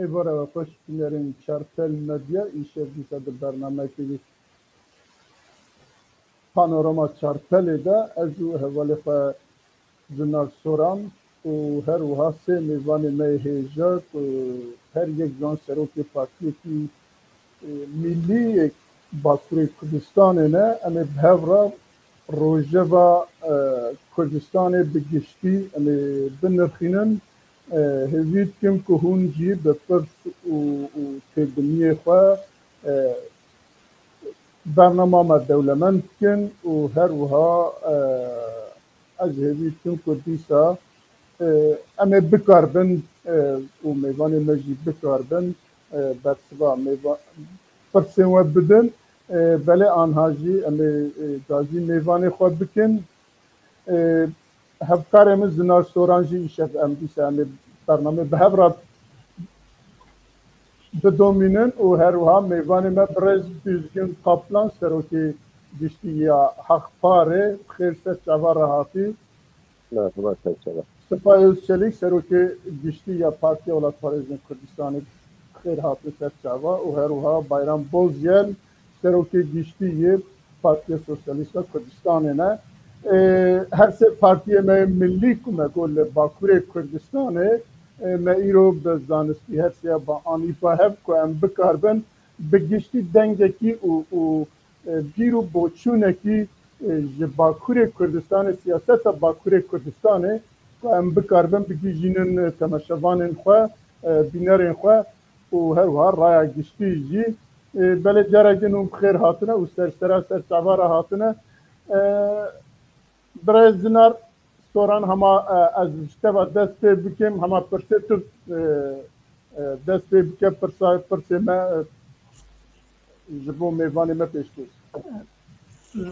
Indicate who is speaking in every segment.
Speaker 1: ایوارا خوش بینرین چارپل مدیا ایشه بیسا در برنامه که پانوراما چارپل ده از او حوالی خواه زنار سوران و هر وها سه میوان میهیجات و هر یک جان سروک پاکی که ملی باکوری کردستان نه امی بهورا روژه و کردستان بگشتی امی بنرخینن هزید کم که هونجی به فرس و تدنیه خواه برنامه ما دولمند کن و هر وها از هزید کم که دیسا امی بکاربن و میوان مجی بکاربن برسوا میوان فرسن و بدن بله آنها جی امی گازی میوان خواه بکن هفکارم زنار سورانجی ایشف ام دیسا امی برنامه به هفرا بدومینن و هر وها میوان ما برز بیزگن قبلان سروکی گشتی یا حق پاره خیر سر چوار هاتی
Speaker 2: نه خبر چلا
Speaker 1: سپایوز چلیک سروکی گشتی یا پارتی اولاد پارزن کردستان خیر هاتی سر چوا و هر وها بایرام بوزیل سروکی گشتی یه پارتی سوسیالیست کردستان نه هر سه پارتی ملی که گل باکور کردستان ما ایرو به زانستی هرسیا با آنی فهم که ام بکاربن بگشتی دنگه کی و بیرو بوچونه کی باکور کردستان سیاست باکور کردستان که ام بکاربن بگی جینن تماشاوان خواه بینرین خواه و هر وها رای گشتی جی بله جرا جنوب خیر هاتنه و سر چوار هاتنه برای زنار سوران هما از اشتباه دست بکیم هما پرسه تو دست بکیم پرسه ما جبو میوانی ما پیش کن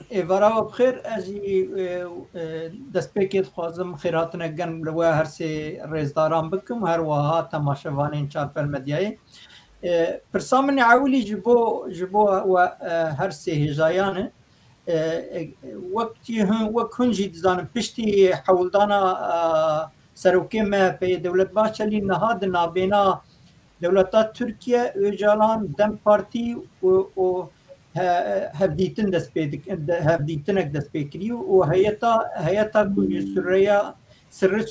Speaker 3: ایوارا بخیر از دست بکید خوازم خیرات نگن لوا هر سی رزداران بکم هر وها تماشاوان چارپل مدیای پرسامن عولی جبو و هر سی هجایانه وقت هنجی دزانم پشتی حولدانا سروکی ما پی دولت باشلی نهاد نابینا دولتات ترکیه اوجالان دم پارتی و هفدیتن هفدیتنک دست بکری و هیئتا کنج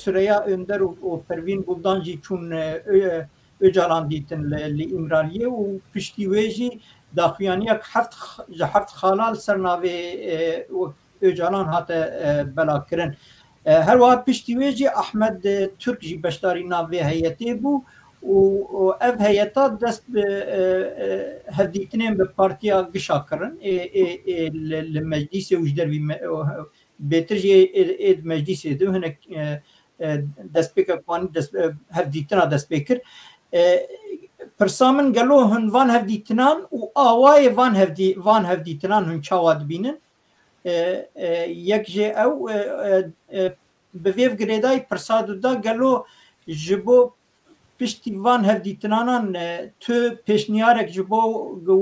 Speaker 3: سریا اندر و پروین بولدانجی چون اوجالان دیتن لإمرالیه و پشتی ویجی داخویانیک هفت خالال سرناوی اوجالان هات بلا کرن هر وقت پشتی ویجی احمد ترک جی بشتاری ناوی هیئتی بو و اف هیئتا دست هفدیتنین به پارتیا گشا کرن لمجلس وجدر بهتر جی اید مجلس دو هنک دست بکر کوان هفدیتنا دست بکر پرسامن گلو هن وان هفدیتنان و آوای وان هفدیتنان هن چاواد بینن یک جه او به ویف گریدای پرسادو دا گلو جبو پشتی وان هفدیتنانان تو پیشنیارک جبو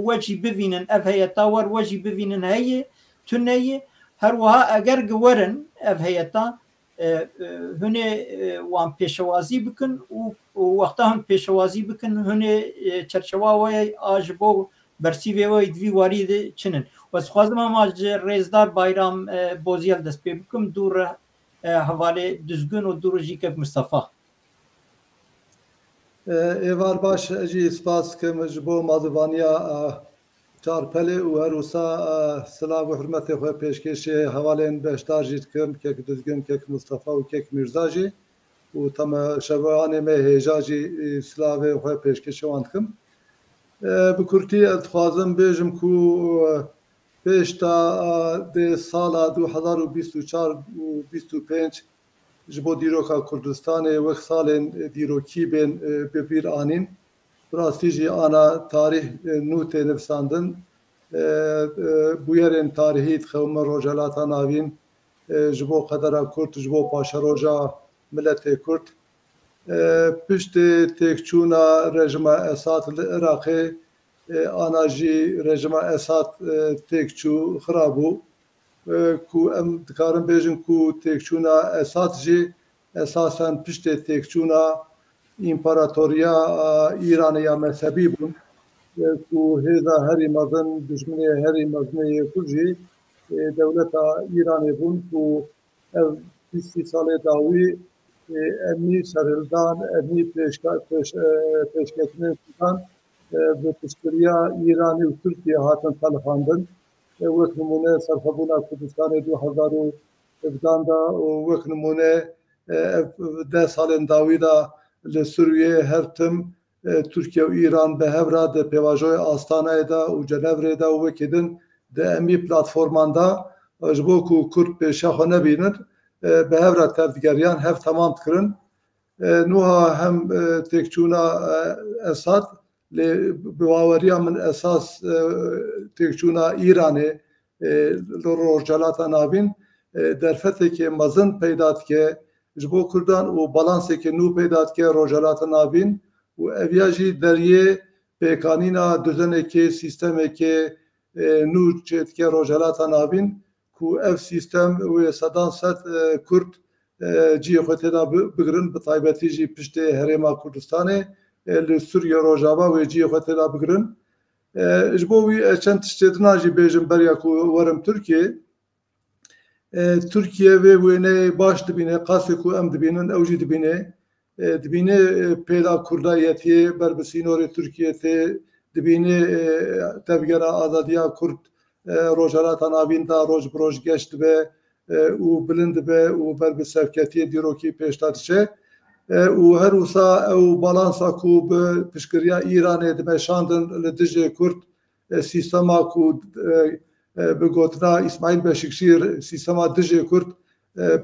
Speaker 3: وجی ببینن اف هیئتا ور وجی ببینن هیه تو نیه هر وها اگر گورن اف هیئتا هنه وان پیشوازی بکن و وقتا هم پیشوازی بکن هنه چرچواوی آجبو برسیوی وی دوی وارید چنن و سخوازم هم آج ریزدار بایرام بوزیل دست پی بکم دور حواله دزگون و دور جیکب مصطفی
Speaker 4: ایوار باش اجی سپاس کم جبو مادوانیا چارپله و هروسا سلام و حرمت خواه پیشکش حوالین بهشتار جید کم که دزگن که مصطفی و که میرزا جی و تم شبوان می هیجا جی سلام و خواه پیشکش واند کم بکرتی اتخوازم بیجم کو پیشتا ده سالا 2024 و 25 جبو دیروکا کردستان وقت سالن دیروکی بین ببیر آنین براستی جی آنا تاریخ نوت نفساندن بویرین تاریخیت خوم روجالاتا ناوین جبو قدرا کرد جبو پاشا روجا ملت کرد پشت تکچونا رژیم اساد العراقی آنا جی رژیم اساد تکچو خرابو کو ام دکارم بیجن کو تکچونا اساس جی اساساً پشت تکچونا امپراتوریا ایرانی یا مذهبی بون که هیدا هری مزن دشمنی هری مزنی کجی دولت ایرانی بون که 20 سال داوی امنی سرلدان امنی پیشکشنه کردن به پشتریا ایرانی و ترکیه هاتن تلفاندن وقت نمونه سرخبونا کردستان 2017 دا وقت نمونه 10 سال داوی دا لسوریه هر تم ترکیه و ایران به هفره ده پیواجوی آستانه دا و جنوره دا و وکیدن ده امی پلاتفورمان دا جبو که کرد پیشه خو نبیند به هفره تفدگریان هف تمام کرن نوها هم تکچونا اساد بواوریا من اساس تکچونا ایرانی روجالاتا نابین در فتح که مزن پیداد که جبو کردن و بالانسی که نو پیداد که روجالاتا نابین و اویاجی دریه پیکانینا دزنه که سیستمه که نو چید که روجالاتا نابین که اف سیستم و صدان ست کرد جی خواهده دا بگرن بطایبتی جی پشت هریما کردستانه لسوریه روجاوا و جی خواهده دا بگرن جبوی چند تشتیدنا جی بیجم بریا که ورم ترکیه و وینه باش دبینه قاسی که ام دبینن اوجی دبینه پیدا کردایتی بر بسینور ترکیه تی دبینه تفگرا آزادیا کرد روجالات نابین دا روج بروج گشت به و بلند به و بر بسفکتی دیروکی پیشتر شه و هر وسا او بالانسا کو به پشکریا ایران دمشاندن لدجه کرد سیستما کو بگوتنا اسماعیل بشکشیر سیستما دجه کرد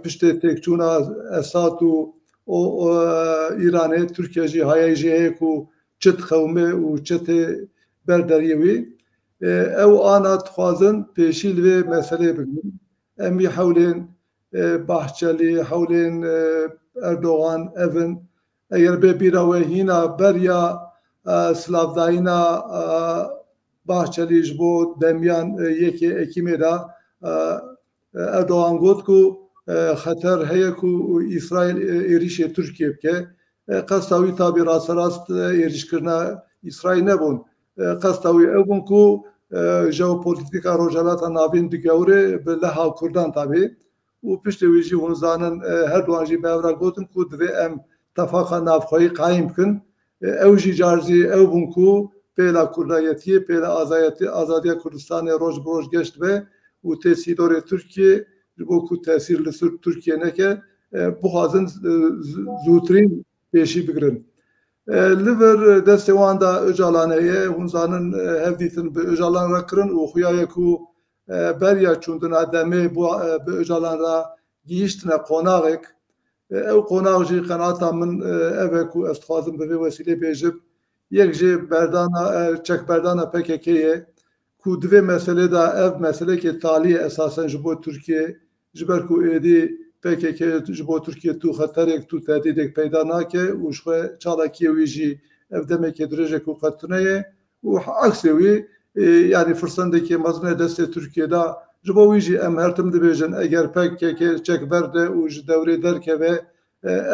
Speaker 4: پشت تکچونا اسات و ایران ترکیه جی هایی جی کو چت خومه و چت بردریوی او آنات خوازن پیشیل و مسئله بگیم امی حولین بحچلی حولین اردوغان اون اگر به بیراوه هینا بریا سلافداینا بحچلیش بود دمیان یکی اکیمه دا اردوغان گفت که خطر هیا که اسرائیل ایریش ترکیه که قصداوی تابی راست راست ایریش کرنا اسرائیل نبون قصداوی اون که ژئوپلیتیکا روجالاتا نابین دگوره به لحاو کردان تابی و پشت ویجی ونزانن هر دوانجی باورا گوتن که دوی ام تفاقا نافخوایی قایم کن اوجی جارزی او بون که پیلا کردایتی پیلا آزادی کردستان روش بروش گشت به و تأثیر ترکیه بو که تأثیر لسر ترکیه نکه بخوازن زودترین پیشی بگرن لیور دستوان دا اجالانه ونزانن هفدیتن به اجالان را کرن و خویای که بریا چوندن آدمه به اجالان را گیشتن قناغک او قناغ جی قناعتا من اوه که استخوازم به وسیله بیجب یک جی چک بردانا پککیه که دوی مسئله دا اف مسئله که تالی اساسا جبو ترکیه جبر که ایدی PKK ji bo Tirkiye tu xeterek tu tehdîdek peyda nake û ji xwe çalakiyê wî jî ev demekê dirêjek û qetine ye û aksê wî yanî firsendekê mezin e destê Tirkiye da ji bo wî jî em her tim dibêjin eger PKK çekber de û ji dewrê derkeve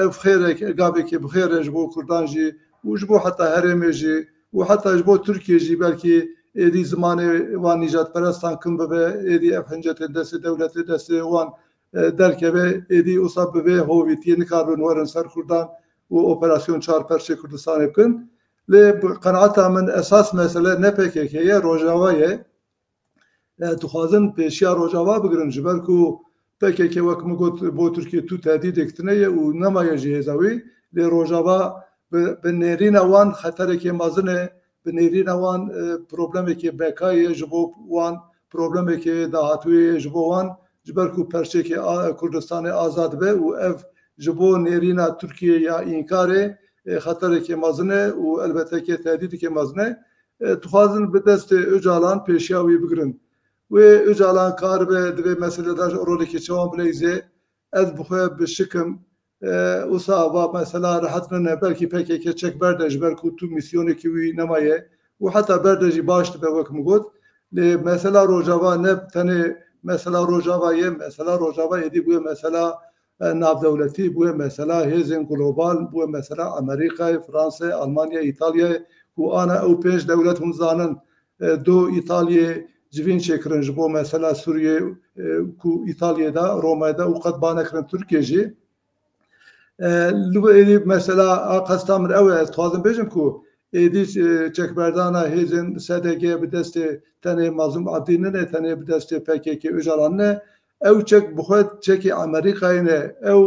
Speaker 4: ev xêrek gavekê bi xêr e ji bo Kurdan jî û ji bo heta herêmê jî û heta ji bo Tirkiye jî belkî êdî zimanê wan nîjadperestan kin bibe êdî ev hincetên destê dewletê destê wan derkeve êdî wisa bibe hovîtiyê nikarbin werin ser Kurdan û operasyon Çarperşê Kurdistanê bikin lê qenaeta min esas mesele ne PKK ye Rojava ye dixwazin pêşiya Rojava bigirin ji ber ku PKK wek min got bo Tirkiye tu tehdîdek tune ye û nemaye jî hêza wî lê Rojava bi nêrîna wan xeterekê mezin e bi nêrîna wan problemekê bekayê ji bo wan problemekê dahatûyê ji bo wan ji ber ku perçekê Kurdistanê azad be û ev ji bo nêrîna Tirkiye ya înkarê xeterekê mezin e û elbeteke tehdîdekê mezin e dixwazin bi destê Öcalan pêşiya wî bigirin wê Öcalan kar be divê meseleda rolekê çawan bileyzê ez bixwe bişikim wisa va mesela rehet nine belkî PKK çekber de ji ber ku tu misyonekî wî nemaye û heta berde jî baş dibe wek min got lê mesela Rojava ne tenê mesela Rojava ye mesela Rojava êdî bûye mesela ناودولتی بووە مەسەلا هێزên گلۆبال بووە مەسەلا ئەمریکای فرانسە ئەلمانیا ئیتالیا و ئانە ئەو پێش دەولەت هەم زانن دۆ ئیتالیێ جivên çêkirin ji bo mesela Sûriye ku İtalya'da Roma'da û qet banekirin Türkiye jî li mesela qestan min ew e dixwazim bêjim ku êdî çekberdana hêzên SDG bi destê tenê Mazlûm Abdî ne tenê bi destê PKK Öcalan ne ew çek bi xwe çekê Amerîkayê ne ew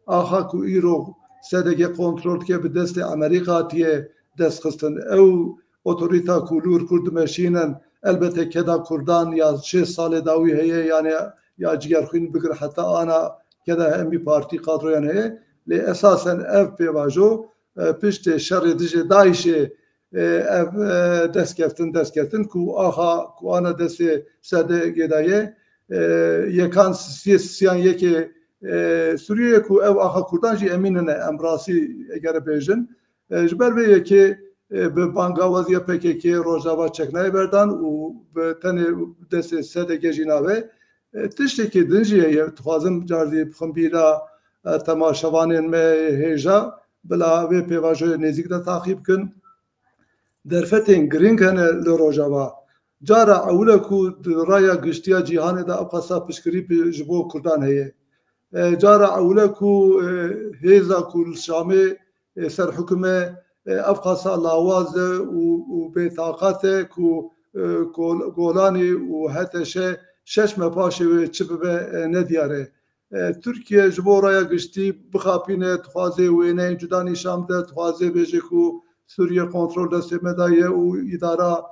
Speaker 4: axa ku îro SDG kontrol dike bi destê Amerîka hatiye destxistin ew otorîta ku lûr Kurd dimeşînin elbette keda Kurdan ya 6 salê dawî heye yani ya cigerxwîn bigir heta ana keda hemî partî kadroyan heye lê esasen ev pêvajo piştê şerê dijî Daişê ev destkeftin ku axa ku ana destê SDG daye yekan siyan yekê Sûriye ku ev axa Kurdan jî emînin e em rasî eger bêjin ji ber vê yekê bi bangawaziya PKK Rojava çeknayê berdan û bi tenê destê SDG jî nave tiştekî din jî heye dixwazim cardî bixwim bîra temaşevanên me hêja bila vê pêvajoyê nêzik de taqîb bikin derfetên giring hene li Rojava cara ewle ku di raya giştiya cîhanê de ew qasa piştgirî ji bo Kurdan heye cara ewle ku hêza ku li Şamê serhukme ev qasa lawaz e û bêtaqat e ku Golanî û heteşe şeş me paşê wê çi bibe nediyare Türkiye ji bo raya giştî bixapîne dixwazê wêneyên cuda nîşan bide dixwazê bêje ku Sûriye kontrol destê me daye û îdara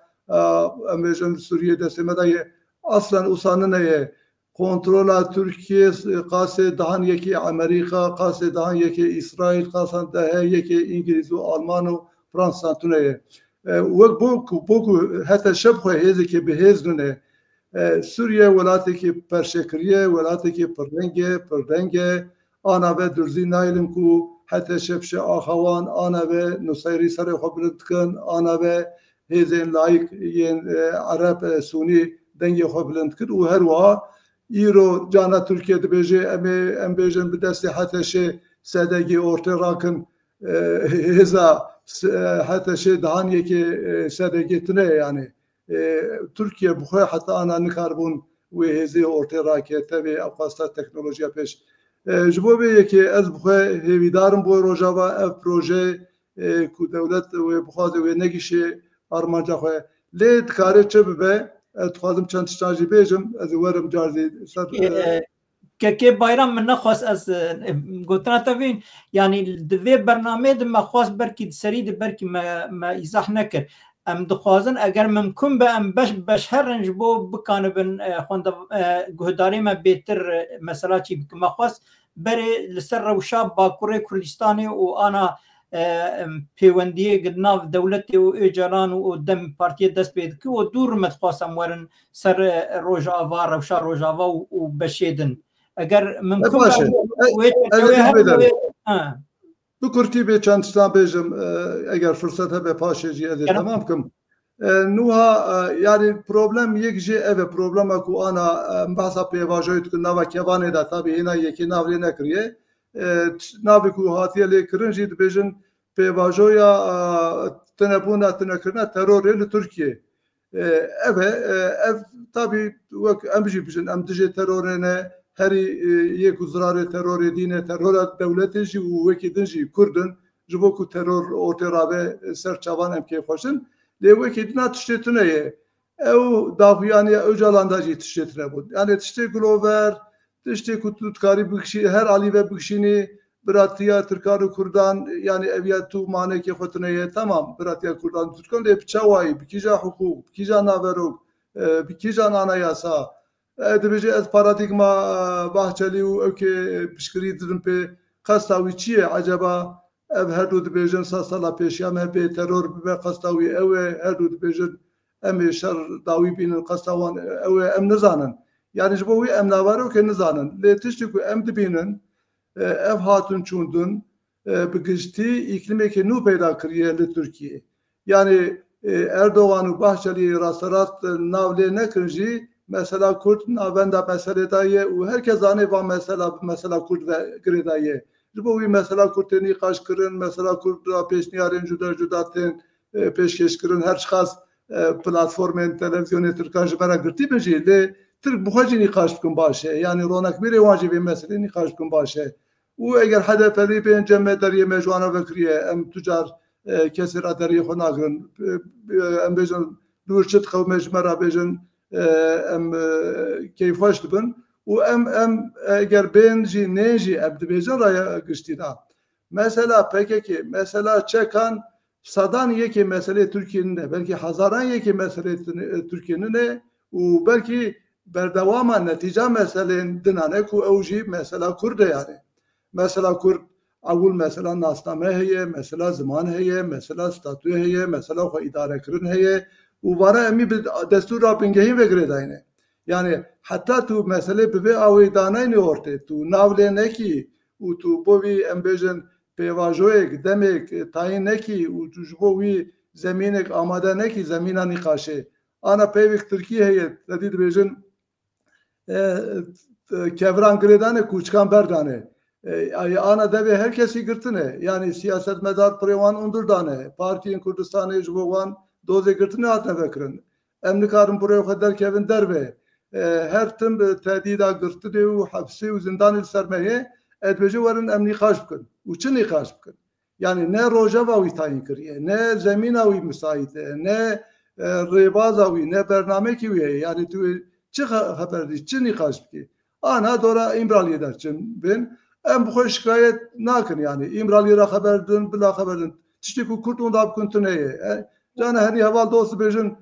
Speaker 4: em bêjin Sûriye destê me daye aslen wisa nineye kontrola Türkiye qasê dihan yekê Amerîka qasê dihan yekê İsraîl qasan dehe yekê İngiliz û Alman û Fransa tuneye wek boku heta şeb xwe hêzekê bi hêz nune Sûriye welatekî perşekiriye welatekî pirrenge ana ve durzî naylin ku heta şebşe axawan ana ve nusayrî serê xwe bilind dikin ana ve hêzên layık yên Arab Sunî dengê xwe bilind dikin û her wiha îro cana Türkiye dibêje em bêjin bi destê heteşê SDG ortaya rakin hêza heteşê dihan yekê SDG tune yani Türkiye bu xwe heta ana nikarbûn wê hêzê ortaya rake tevê ew qasta teknolojiya pêş ji bo vê yekê ez bi xwe hêvîdarim bo Rojava ev proje ku dewlet wê bixwaze wê negîşe armanca xwe lê dikare çi bibe ez dixwazim çend tiştan jî bêjim ez ê werim cardî
Speaker 3: Kekê bayram min nexwast ez gotina te vîn yanî di vê bernameyê de me xwast berkî serî de berkî me îzah nekir em dixwazin eger mimkûn be em beşherin ji bo bikanibin guhdarî me bêtir mesela çî bikin me xwast berê li ser rewşa Bakurê Kurdistanê û ana pêwendiyê nav dewletê û Öcalan û dem partiyê dest pê dike û dûr me dixwast em werin ser Rojava rewşa Rojava û beşêdin eger mimkûn
Speaker 4: bi kurtî bê çend tiştan bêjim eger firset hebe paşê jî ez ê temam bikim nûha yani problem yek jî ev e problema ku ana behsa pêvajoyê dikin nava kevanê de tabî hêna yekê nav lê nekiriye navê ku hatiye lê kirin jî dibêjin pêvajoya tinebûna tinekirina terorê li Tirkiye ev e ev tabî wek em jî bijin em dijî terorê ne herî yek û zirarê terorê dîne terora dewletê jî û wekî din jî Kurdin ji bo ku teror ortaya rabe ser çavan em kêxweşin lê wekî dina tiştê tune ye ew daxuyaniya Öcalan da jî tiştê tune bûn yani tiştê gilover tiştê ku tu dikarî bikişî her alî ve bikişînî biratiya Tirkan û Kurdan yani ev ya tu manekê xwe tune ye tamam biratiya Kurdan Tirkan lê bi çawayî bi kîja hukûk bi kîja naverok bi kîja anayasa dibêje ez paradigma Bahçelî û ew kê piştgirî didim pê qesta wî çi ye acaba ev her du dibêjin sala pêşiya me bê teror bibe qesta wî ew ê her du dibêjin em ê şer dawî bînin qesta wan ew ê em nizanin yani ji bo wî em naverokê nizanin lê tiştî ku em dibînin ev hatun çûndin bi giştî îklimekê nû peyda kiriye li Tirkiye yani Erdogan û Bahçelî rasterast nav lê nekin jî mesela Kürt navenda mesele daye u herkes ane va mesela Kürt ve gredaye. Bu mesela Kürt'e nikaş kırın, mesela Kürt'e peşniyarın juda ten peşkeş kırın, her şahs platformen televizyonu Türkan jibara girti bence le Türk buhacı nikaş bükün başı. Yani ronak bir evancı bir mesele nikaş bükün başı. O eğer HDP'li ben cemme deriye mecvana vekriye em tücar kesir deriye xonagın em bejin lurçet kavme jmera bejin em keyfaş dibin و ام اگر بینجی نیجی ابد بیجن رای گشتینا mesela PKK mesela çekan sadan yeki mesele Türkiye'nin de belki hazaran yeki mesele Türkiye'nin de و belki berdevama netice meselenin dinane ku evji mesela Kürde yani mesela Kürt اول mesela nasname heye mesela zaman heye mesela statü heye mesela o idare kırın heye و vara emi bir destur rapingehi ve gredayne yani hatta tu mesele bibe avidanayni orte tu navleneki u tu bovi embejin pevajoyek demek tayineki u tu jbovi zeminek amadaneki zemina nikaşe ana pevik Türkiye heyet dedi bejin kevran gredane kuçkan berdane ana deve herkesi girtine yani siyaset medar prevan undurdane partiyin Kurdistan'ı jbovan doze girtine hatne vekrin emnikarın buraya kadar kevin derbe her tüm tehdida girtine u hapsi u zindan sermaye etbeci varın emni kaç bıkın uçun kaç bıkın yani ne rojava uy tayin kiriye ne zemina uy müsaite ne ribaz uy ne bername ki uy yani tu çı haberdi çı kaç bıkı ana dora İmraliye derçin ben em bu şikayet nakın yani İmraliye'ye haberdin bila haberdin tişti ku kurtun da bıkın neye cana hani haval dostu bejin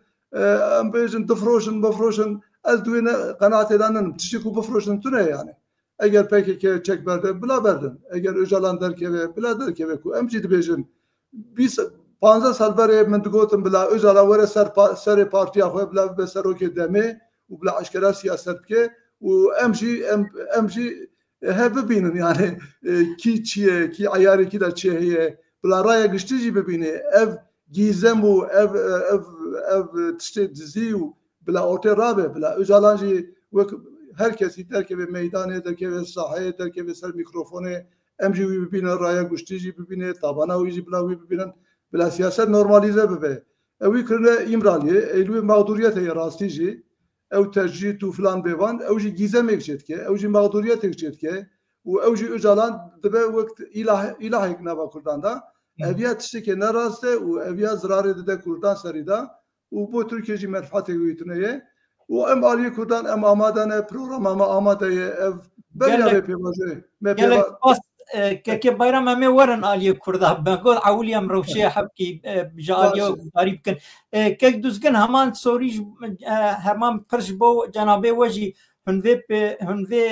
Speaker 4: em bejin difroşun ez duine kanaat edenin tişti ku bifroşun tune yani eğer PKK çek berdin bila berdin eğer Öcalan derkeve bila derkeve ku em cid bejin biz 15 sal beri من دگوتم بلا Öcalan وره سر partiya خو بلا بسروکی دمه و بلا aşkara siyaset ke و emji hep bibinin yani ki çiye ki ayarı ki da çiye bla raya güçtücü bibini ev gizem bu ev tişte dizi bla orta rabe bla Öcalancı herkesi derke ve meydanı derke ve sahaya derke ve ser mikrofonu emji bibine raya güçtücü bibine tabana uyucu bla bibinin bla siyaset normalize bibe evi kırne İmraliye elvi mağduriyete rastıcı ev tercih tu falan bevan evji gizemek çetke evji mağduriyet çetke u evji Öcalan dibe vakt ilah ikna Kurdan da eviyat işte ki ne raste u eviyat zararı de Kurdan serida u bu Türkiye'ci merfate güytüneye u em Ali Kurdan em amadane program ama amadeye ev böyle pevaje
Speaker 3: که bayram همه ورن آلی کرده بگو عولی ام روشه حبکی جالیو غریب کن که دوزگن همان سوریج همان پرش بو جنابه وجی هنوی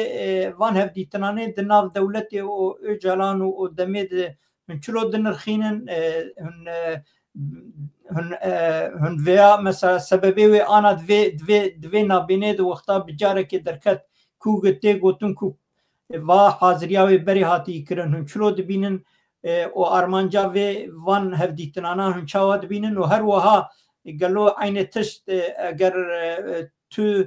Speaker 3: وان هفدی تنانه دناو دولت و جلان و دمید من چلو دنرخینن هن ویا مثلا سببی و آنا دوی نابینه دو وقتا بجاره که درکت کوگته گوتن کو و حاضریا و بری هاتی کرن هم چلو دبینن و آرمانجا و وان هفدیتنانا هم چاوا دبینن و هر وها گلو عین تشت اگر تو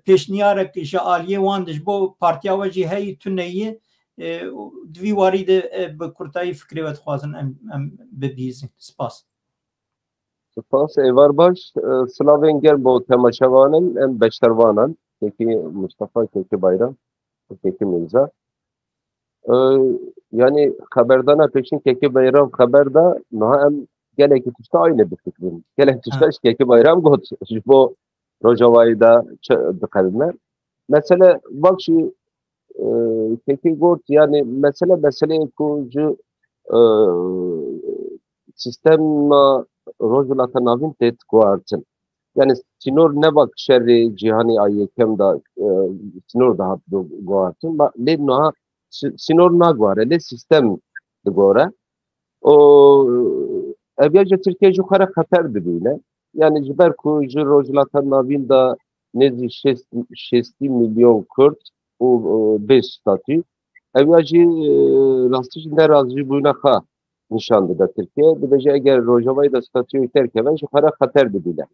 Speaker 3: پیشنیارک جالیه واندش بو پارتیا وجی هی تو نیه دوی وارد به کرتای فکری و خوازن ام ببیزن سپاس
Speaker 2: سپاس ایوار باش سلاوینگر بو تماشاوانن ام بشتروانن ki Mustafa Keki Bayram Keki Mirza yani haberdana peşin Keki Bayram haberde naha em gelek tuşta aynı bir fikrim gelek tuşta Keki Bayram got bu Rojavay'da dikadına mesela bak şu Keki got yani mesele kucu sistem Rojavay'da navin tet kuartın yani sinor ne bak şerri cihani ayyekem da sinor da goartın le no sinor na goare le sistem de goare o evyaca Türkiye yukarı hatar dibine yani jiber ku rojlatan navin da nezi 6 milyon Kürt o 5 statü evyacı rastı ne razı buna ha nişandı da Türkiye de eğer Rojava'yı da statüyü terk eden yukarı hatar dibine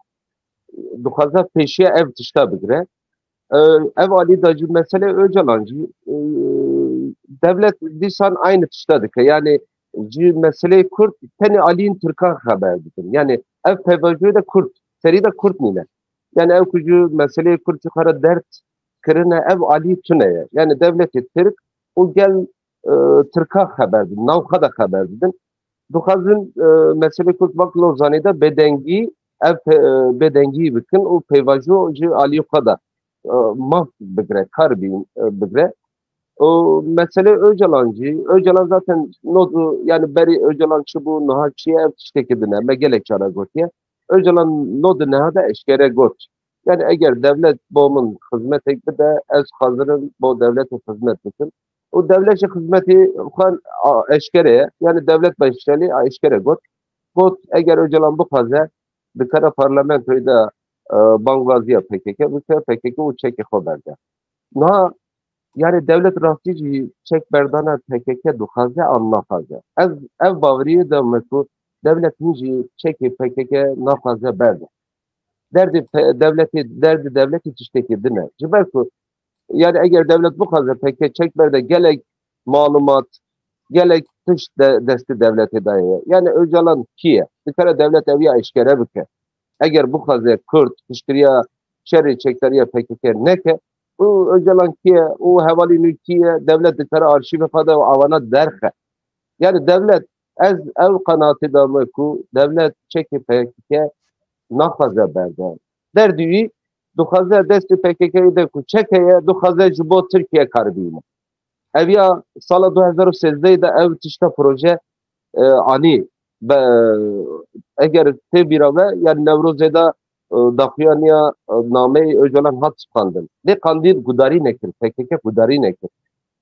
Speaker 2: dixwaze pêşiya ev tişta bigire. Ev alî da jî mesele Öcalan jî devlet dîsan aynı tişta dike. Yani jî meseleyê Kurd tenê aliyên Tirkan xeber dikin. Yani ev pevaciyê de Kurd, serî de Kurd nîne. Yani ev ku jî meseleyê Kurd jî xwe re dert kirine ev alî tune ye. Yani devletê Tirk û gel Tirkan xeber didin, nav xwe de xeber didin. Dixwazin meselê Kurd vak Lozanê de bedengî ev bedengî bikin û pêvajo ji aliyê xwe de maf bigire, kar bigire. O mesele Öcalan zaten nodu yani beri Öcalan çubuğu naha çiye ev tişteki dine me gelek çara gotiye. Öcalan nodu neha da eşkere got. Yani eğer devlet boğumun hizmet ekbi de ez hazırın bu devlete hizmet etsin. O devlete hizmeti kan eşkere yani devlet başçılığı eşkere got. Got eğer Öcalan bu kaza bir kere parlamentoyu da Banglaziya PKK bu sefer PKK o çeki haberde. Naha yani devlet rastî çek berdana PKK dixwaze an naxwaze. Ev baweriyê de me ku devletin jî çekê PKK naxwaze berde. Derdi devletê tiştekî dine. Ji ber ku yani eğer devlet bixwaze PKK çek berde gelek malumat, gelek tişt destî devletê daye. Yani Öcalan kiye? Bir kere devlet eviya eşkere bike. Eğer bixwaze Kurd tiştiriya şerê çekleriya PKK neke o Öcalan kiye, o hevalî kiye, devlet dikare arşive xwe de avana derxe. Yani devlet ev qanaatê da me ku devlet çekê PKK naxwaze berde. Derdî wî dixwaze destê PKK'yê de ku çekeye dixwaze ji bo Tirkiye kar bîne. Ev ya sala 2013 de ev tişta proje anî eğer tê bîra ve yani Newrozê da daxuyaniya nameyê Öcalan hat çıkandın. Ne kandil gudarî nekir, PKK gudarî nekir.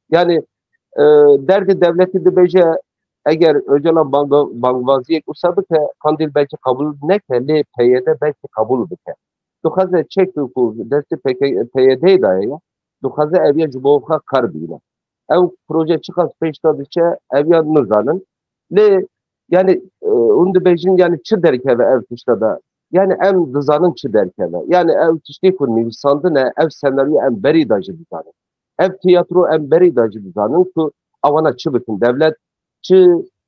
Speaker 2: Yani derdi devleti dibêje eğer Öcalan bangvaziyek wisa bike kandil belki kabul neke lê PYD belki kabul bike. Dixwaze çek ku destê PYD'yê daye ya dixwaze eviya ji bo xwe kar bîne. Ev proje çıkas pêş da diçe eviya nizanin. Lê yani hûn dibêjin yani çi derkeve ev tişta da yani em dizanın çi derkeve. Yani ev tiştê ku nivîsandine ev senaryo em berî da jî dizanın. Ev tiyatro em berî da jî dizanın ku avana çi bikin devlet çi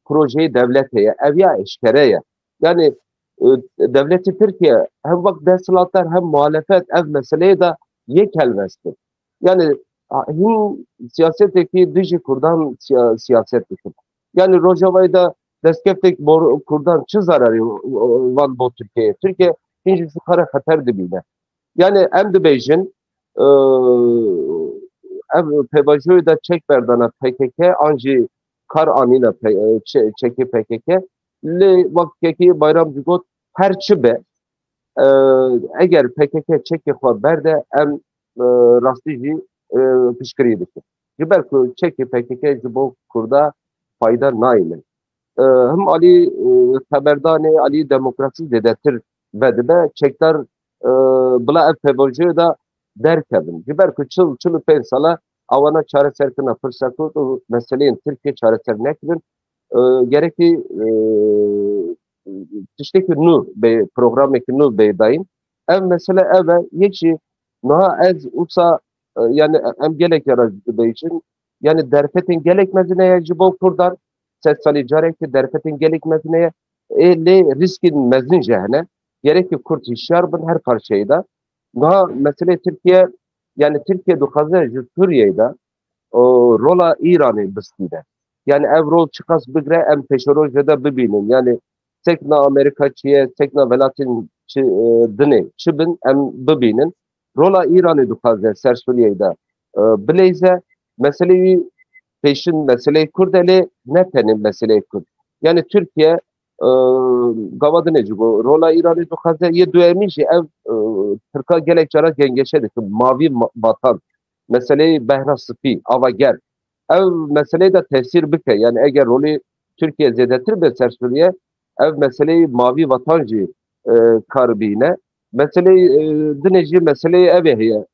Speaker 2: projeyê devlet heye ev ya eşkere ye. Yani devleti Türkiye hem vak desthilatlar hem muhalefet ev meseleye de yek helvestir. Yani hin siyasetteki dijî Kurdan siyaset bikin. Yani Rojava'da deskeftek Kurdan çi zararı van bo Türkiye. Türkiye hinci şu kara xeter dibine. Yani em dibêjin ev pevajoyu da çek berdana PKK anjî kar anîne çekê PKK lê vakteki bayram got her çi be eğer PKK çekê xwe berde em rastî jî piştgirî dikin. Ji ber ku çekê PKK ji bo Kurda fayda nayîne. Hem alî xeberdanê alî demokrasî zêdetir vedibe çekdar bila ev pevajoyu da derkevin. Ji ber ku çil pênc sala avana çareserkirina firset û meseleyên Tirkiye çareser nekirin gerekî tiştekî nû bê programekî nû bêdayîn. Ev mesele ev e yek jî niha ez wisa yani em gelek yara dibêjin yani derfetên gelek mezineye ji bo Kurdan sed salî carekî derfetên gelek mezineye lê riskên mezin ji hene gerekî Kurd hişyar bin her parçeyê de. Niha mesele Tirkiye yani Türkiye dixwaze ji Sûriyeyê de rola İranê bistîne. Yani ev rol çıkas bigre em peşerojê de bibînin. Yani tekna Amerika çiye, tekna welatên dinê çi bin em bibînin. Rola İranê dixwaze ser Sûriyeyê de bilêze meseleyê peşin meseleyê Kurd lê ne tenê meseleyê Kurd. Yani Türkiye gavadine cigo rola İranê dixwaze yê duemî jî ev Tirka gelek cara gengeşe dikin mavi vatan meseleyi behra spî ava ger ev meseleye de tesir bike yani eğer rolü Türkiye zedetir be ser Suriye ev meseleyi mavi vatan jî kar bîne meseleyi dinêjî meseleyi ev heye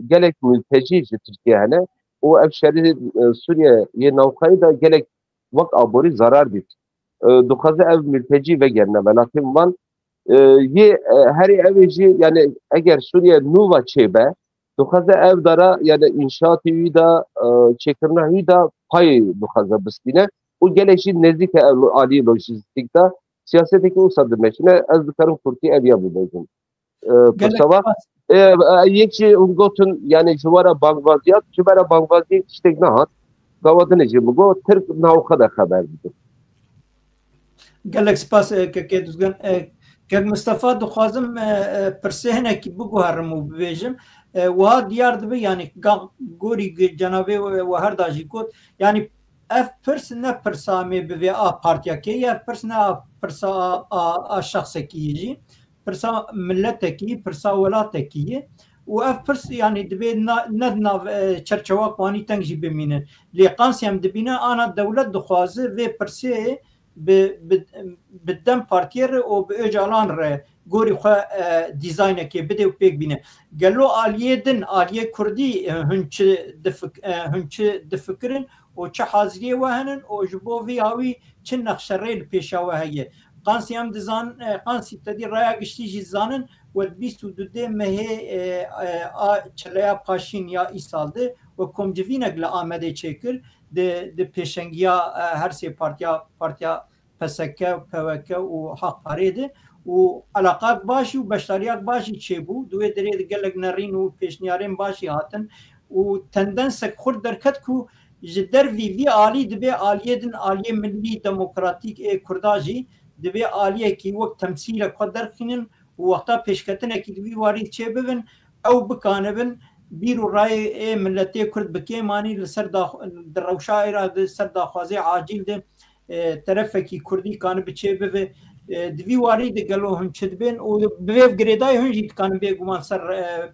Speaker 2: gelek mülteci jî Türkiye hene o ev şerî Suriye yê navxayî da gelek vak aborî zarar bît. Dixwaze ev mülteci vegerine welatên wan یه هری اویجی یعنی اگر سوریه نووا چیبه دخوازه او داره یعنی انشااتی وی دا چکرنه وی دا پای دخوازه بستینه و گلشی نزدیک عالی لوجستیک دا سیاستی که او صدمشینه از دکارم کرتی اویا بودیم پرسوا یکی اون گوتن یعنی جوارا بانگوازیات جوارا بانگوازی تشتگ نهات قوادن جی بگو ترک ناوخه دا خبر بیدن
Speaker 3: گلک سپاس که دوزگن که مصطفى دخوازم پرسهنه کی بگو هرمو ببیجم و دیار دبی یعنی گوری جنابه و هر داجی گوت یعنی اف پرس نه پرسامی بوی آ پارتیا کی یا پرس نه پرسا آ شخص کی پرسا ملت کی پرسا ولات کی و اف پرس یعنی دبی ندنا چرچوا قوانی تنجی بمینه لیقانسی هم دبینه آنا دولت دخوازه و پرسه بدم پارتیر و به اجالان ر گوری خو دیزاین که بده و پیک بینه گلو آلیه دن آلیه کردی هنچ دفکرن و چه حاضریه وهنن و جبو وی هاوی چه نقشه ریل پیشا وهیه قانسی هم دزان قانسی تدی رای گشتی جزانن و 22 مه چلیا پاشین یا ای سالده و کمجوینک لآمده چکر د پیشنگیا هر سی پارتیا پسکه و پوکه و حق پاریده و علاقات باشی و بشتریات باشی چه بو دوی درید گلگ نرین و پیشنیارین باشی هاتن و تندنسک خورد درکت کو جدر وی آلی دبی آلیه دن آلیه ملی دموکراتیک کرداجی دبی آلیه کی وقت تمثیل خود درخینن و وقتا پیشکتنه کی دوی واری چه ببن او بکانبن بیرو رای ملتی کرد بکی مانی لسر در روشای را سر داخوازی عاجل ده طرف کی کردی کان بچه به دوی واری ده گلو هم چد بین و به گریدای هم جیت کان به گمان سر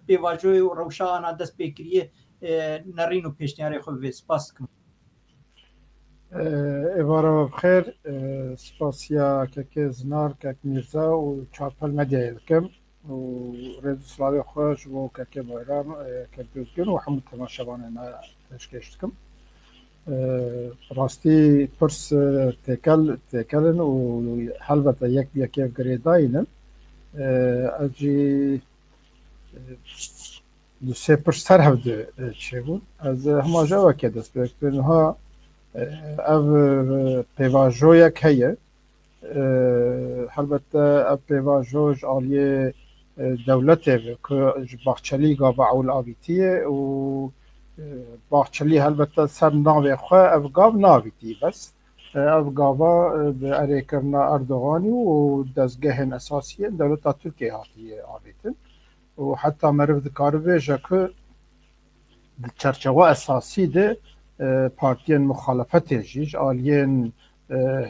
Speaker 3: پیواجوی و روشانا دست بکریه نرین و پیشنیاری خود به سپاس کن
Speaker 5: ایوارا بخیر سپاسیا که زنار که میرزا و چارپل مدیل کم و رئیس سلاوی خوش و که بایرام که دوزگن و حمد تماشابان ما تشکیشتکم راستی پرس تکلن و حلبت یک گریداینن اجی دو سه پرس سر هفته چه بود از همه جاوه که دست بکتن ها او پیواجوی که البته او پیواجوش آلیه دولته که باخچلی گاو عول آبیتیه و باخچلی البته سر ناوی خواه او گاو ناویتی بس او گاوا به اره کرنا اردوغانی و دستگاه اساسیه دولت ترکیه هاتی آبیتن و حتی مرف دکار بیجه که چرچوه اساسی ده پارتین مخالفت جیش آلین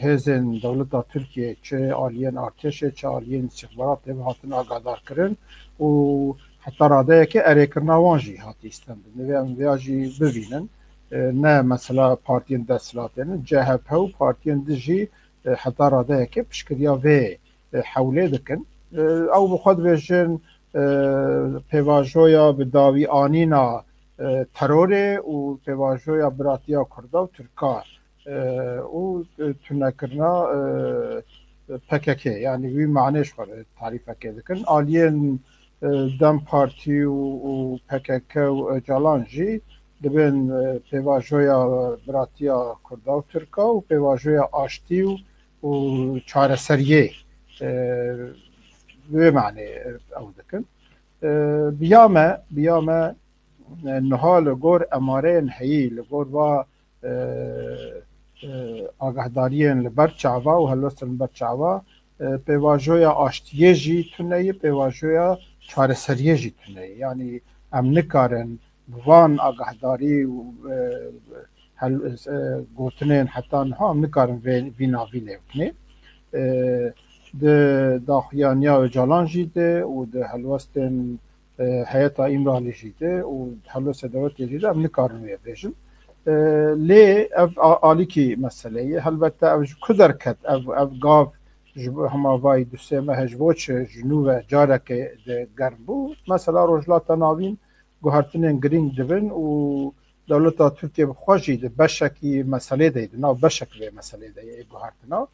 Speaker 5: هزن دولت ترکیه چه آلین ارتش چه آلین استخبارات به هاتن آگادار کرن و حتی راده که اره کرنا وانجی هاتی استند نویم ویاجی ببینن نه مثلا پارتین دستلاتین جهب و پارتین دجی حتی راده که پشکریا و حوله دکن او بخود بیشن پیواجویا به داوی آنینا تروره و پیواجویا براتیا کرده و ترکار و تنکرنا پککه یعنی وی معنیش خواهد تعریفه که دکن آلین دم پارتی و پککه و جالانجی دبین پیواجویا براتیا کرده و ترکا و پیواجویا آشتی و چارسریه وی معنی او دکن بیامه نها لگور اماره هایی لگور و آگهدارین لبر چاوا و هلوستن لبر چاوا پیواجویا آشتیه جی تونه پیواجویا چارسریه جی تونه یعنی ام نکارن بوان آگهداری و گوتنین حتی نها ام نکارن ویناوی لیوکنه ده داخیانیا و جالان جیده و ده هلوستن حیاتا ایمرالی جیده و هلوست دولت جیده ام نکارن وی بیشن لی اف آلی کی مسئله البته او کدر کد او گاف همه وای دو سه ماه جوچ جنوب جارک گرم بود مثلا روجلات ناوین گوهرتنین گرینگ دبن و دولت ترکیه بخواجی ده بشکی مسئله ده نه بشک به مسئله ده گوهرتنا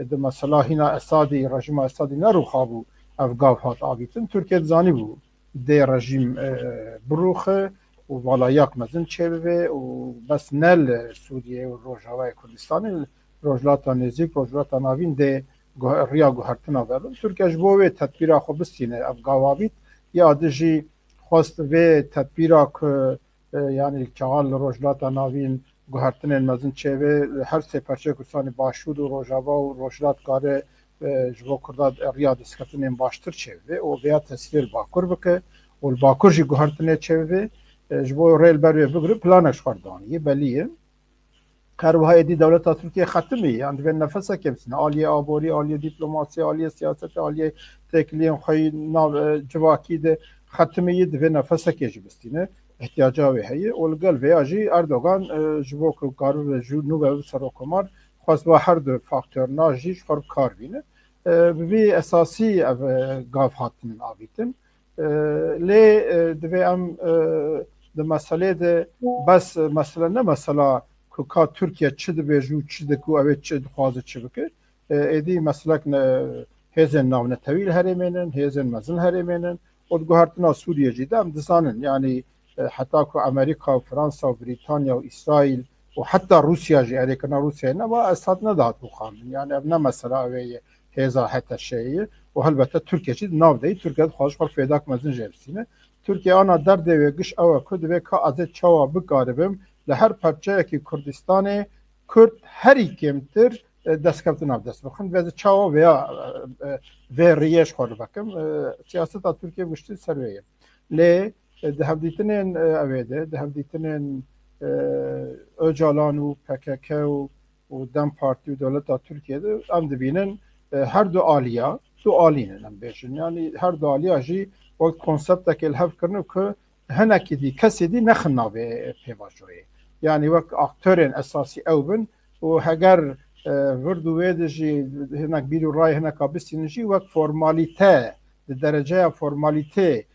Speaker 5: ده مثلا هینا اسادی رژیم اسادی نرو خوابو افغان هات آبیتن ترکیه زانی بود ده رژیم بروخه و والا یک مزن چه و بس نل سوریه و روجاوای کردستان روجلاتا نزیک روجلاتا ناوین ده ریا گوهرتنا بلون ترکیه جبوه تدبیر خو بستینه افغان آبیت یا دجی خواست و تدبیر که یعنی چغال روجلاتا ناوین گوهرتن مزن چه هر سه پرچه کردستان باشود و روجاوا و روجلات کاره جبو کرداد ریاد اسکتن باشتر چه و بیا تصویر باکور بکه و باکور جی گوهرتن چه جبو ریل بروی بگره پلانش خواردانی بلیه هر دی دولت ترکیه ختمی یعنی به نفسه کمسن عالیه آبوری عالیه دیپلماسی عالیه سیاست عالیه تکلیم خوی جواکی ده ختمی به نفسه کجی بستینه احتیاجاوی هیه اولگل و آجی اردوغان جبو که کارو جو نو به سروکمار خواست با هر دو فاکتور ناجیش خورب کار بینه بی اساسی گاف هاتن آبیتن لی دوی ام ده مسئله ده بس مثلا نه مثلا که ترکیه چه ده جو چه ده که اوه چه خوازه چه بکر ایدی مثلا هزن ناو نتویل هرمینن هزن مزن هرمینن و گوهرتنا سوریه جیده هم دزانن یعنی حتی که امریکا و فرانسا و بریتانیا و اسرائیل و حتی روسیا جی اریکنا روسیا نه با اساد نداد بخوامن یعنی اب نه مثلا اوه هزا حتی شیعه و البته ترکیه جید ناو دی ترکیه خواهش خور فیداک مزن جرسینه ترکیه آنا در دوی گش اوه کد و که از چوا بگاربم لهر پرچه که کردستان کرد هری کمتر دست ناو دست بخون و از چوا و ریش خور بکم سیاست ترکیه گشتی سرویه لی ده هم دیتنین اویده ده هم دیتنین Öcalan و PKK و دم پارتی و دولت ترکیه ده ام دبینن هر دو آلیا دو آلینن ام بیشن یعنی هر دو آلیا جی وقت کنسپت که الهف کرنو که هنکی دی کسی دی نخنا به پیواجوی یعنی وقت اکترین اساسی او بن و هگر وردو ویده جی هنک بیرو رای هنک آبستین جی وقت فرمالیته درجه فرمالیته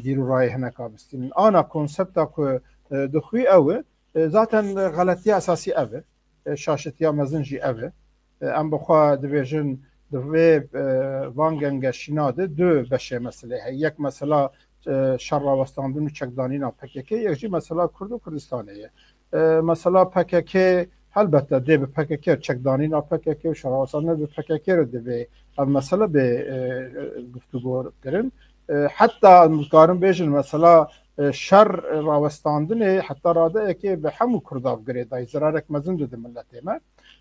Speaker 5: بیرو رای هنک آبستین آنا کنسپت که دخوی اوه ذاتن غلطی اساسی اوه شاشتیا مزنجی اوه ام بخوا دویژن دوی وانگنگ شیناده دو بشه مسئله هی یک مسئله شر راوستاندن و چکدانی نا پکک یک جی مسئله کرد و کردستانه مسئله پکک البته دی به پکک چکدانی نا پکک و شر راوستاندن به پکک رو دوی مسئله به گفتگو کرن حتی مقارن بیشن مسئله شر راوستاندن حتی راده که به همو کرداف گریدای زرارک مزن ده ملت ما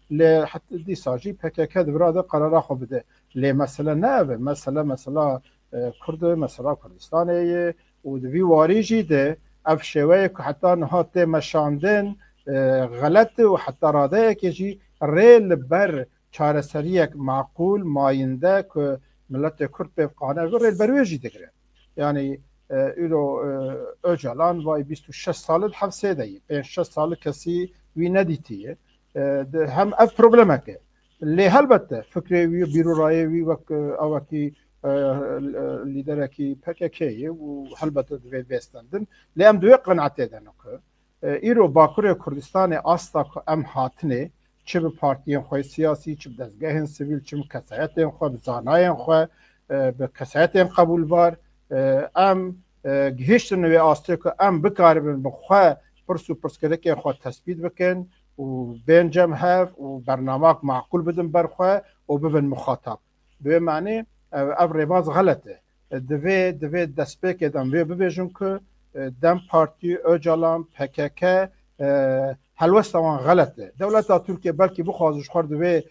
Speaker 5: لی حتی دی ساجی پکک دبراده قرار خو بده لی مسئله نه مثلا کرد مثلا کردستانه و دوی واریجی ده اف شوی که حتی نهات مشاندن غلط و حتی راده که جی ریل بر چارسریک معقول ماینده که ملت کرد به قانه و ریل برویجی دگره یعنی ایرو Öcalan وای 26 سال حبسه دی 5 سال کسی وی ندیتیه هم اف پروبلمه که لی البته فکر وی بیرو رای وی وک اوکی لیدر کی پککی و البته دوی بستندن لی ام دوی قناعت دادن که ایرو باکور کردستان استا که ام هاتنه چه به پارتیان خواه سیاسی چه به دستگاه سیویل چه به کسایتین خواه به زاناین خواه به کسایتین قبول بار ام گهشتن و آسته که ام بکاربن بخواه پرس و پرسکره که خواه تثبیت بکن و بینجم هف و برنامه معقول بدن برخواه و ببن مخاطب به معنی او ریباز غلطه دوی دست بکه دم وی ببیجن که دم پارتی Öcalan PKK هلوستوان غلطه دولت ترکیه بلکه بخوازش خورد دوی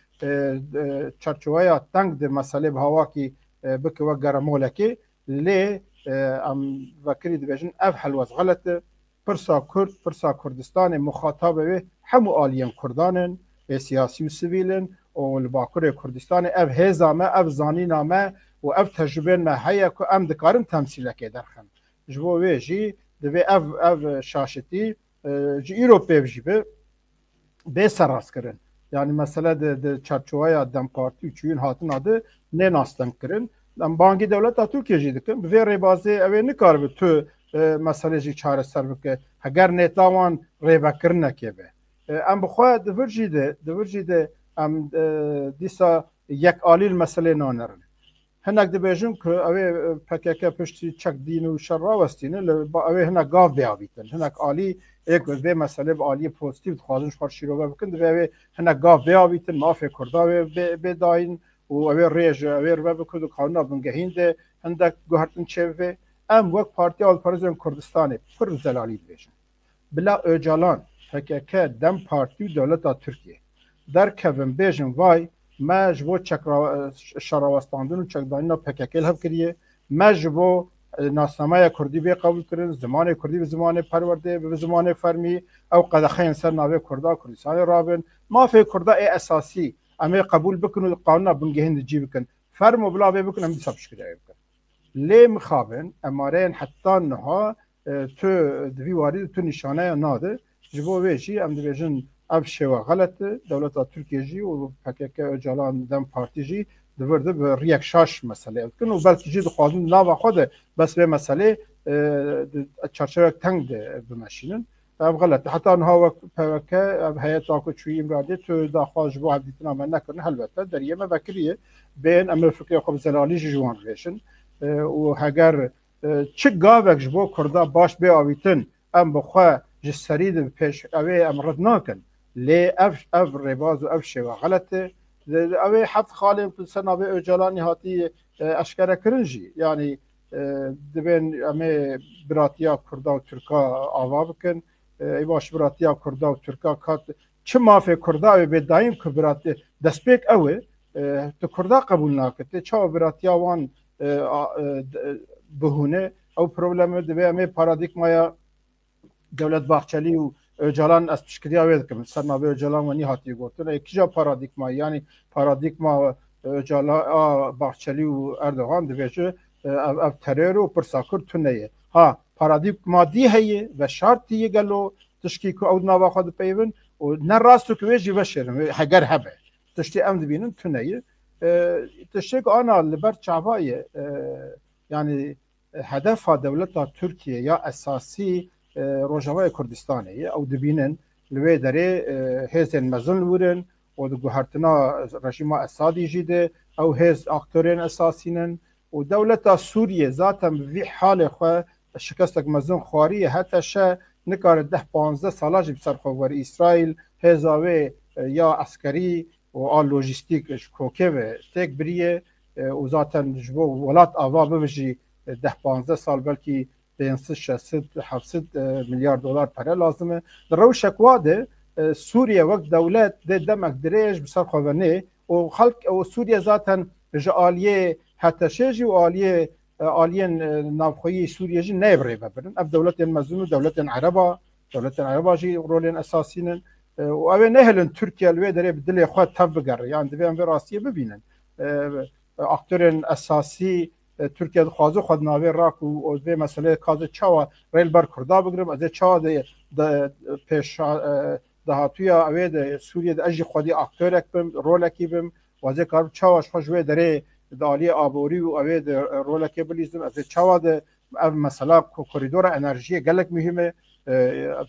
Speaker 5: چرچوه تنگ ده مسئله به هوا که بکه و گرموله که لی ام وکری دبیجن اف حلوز غلطه پرسا کرد پرسا کردستان مخاطب و همو آلیان کردانن سیاسی و سیویلن و لباکر کردستان اف هزامه اف زانینامه و اف تجربه ما هیا که ام دکارن تمثیل که درخن جبوه جی دوی اف شاشتی جی ایروپی جی به سراس کرن یعنی مثلا ده چرچوه دم پارتی و چوین هاتن آده نه ناستن کرن ام بانگی دولت ترکیه جی دکن به ریبازه اوه نکار به تو مسئله جی چاره سر بکه اگر نیتاوان ریبا کرنه که به ام بخواه دور جی ده ام دیسا یک آلیل مسئله نانرن هناك دبيجن كو اوي PKK پشتی چک دین و شر راوستینه اوي هناك گاف بیابیتن هناك عالی ایک به مسئله عالی پوزیتیو خوازن شخار شیروه بکن اوي هناك گاف بیابیتن مافی کردا به داین و اوي ریج اوي رو بکن و قانونا بنگهینده هندك گوهرتن چه ام وقت پارتی آلپارزم کردستانه پر زلالی دبیجن بلا öcalan PKK dem parti و دولت ترکیه در کبن بیجن وای ما جبو چک شراوستاندن و چک دانینا PKK هب کریه ما جبو ناسنامه کردی به قبول کردن زمان کردی به زمان پرورده به زمان فرمی او قدخین سر ناوی کردا کردستان رابن ما فی کردا ای اساسی اما قبول بکن و قانونا بنگهند جی بکن فرم و بلا بکن هم دیسابش کریه بکن لی مخابن امارین حتی نها تو دوی وارد تو نشانه ناده جبو ویجی ام دیویژن اب شوا غلط دولت ترکیه جی و PKK öcalan دم پارتی جی دورده به ریک شاش مسئله کن و بلکه جی دخوازن ناو خود بس به مسئله چرچه تنگ بمشینن اب غلط حتی انها وقت PKK اب هیئت آکو چوی امراده تو داخل جبو عبدیتنا من نکرن البته در یه مبکریه بین امر فکر خوب زلالی جوان ریشن و هگر چه گاوک جبو کردا باش به آویتن ام بخوا جسرید پیش اوی امرد ناکن لی اف رباز و اف شوا غلطه اوی حفظ خالیم تو سنابه öcalan هاتی اشکره کرنجی یعنی دبین امی براتیا کردا و ترکا آوا بکن ای باش براتیا کردا و ترکا کات چه مافی کردا اوی بدایم که براتی دستپیک اوی تو کردا قبول ناکته چه براتیا وان بهونه او پروبلم دبی امی پارادیگمایا دولت باخچلی و öcalan از پشکریا وید کم سرنابه öcalan و نی هاتی گوتن اکیجا پارادیگما یعنی پارادیگما öcalan باخچلی و اردوغان دبیجه او ترور و پرساکر تونه ها پارادیگما دی هیه و شرطی گلو تشکیک او نوا خود پیون و نه راستو که ویجی بشرم هگر هبه تشتی ام دبینن تونه تشتیک آنا لبر چعبای yani هدف دولت ترکیه یا اساسی روجاوای کردستانه او دبینن لوی داره هزن مزن ورن و دو گوهرتنا رژیم اسادی جیده او هز اکتورین اساسینن و دولت سوریه ذاتا وی حال خو شکستک مزن خواری حتی شه نکار 10-15 سالاج بسرخواری اسرائیل هزاوی یا عسکری و آل لوجستیک کوکه و تک بریه و ذاتا جبو ولات آوا ببجی 10-15 سال بلکی 500-700 میلیارد دلار پره لازمه در رو شکواده سوریه وقت دولت ده دمک دریج بسر خوانه و خلق و سوریه ذاتا جالیه حتی شجی و آلیه نافخویی سوریه جی نبره ببرن اب دولت مزون و دولت عربا جی رولین اساسینن و اوه نهلن ترکیه الوی داره بدل خود تف بگره یعنی دوی راسیه ببینن اکتورین اساسی ترکیه خوازو خود ناوی راک و به مسئله کاز چاوا ریل بر کردا بگرم از چاوا ده پیش دهاتویا اوی ده سوریه ده اجی خودی اکتورک بم رولکی بم و از کار چاواش خوشوی داره دالی آبوری و اوی ده رولکی بلیزم از چاوا ده مسئله کوریدور انرژی گلک مهمه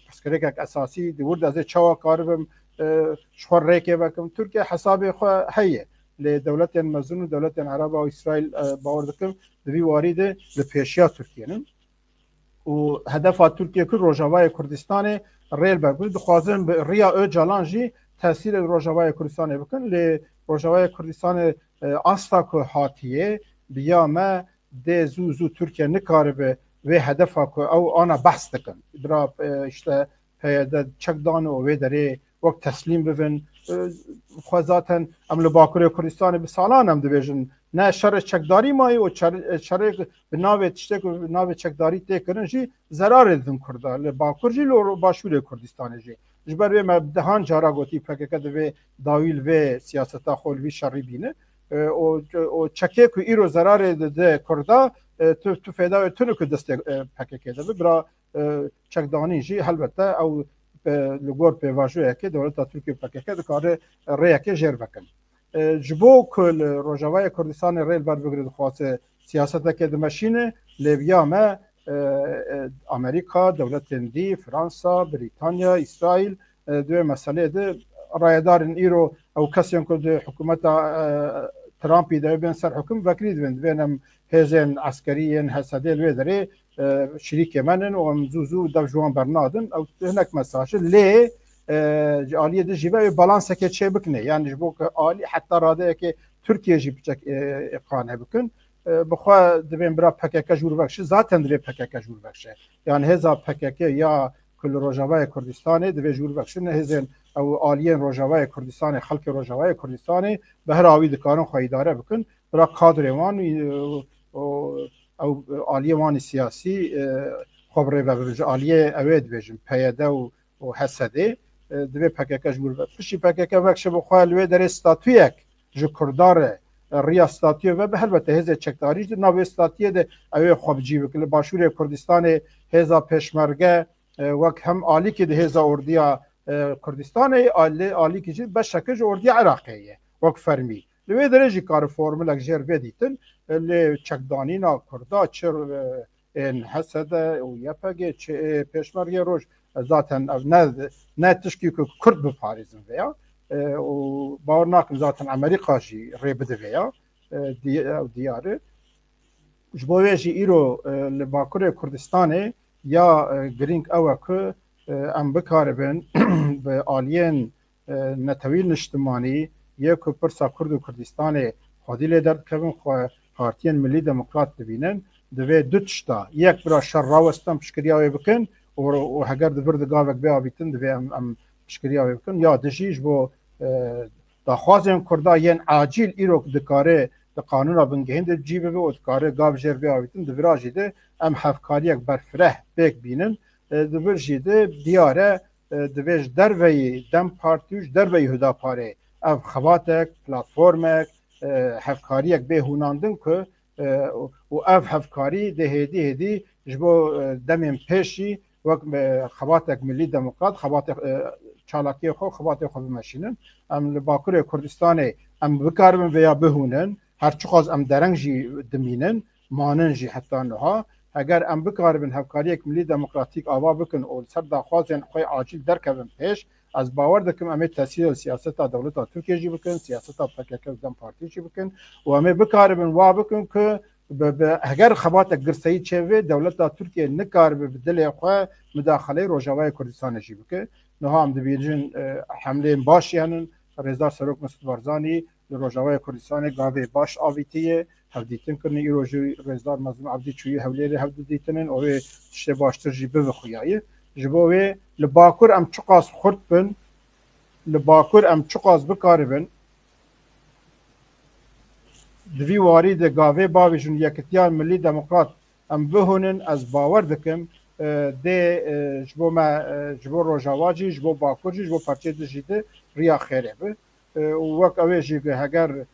Speaker 5: پسکره که اساسی دیورد از چاوا کار بم شخور ریکه بکم ترکیه حساب خو هیه لدولت مزون و دولت عرب و اسرائیل باور دکم دوی وارد لپیشیا ترکیه نم و هدف ترکیه که روجاوای کردستان ریل برگوید دخوازن به ریا öcalan جی تاثیر روجاوای کردستان بکن ل روجاوای کردستان استا که هاتیه بیا ما ده زو ترکیه نکاره به و هدف که او آنا بحث دکن برا işte پیاده چک دانو و داره وقت تسلیم ببین خوازاتن عمل باکوری کردستان به سالان هم دبیجن نه شر چکداری مایی و شر به ناو تشتک و ناو چکداری تکرن جی ضرر دن کرده باکور جی لور باشور کردستان جی جبر به مبدهان جارا گوتی PKK و داویل و سیاستا خولوی شری بینه و چکه که ایرو ضرر ده کرده تو فیدا تونو که دست PKK ده برا چکدانی جی البته او لگور پیواجوه که دولت ترکیه PKK دکاره ریه که جر بکن جبو کل روجاوای کردستان ریل بر بگرد خواسته سیاست که دمشینه لیبیا ما امریکا دولت هندی فرانسا بریتانیا اسرائیل دو مسئله ده رایدارن ایرو او کسی که حکومت ترامپی ده بین سر حکم وکری دوند بینم هزن عسکریین حسده الویدره شریک منن و مزوزو دو جوان برنادن او هناك مساج لی آلیه ده جیبه بالانس که چه بکنه یعنی جبو که آلی حتی راده که ترکیه جی بچک اقانه بکن بخوا دبین برا پکک جور بخشه ذاتن دبی پکک جور بخشه یعنی هزا پکک یا کل روجاوای کردستان دبی جور بخشه نه هزن او آلیین روجاوای کردستان خلق روجاوای کردستان به هر آوی دکارن خواهی داره بکن برا کادر وان او آلیه وان سیاسی خبره و برج آلیه اوید بجم پیاده و حسده دبی پکک جور بخشه پکک بخشه بخوا الوی در استاتویک جو کرداره ریا استاتیه و به البته هزه چکداریش ناو استاتیه ده اوی خوابجی بکل باشور کردستان هزا پشمرگه وک هم آلی که ده هزا اردیا کردستان آلی که جد بشکج اردیا عراقیه وک فرمی لوی درجی کار فرمولک جر بدیتن لی چکدانینا کردا چر این حسده و یپگه پشمرگه روش ذاتن نه تشکی که کرد بپاریزن ویا و باور ناکن ذاتن امریکا جی ری بده ویا دیاره جبوی جی ایرو لباکور کردستانه یا گرینگ اوه که ام بکاربن به آلین نتویل اجتماعی یک پرسا کرد و کردستانه خودی لیدر کبن خارتین ملی دموکرات ببینن دوی دو تشتا یک برا شر راوستن پشکریاوی بکن و هگر دبرد گاوک بیا بیتن دوی ام پشکریاوی بکن یا دجیج بو داخوازن کردا ین عاجل ایرو دکاره د قانون بنگهند جیبه و دکاره گاو جر بیا بیتن دوراجی ده ام هفکاریک برفره بک بینن دوراجی ده دیاره دویج دروی دم پارتیوش دروی هدا پاره اف خواتک پلاتفورمک هفکاریک به هوناندن که و اف هفکاری ده هدی جبو دمین پیشی وقت خواتک ملی دموکرات خواتک چالاکی خو خواتک خو بمشینن ام لباکور کردستان ام بکاربن ویا بهونن هر چقاز ام درنجی دمینن ماننجی حتی نها اگر ام بکاربن هفکاریک ملی دموکراتیک آوا بکن او سر داخوازن خوی عاجل درکبن پیش از باور دکم امی تاثیر سیاست دولت ترکیه جی بکن سیاست پکک دم پارتی جی بکن و امی بکاربن وا بکن که اگر خباتک گرسایی چه دولت ترکیه نکاربه بدل خو مداخله روجاوای کردستان جی بکن نه هم دبیرجن حمله باشی هنن رضا سروک مستبارزانی روجاوای کردستان گاوی باش آویتیه هفدیتن کنی ایروجی رضا مظلوم عبدی چوی حولیری هفدیتنن او تشته باشتر جی به خویای جبوی لباکور ام چقاس خورد بن لباکور ام چقاس بکاربن دوی واری ده گاوی باویشون یکتیار ملی دموکرات ام بهونن از باور دکم ده جبو روجاواجی جبو باکورجی جبو پرچه دجیده ریا خیره به وقت اویجی که اگر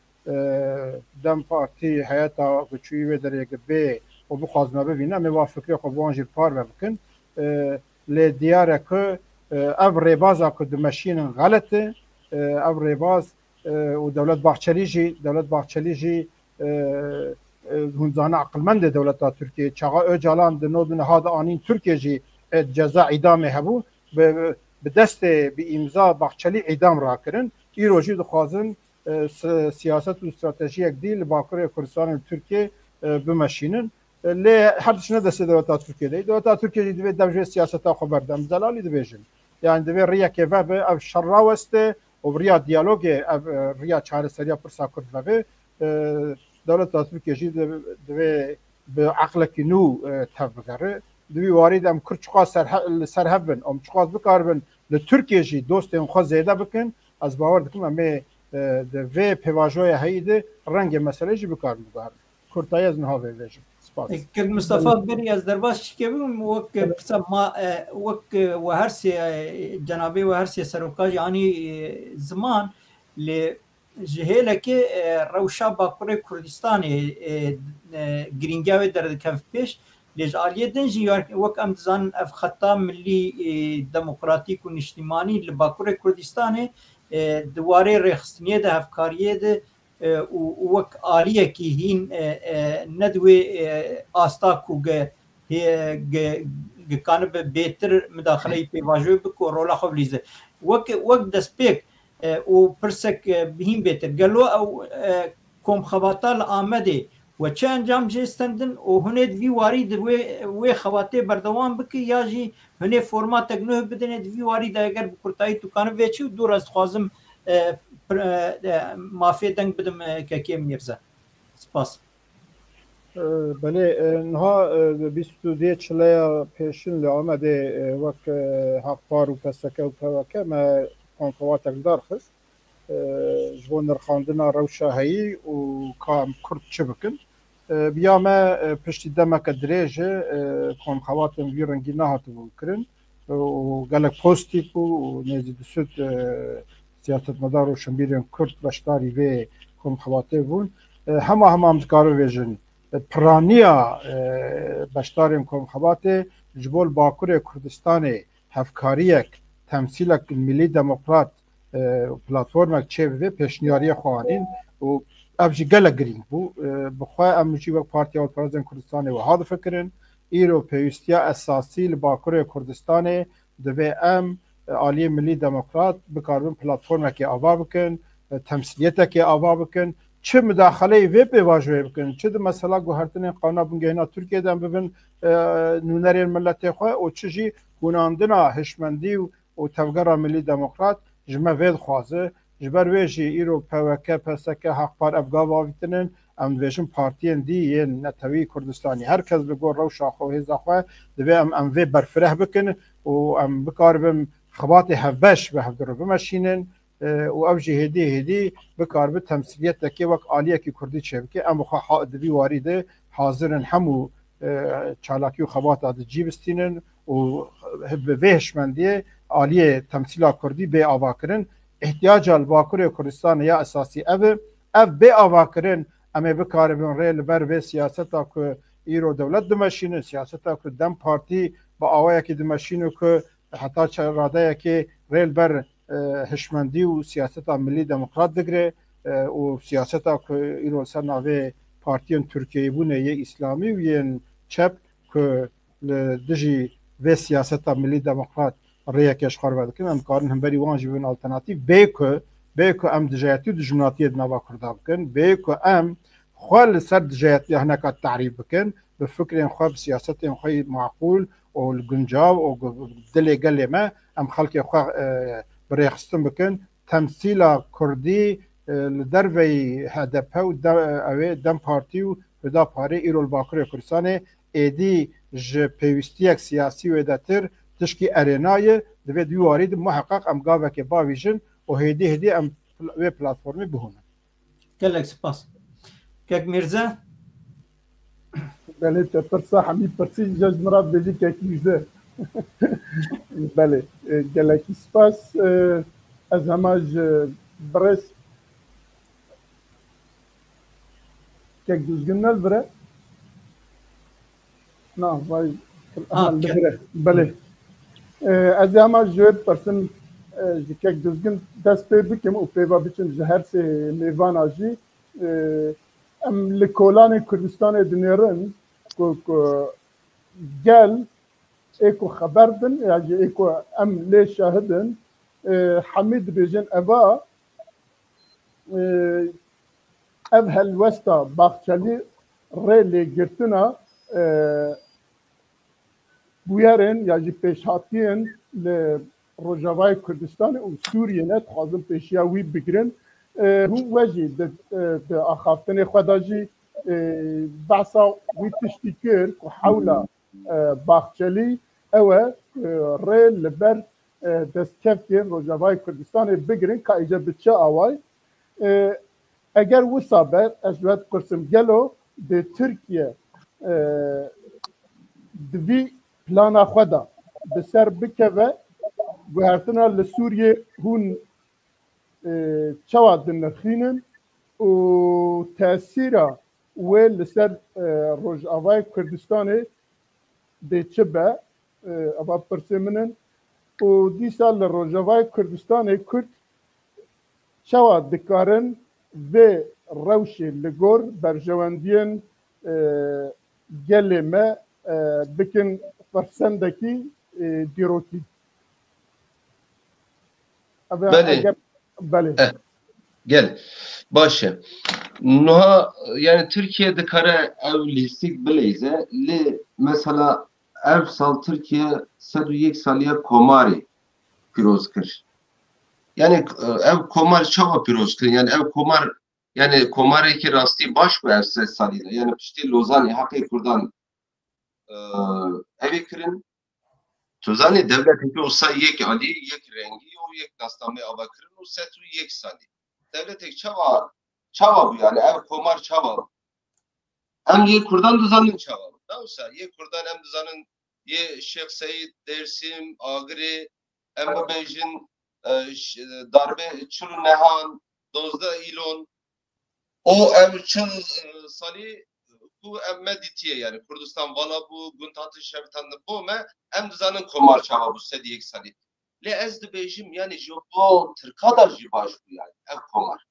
Speaker 5: دم پارتی حیاتا گچوی و در یک بی و بخوازمه ببینه موافقی خوبانجی پار بکن لی دیاره که او ریبازا که دمشین غلطه او ریباز و دولت باخچلی جی هنزانه عقلمند دولت ترکیه چاقا او جالان دنود نهاد آنین ترکیه جی جزا اعدام هبو به دست بی امضا باخچلی اعدام را کرن ایروجی دخوازن سیاست و استراتژی یک دیل باکور کردستان ترکیه بمشینن لی هر دشنه دست دولت ترکیه دی دولت ترکیه دی دوی دوجه سیاست خبر دم زلالی دیویژن یعنی دوی ریا که و او شراوسته و ریا دیالوگ او ریا چهار سریا پرسا کرد و دولت ترکیه جی دوی به عقل کی نو تفکره دوی وارد ام کرچقا سرهبن ام چقا بکاربن ل ترکیه جی دوست ام خو زیاده بکن از باور دکم امی د وی پیواژوی هیده رنگ مسئله جی بکار بگار کرتای از نها ویژم
Speaker 3: که مصطفی بری از درباس که بگم وقت ما وقت و هر سی جنابی و هر سی سروکا یعنی زمان ل جهله که روشا باکور کردستان گرینگاوی در کف پیش لجالیه دنجی وقت امتزان اف خطا ملی دموکراتیک و اجتماعی لباکور کردستان دواره رخصتنیه ده هفکاریه ده وک آلیه کی هین ندوی آستا کوگه کانب بهتر مداخله پیواژوی بکو رولا خبلیزه وک دسپیک و پرسک بهیم بهتر گلو او کم خواتا لآمده و چه انجام جستندن و هنید وی واری در وی خواته بردوام بکی یا جی هنه فرمات اگنوه بدنه وی واری دا اگر بکرتایی تو کانه ویچی و دور از خوازم مافی دنگ بدم که میرزا سپاس
Speaker 5: بله نها 22 چلیا پیشین لآمده وک حقپار و پسکه و پوکه ما کنفواتک دار خست جبو نرخاندنا روشاهی و کام کرد چه بکن بیا ما پشتی دمک دریجه کن خواتم وی رنگی نهاتو بکرن و گلک پوستی و نزید سود سیاست مدار و شنبیرین کرد بشتاری وی کن خواته بون همه همزکارو ویژن پرانیا بشتاریم کن خواته جبول باکور کردستان هفکاریک تمثیلک ملی دموکرات پلاتفورمک چه و پیشنیاری خوانین و ابجی گله گرین بو بخواه امجی و پارتی و پرزن کردستان و هاد فکرن ایرو پیوستیا اساسی لباکور کردستان دوی عالی ملی دموکرات بکاربن پلاتفورمک آوا بکن تمثیلیتک آوا بکن چه مداخله وی بواجه بکن چه مثلا گوهرتن قانون بنگهنا ترکیه دم ببن نونرین ملت خواه و چه جی گوناندنا هشمندی و توگرا ملی دموکرات جمع وید خوازه جبر ویجی ایرو پوکه پسکه حقپار افگاو آویتنن ام ویجن پارتین دی ین نتوی کردستانی هر کس بگو رو شاخو هیزا خواه دوی ام وی برفره بکن و ام بکاربم خبات هفبش به هفدرو بمشینن و اوجی هدی بکارب تمثیلیت دکی وقت آلیه که کردی چه بکی ام خواه دوی واریده حاضرن همو چالاکی و خبات آده جیبستینن و ویهشمندیه عالیه تمثیل کردی به آوا کرن احتیاج الباکور کردستان یا اساسی اف به آوا کرن اما بکاربن ریل بر و سیاست که ایرو دولت دمشینه سیاست که دم پارتی با آوایی که دمشینه که حتی چراده که ریل بر هشمندی و سیاست ملی دموکرات دگره و سیاست که ایرو سر ناوه پارتیون ترکیه بونه یه اسلامی و یه چپ که دجی و سیاست ملی دموکرات ریا کش خارج بکن ام کارن هم بری وانجی بین آلترناتیو بیکو ام دجایتی دجمناتی نوا کرده بکن بیکو ام خال سر دجایتی هناك تعریف بکن به فکر خواب سیاست خوی معقول و الگنجاو و دل گل ما ام خلق خو بريخستم بكن تمثيل كردي لدربي هدفها و دم بارتي و بدا باري ايرو الباكر كردستان ايدي ج بيوستيك سياسي و داتر تشكي اريناي دبي دواريد محقق ام قاوك باويجن و هدي ام وي بلاتفورمي بهون
Speaker 3: كلك سباس كاك ميرزا
Speaker 1: بله تفرصة حميد فرصي جاج مرات بيجي كاك ميرزا بله گلکی سپاس از هماج برس که دوزگن نلبره نه وای بله از هماج جوید پرسن که دوزگن دست پی بکم و پیوا بچن جهر سے میوان آجی ام لکولان کردستان دنیرن که گل ایکو خبر دن یعنی ایکو ام لی شاهدن حمید بیجن اوا اف هلوستا باخچالی ریلی گرتنا بویارن یعنی پیشهاتین لروجاوای کردستان و سوریه نت خوازم پیشیا وی بگرن هو وجی ده آخافتن خداجی بحثا وی تشتیکر که حولا باخچالی اوه ریل لبر دستکفتین روجاوای کردستان بگرین که ایجا بچه آوای اگر وصابت اجوات قرسم گلو ده ترکیه دوی پلانا خدا بسر بکوه گوهرتنا لسوریه هون چواد نخینن و تأثیره و لسر روجاوای کردستان ده چبه ابا پرسیمنن و دی سال روجاوای کردستان کرد شوا دکارن و روش لگور برجواندین گل ما بکن فرسندکی دیروتی
Speaker 2: بله
Speaker 1: بله
Speaker 2: گل باشه Nuha yani Türkiye'de kare ev listik bileyze li mesela ev sal Türkiye 101 saliye komari piroz kır. Yani ev komar çava piroz kır. Yani ev komar yani komare ki rasti baş bu ev ses salide. Yani işte Lozani hakkı kurdan evi kırın. Tuzani devlet ki olsa yek ali yek rengi o yek dastame ava kırın o setu yek sali. Devlet çava bu yani ev komar çava. Hem ye kurdan düzenli çava. Davsa ye kurdan hem düzenin ye Şeyh Seyit Dersim Agri hem bu bejin darbe çulu nehan dozda ilon o ev çıl sali bu emme ditiye yani Kurdistan vala bu guntatı şevtanlı bu me hem düzenin komar çava bu sediyek sali. Le ez de bejim yani jobo Türkada jibaş bu yani ev komar.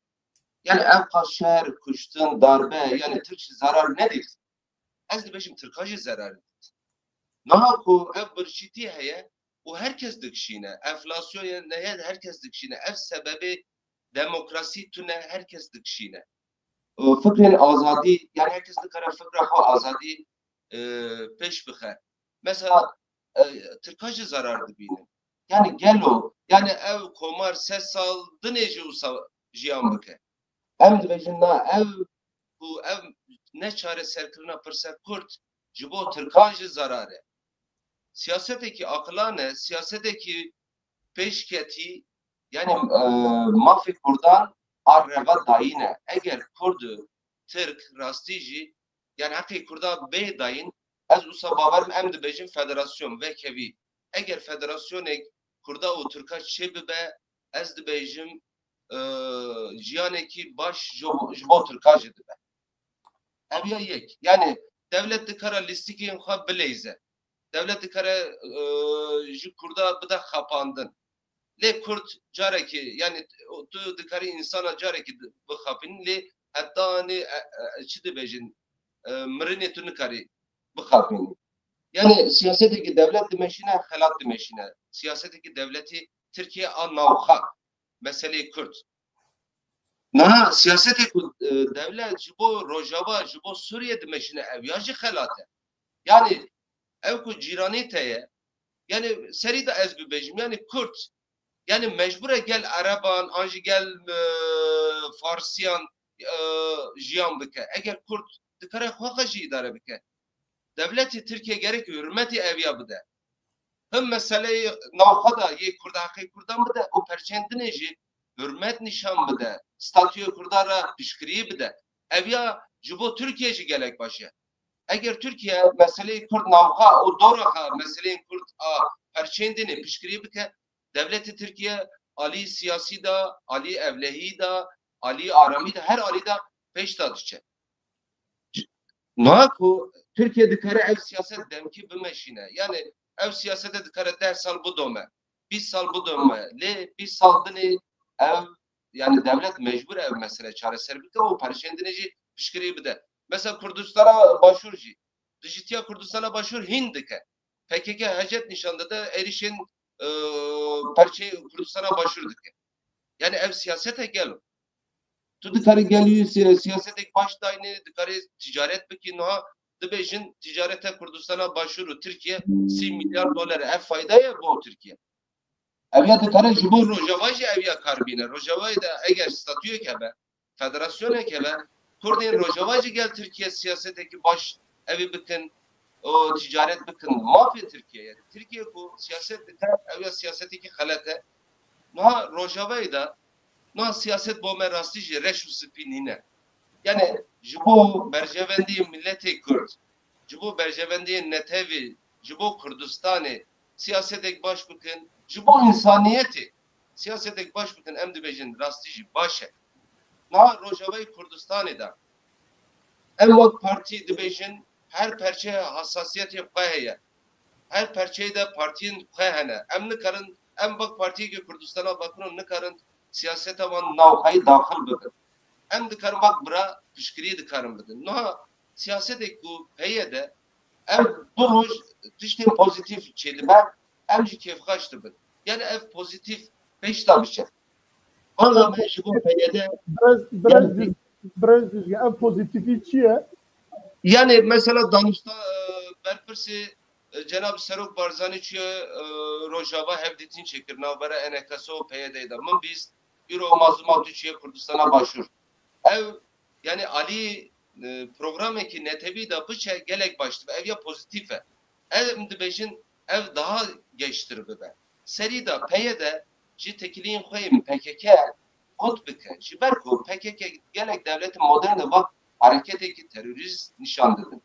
Speaker 2: Yani ev kaşer, kuştun, darbe yani Türkçe zarar nedir? Ez de beşim Türkçe zarar. Naha ku ev birçiti heye o herkes dikşine. Enflasyon yani herkes dikşine. Ev sebebi demokrasi tüne herkes dikşine. Fikrin azadi yani herkes dikara fikra ha azadi peş bixer. Mesela Türkçe zarar dibine. Yani gelo yani ev komar ses sal dineci usa jiyan bike. Em dibêjin na ev bu ev ne çare serkirina pirse Kurt ji bo Tirkan jî zarar e. Siyaseteki akılane, siyaseteki peşketi yani mafî Kurdan arreva dayine. Eğer Kurdu Türk rastî jî yani hakkı Kurda bê dayın ez usa baverim em dibêjin federasyon vekevî. Eğer federasyonek Kurda û Türka çê bibe ez dibêjim jiyanekî baş ji bo Tirka jî dibe. Ev ya yek. Yani devlet dikara listikên xwe bileyze. Devlet dikare ji Kurda bide xapandin. Lê Kurd carekî yani tu dikarî insana carekî bixapîn lê heta anê çi dibêjin mirinê tu nikarî bixapînî. Yani siyaseteki devlet dimeşine, xelat dimeşine. Siyaseteki devleti Türkiye a navxa. Mesele Kürt. Naha siyaseti ku devlet ji bo Rojava, ji bo Suriye dimeşine ev ya jî xelate. Yani ev ku cîranî te ye yani serî de ez bibêjim yani Kürt yani mecbure gel Araban, an jî gel Farsiyan jiyan bike. Eğer Kürt dikare xwe jî idare bike. Devleti Türkiye gerek hürmeti eviya bide. Hem meseleyi navxada ye Kurda hakkı Kurdan bide o perçendine jî hürmet nişan bide. Statüye Kurdara pişkiriyi bide. Eviya jibo Türkiye jî gelek başı. Eğer Türkiye meseleyi Kurd navxa o doğraka meseleyi Kurd perçendine pişkiriyi bike devleti Türkiye Ali siyasi da, Ali evlehi da, Ali arami da her Ali da peşta düşe. Naku Türkiye dikare ev siyaset demki bimeşine. Yani ev siyasete dikare 10 sal bu dome. 20 sal bu dome. Le 20 sal dini ev yani devlet mecbur ev mesele çareser bike o perşendineci pişkiriyi bide. Mesela Kurdistan'a başvurji. Dijitiya Kurdistan'a başvur Hindike. PKK hecet nişanda da erişin parçayı Kurdistan'a başvurduk. Yani ev siyasete gel. Tu dikare geliyor siyasete başta aynı dikare ticaret beki noha dibêjin ticarete Kurdistan'a başvuru Türkiye 3 milyar dolar ev faydaya bu Türkiye. Ev ya dikare ji bo Rojava jî ev ya karbine. Rojava'yı da eğer statüye kebe, federasyona kebe Kurdên Rojava jî gel Türkiye siyaseteki baş evi bikin o ticaret bikin mafya Türkiye'ye. Türkiye ku siyaset dikare ev ya siyaseteki xelete noha Rojava'yı da noha siyaset bo me rastî jî reş û spînîne. Yani ji bo berjevendiyê milletê Kurd, ji bo berjevendiyê Netewê, ji bo Kurdistanê siyasetek baş bikin, ji bo insaniyetê siyasetek baş bikin em dibêjin rastî jî baş e. Niha Rojavayê Kurdistanê de em wek partî dibêjin her perçe hassasiyetê xwe heye. Her perçeyê de partiyên xwe hene. Em nikarin em wek partiyekê Kurdistan'a bakın nikarin siyaseta wan navxeyî daxil bikin. Em dikarin bak bira pişkirî dikarin bidin. Niha siyasetek ku heye de em du roj tiştên pozitif çêdibe em jî kêfxweş dibin. Yani ev pozitif peş da biçe. Valla me ji bo peyede
Speaker 1: برز ev pozitifî çi ye?
Speaker 2: Yani mesela Danışta Berpirsi Cenab-ı Serok Barzani çiye Rojava hevditin çekir navbera enekası o PYD'de. Min biz Euro mazumatı çiye Kurdistan'a başvur. Ev yani Ali programeki netevi de bıçe gelek baştı. Ev ya pozitife. Ev dibejin ev daha geçtir be. Seri da PYD ji tekiliğin koyayım PKK kod bike. Ji berku PKK gelek devletin modern bak hareketeki terörist nişanlıdır.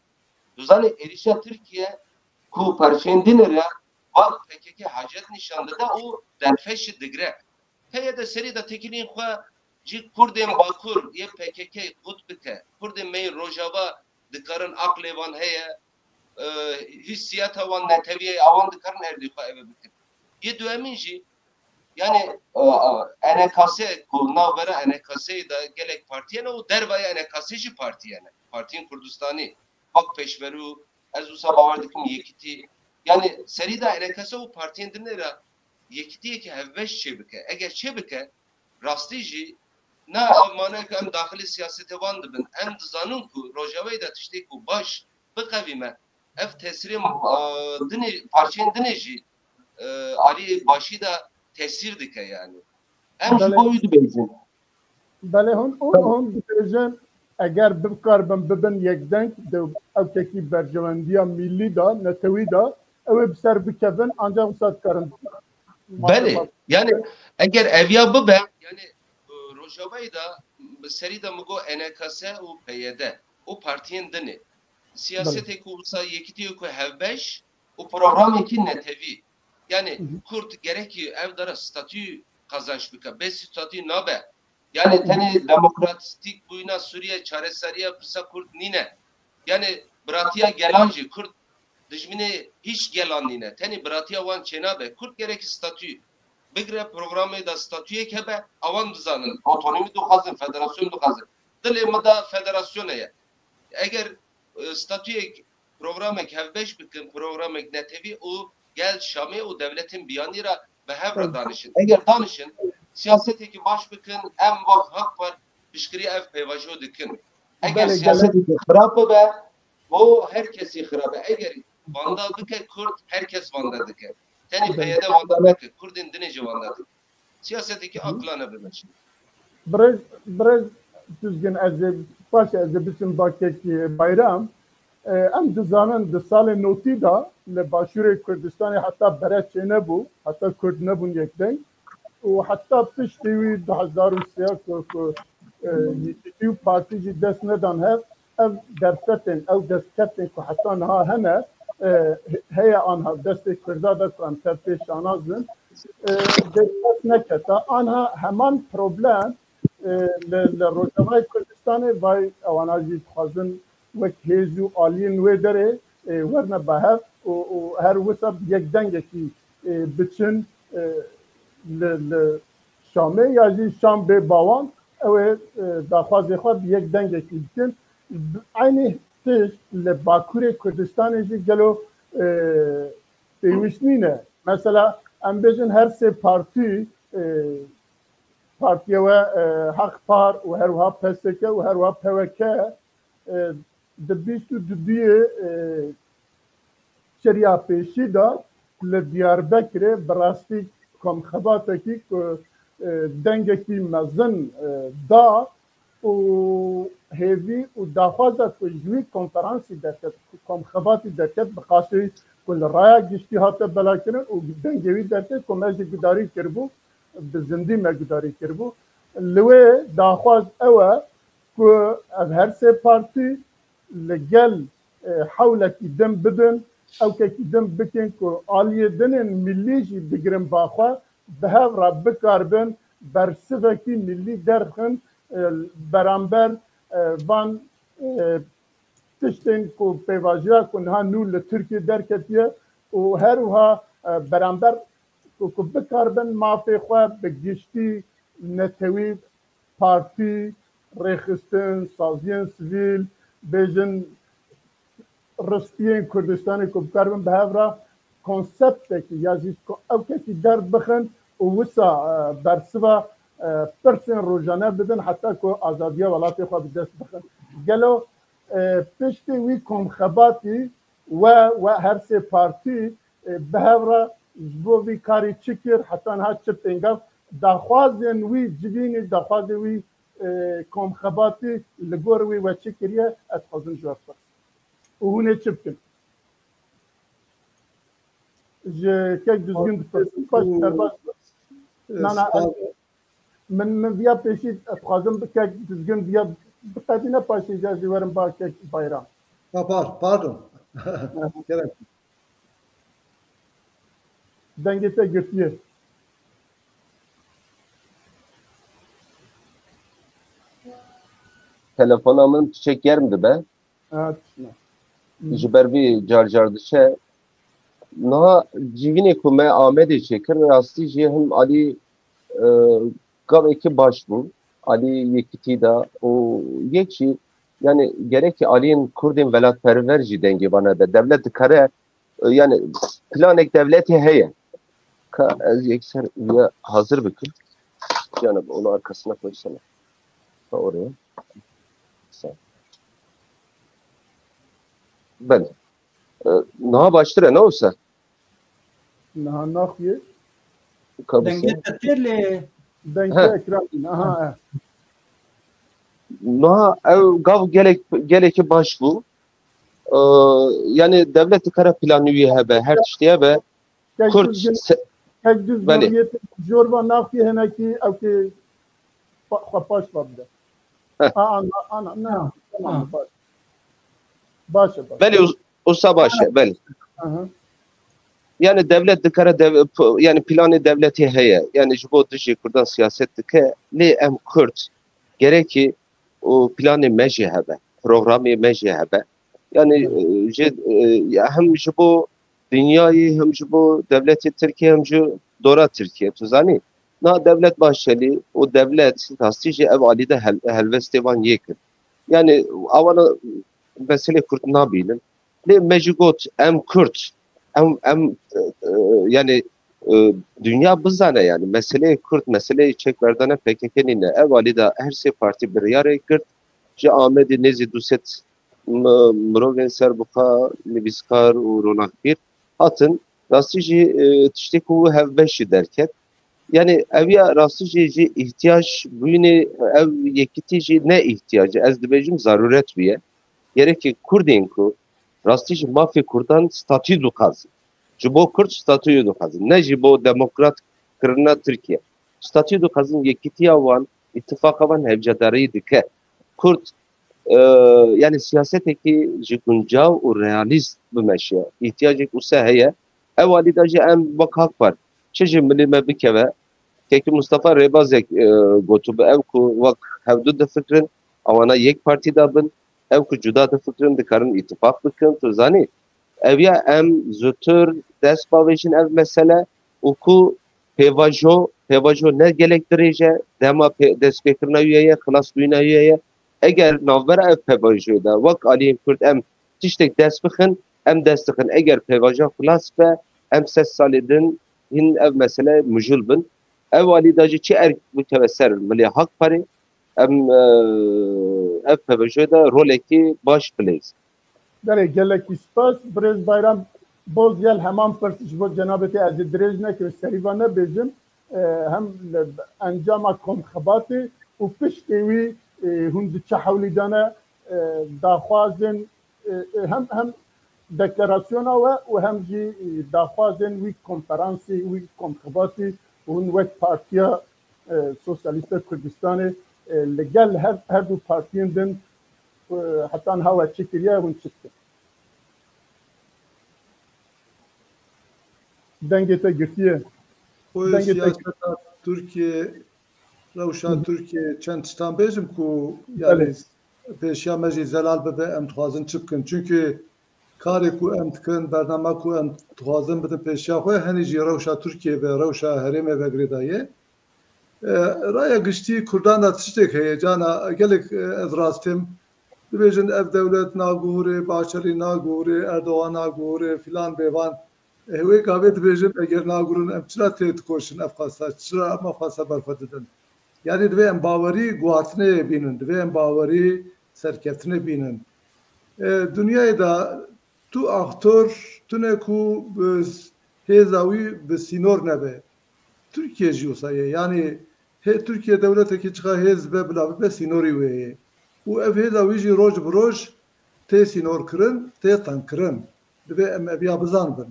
Speaker 2: Düzani erişe Türkiye ku perşendinere bak PKK hacet nişanlı da o derfeşi digre. Peyde seri de tekilin kwa ji Kurdên Bakur ye PKK kut bike. Kurdên me Rojava dikarin aklevan heye hissiyata wan neteviye avan dikarin erdi kwa eve bike. Ye duemin jî yani NKS ku navbera NKS'yi da gelek partiyene o dervaya NKS'ci partiyene. Partiyin Kurdistani bak peşveru ez usa bavar dikim yekiti yani seri da NKS o partiyin dinlere yekitiye ki hevveş çebike eğer çebike rastici na amane ki em dahili siyasete van dibin em dizanın ku Rojava'yı da tiştek ku baş bikavime ev tesirim dini partiyin dineci Ali başı da tesir dike yani. Em şu boyudu benzin.
Speaker 1: Belê hûn dibêjin eger bikarbin bibin yekdeng di evkekî berjewendiya millî da netewî da ew ê bi ser bikevin ancak wisa dikarin.
Speaker 2: Belê yani eger evya bibe yani Rojava'yı da seri de migo NKS û PYD o partiyên dinê siyasetê ku wisa yekîtiye ku hevbeş û programekî netewî yani Kurt gerekî ev dara statü kazanç bike be statü nabe yani teni demokratik buyna Suriye çareseriye pırsa Kurt nine yani bratiya gelanji Kurt dijmine hiç gelan nine teni bratiya wan çenabe Kurt gerekî statü bigre programı da statüye kebe avan dizanın otonomi duhazın federasyon duhazın dili mada federasyoneye eğer statüye programı hevbeş bikin programı netevi o gel Şam'e o devletin biyanira ve hevra danışın. Eğer danışın siyaseteki baş bikin em vak hak var pişkiri ev peyvajı dikin. Eğer siyaseteki hırabı be o herkesi hırabı. Eğer Van'da dike Kürt herkes Van'da dike. Teni peyede Van'da dike. Kürt'ün dineci Van'da dike. Siyaseteki aklana bilir.
Speaker 1: Biraz düzgün ez biçim bakeki bayram em dizanin di salê notî da li Başûrê Kurdistanê heta bere çênebû heta Kurd nebûn yekdeng û heta piştî wî 2003 ku yekîtî partî jî dest nedan hev ev derfetên ew destketên ku heta niha hene heye anha destê Kurda da ku em tev pê şanaz bin dest neketa anha heman problem li Rojavayê Kurdistanê vay ewana jî dixwazin wek hêz û aliyên wê derê werne behev û her wisa yek dengekî biçin li Şamê ya jî Şam bê bawan ew ê daxwazê xwe bi yek dengekî bikin. Aynê tişt li Bakurê Kurdistanê jî gelo pêwîst nîne. Mesela em bêjin her sê partî partiya we Haqpar û her wiha PSK û her wiha PWK di bîst û duyê çeriya pêşî da li Diyarbekirê bi rastî komxebatekî ku dengekî mezin da û hêvî û daxwaza ku ji wî konferansî derket komxebatî derket bi qasî ku li raya giştî hate belakirin û dengê wî derket ku me jî gudarî kiribû bi zindî me gudarî kiribû li wê daxwaz ew e ku ev her sê partî li gel hewlekî din bidin ewkekî din bikin ku aliyê dinên millî jî bigirin baxwe bi hev re bikarbin bersivekî millî derxin beramber van tiştên ku pêvajiya ku niha nû li Tirkiye derketiye û her wiha beramber ku bikarbin mafê xwe bi giştî netewî partî rêxistin saziyên sivîl bêjin ristiyên Kurdistanê ku bikarbin bi hev re konseptekî ya jî ewkekî derdbixin û wisa bersiva پرسن روزانه بدن حتی که آزادی ولایت خود به دست بخن گلو پشت وی کمخباتی و هر سه پارتی به هفره بو وی کاری چکر حتی ها چه پنگاف دخوازن وی جبینی دخواز وی کمخباتی لگور وی و چکریه از خازن جواب کرد و هونه چه بکن که düzgün من via peşit xwazim bike düzgün via biqedîne paşêja jî werim bakek bayram.
Speaker 4: Pardon.
Speaker 1: Dengê te girtiye.
Speaker 2: Telefona min çiçek germdi be.
Speaker 1: Evet.
Speaker 2: Ji ber vî car dişe niha civînê ku me Amedê çêkir rastî jî him alî gavekî baş bû alî yekîtî da û yek jî yani gerekî aliyên Kurdên welatperver jî dengê vane be devlet dikare yani planek devletê heye ka ez yekser ya hazır bikim yani onu arkasına koysana ha oraya ben niha baştıra ne olsa
Speaker 1: Niha naxiye
Speaker 3: dengê te tê lê
Speaker 1: dengê ekranî aha
Speaker 2: niha ew gav gelekî baş bû yani devlet dikare planî wî hebe her tiştî hebe Kurt
Speaker 1: tek düz zoriyet jorba naxiye henekî ew ki paş babde ana başa
Speaker 2: belê usta başa belê yani devlet dikare yani planê devletê heye yani ji bo dijî Kurdan siyaset dike lê em Kurd gerekî o planê me jî hebe programê me jî hebe yani hem ji bo dünyayê hem ji bo devletê Tirkiye hem ji dora Tirkiye tu zanî na devlet Bahçeli o devlet rastî jî ev alî de helvestê wan yê kir yani awana meselê Kurd nabînin lê me jî got em Kurd em yani dünya bizane yani mesele Kürt mesele çekverdane PKK'nin ev alî da her sê partî biryarê kir ji Amedê nêzî duset mirovên serbuka nivîskar û ronaqbîr hatin rastî jî tiştê ku hevbeş jî derket yani eviya rastî jî ihtiyaç bûyînê ev yekîtî jî ne ihtiyacı ez dibêjim zarûret bûye gerekî Kurdên ku rastî jî mafê Kurdan statû dixwazin ji bo Kurd statûyê dixwazin ne jî bo demokrat kirina Tirkiye statû dixwazin yekîtiya wan îtifaqa wan hevcedarî dike Kurd yani siyasetekî ji guncav û realîst bimeşe îhtiyacek wisa heye ev alî da jî em wek Hak Parti çi ji milî me bikeve kekî Mustafa Rêbazek gotu bi ev ku wek hevdû difikirin awana yek partî da bin ev ku cuda difikirin dikarin îtifak bikin tu zanî eviya em zûtir dest bavêjin ev mesele û ku pêvajo ne gelek dirêje dema destpêkirina wî ye xilasbûyîna wî ye eger navbera ev pêvajoyê de wek aliyên Kurd em tiştek dest bixin em dest dixin eger pêvaja xilas be em 3 salê din hin ev mesele mijûl bin ev alî da jî çi erk bikeve ser milê Hak Parê em ev pêvajoyê de rolekî baş bilêz
Speaker 1: derê gelekî spas birêz bayram boz gel heman pirs ji bo cenabetê ez ê dirêj nekir serîva nebêjim hem encama komxebatê û piştê wî hûn di çi hewlî dane daxwazin hem deklarasyona we û hem jî daxwazên wî konferansê wî komxebatê hûn wek Partiya Sosyalîsta Kurdistanê li gel her du partiyên din hetan hawe çi kiriye hûn çi dikin dengê te girtiye
Speaker 4: siyaseta Türkiye rewşa Türkiye çend tiştan bêjim ku yani pêşiya me jî zelal bibe em dixwazin çi bikin çünkü karê ku em dikin bername ku em dixwazin bidin pêşiya xwe henî jî rewşa Türkiye ve rewşa herêmê vegerêdayê raya giştî Kurdan da tiştek heye cana gelek ez rastîm dibêjin ev dewlet naguhûrê Bahçelî naguhûrê Erdoğan naguhûrê filan bêvan wê gavê dibêjim eger nagurin em çira tê dikoşin ev xwesta çira em xwesta berxwe didin yani divê em bawerî guhartinê bînin, divê em bawerî serkeftinê bînin. Dünyayê da tu aktor tune ku hêza wî bi sînor nebe. Türkiye jî wisa ye. Yani Türkiye devletekî çiqa hêz be bila be sînorî wê ye. û ev hêza wî jî roj bi roj tê sînor kirin, tê teng kirin. Divê em eviya bizanbin.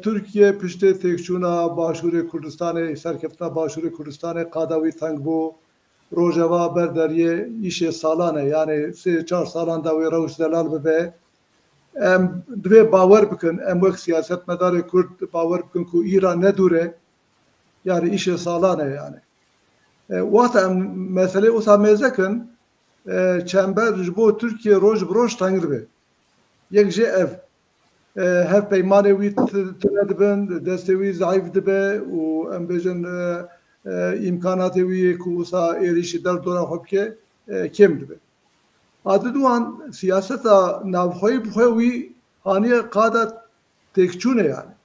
Speaker 4: Türkiye piştê têkçûna Başûrê Kurdistanê, serkeftina Başûrê Kurdistanê qada wî teng bû. Rojeva ber deriyê îşê salan e. Yani 3-4 salan da wê rewş zelal bibe. Em divê bawer bikin, em wek siyasetmedarê Kurd bawer bikin ku îran nedûre. Yani işe salan e yani. Wata em meselê wisa mêzekin çember ji bo Türkiye roj bi roj teng dibe. Yek jê ev hevpeymanê wî tune dibin, destê wî zayıf dibe û em bêjin imkanatê wî yê ku wisa êrişî derdora xwe bike kêm dibe. Adi duan siyaseta navxweyî bi xwe wî haniye qada têkçûnê yani.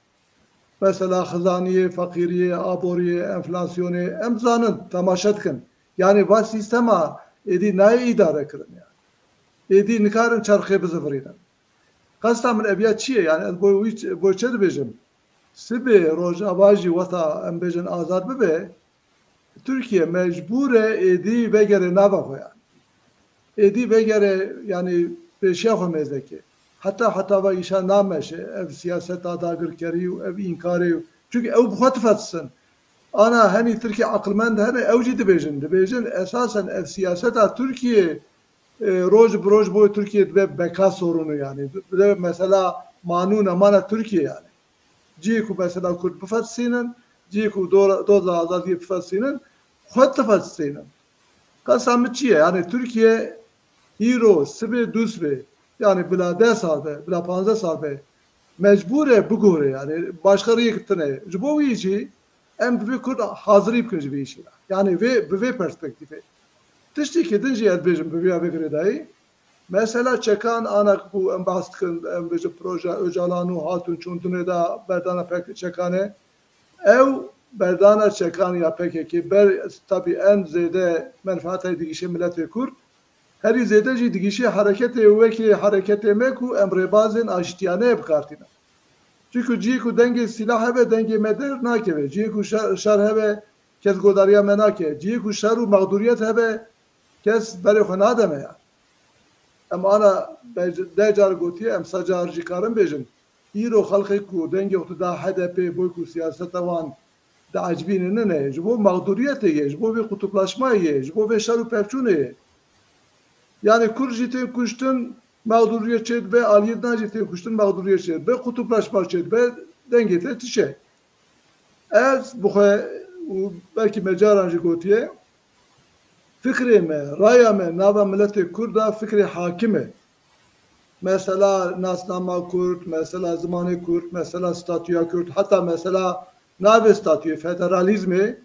Speaker 4: Mesela xizaniye, fakiriye, aboriye, enflasyonu em zanin, temaşa dikin. Yani va sistema êdî nayê îdare kirin yani. Êdî nikarin çarxê bizivînin. Qesta min eviya çi ye? Yani ez bo çi dibêjim? Sibê rojava jî weta em bêjin azad bibe, Türkiye mecbur e êdî vegere nava xwe yani. Êdî vegere yani pêşiya xwe mêzekê. Hatta ve işe nameşe, ev siyaset adagirkerî û ev înkarê. Çünkü ew bi xwe tifetsin. Ana henî Tirkiye aqilmend hene ew jî dibêjin. Dibêjin esasen ev siyaseta Türkiye roj bi roj bo Türkiye dibe beka sorunu yani. Mesela manû nemana Türkiye yani. Cî ku mesela Kurd bifetsînin, cî ku doza azadiyê bifetsînin, xwe tifetsînin. Qesa min çi ye? Yani Türkiye îro sibê dû sibê yani bila 10 sal be, bila 15 sal be mecbur e bigore yani başka rêyek tune. Ji bo wî jî em divê Kurd hazirî bikin ji vê işê. Yani bi vê perspektîfê. Tiştekî din jî ez bêjim bi vêya vegirêdayî. Mesela çekan ana ku em bahs dikin em bêjin proje Öcalan û hatun çûndinê da berdana çekanê. Ew berdana çekan ya PKK ber tabii en zêde menfaatê digîşê milletê Kurd herî zêde jî digîşê hereketê wekî hereketê me ku em rêbazên aştiyaneyê bikartîne. Çünkü cî ku dengê silah hebe dengê me der nakeve. Cî ku şer hebe kes godariya me nake. Cî ku şer û mağduriyet hebe kes berê xwe nademe ya. Em ana deh car gotiye em sa car jî karin bêjin. Îro xelkê ku dengê xwe da HDP boy ku siyaseta wan da ecbînî ne ji bo mağduriyetê ye, ji bo vê qutuplaşmayê ye, ji bo vê şer û pevçûnê ye. Yani Kurd jî tê kuştin mağduriyet çêd be, aliyêdan jî tê kuştin mağduriyet çêd be, qutuplaşma çêd be, dengê te tişe. Ez bi xwe û belkî me caran jî gotiye, fikrê me, raya me nava milletê Kurd da fikrê hakim e. Mesela nasnama Kurd, mesela zimanê Kurd, mesela statüya Kurd, hatta mesela navê statüyê federalizmê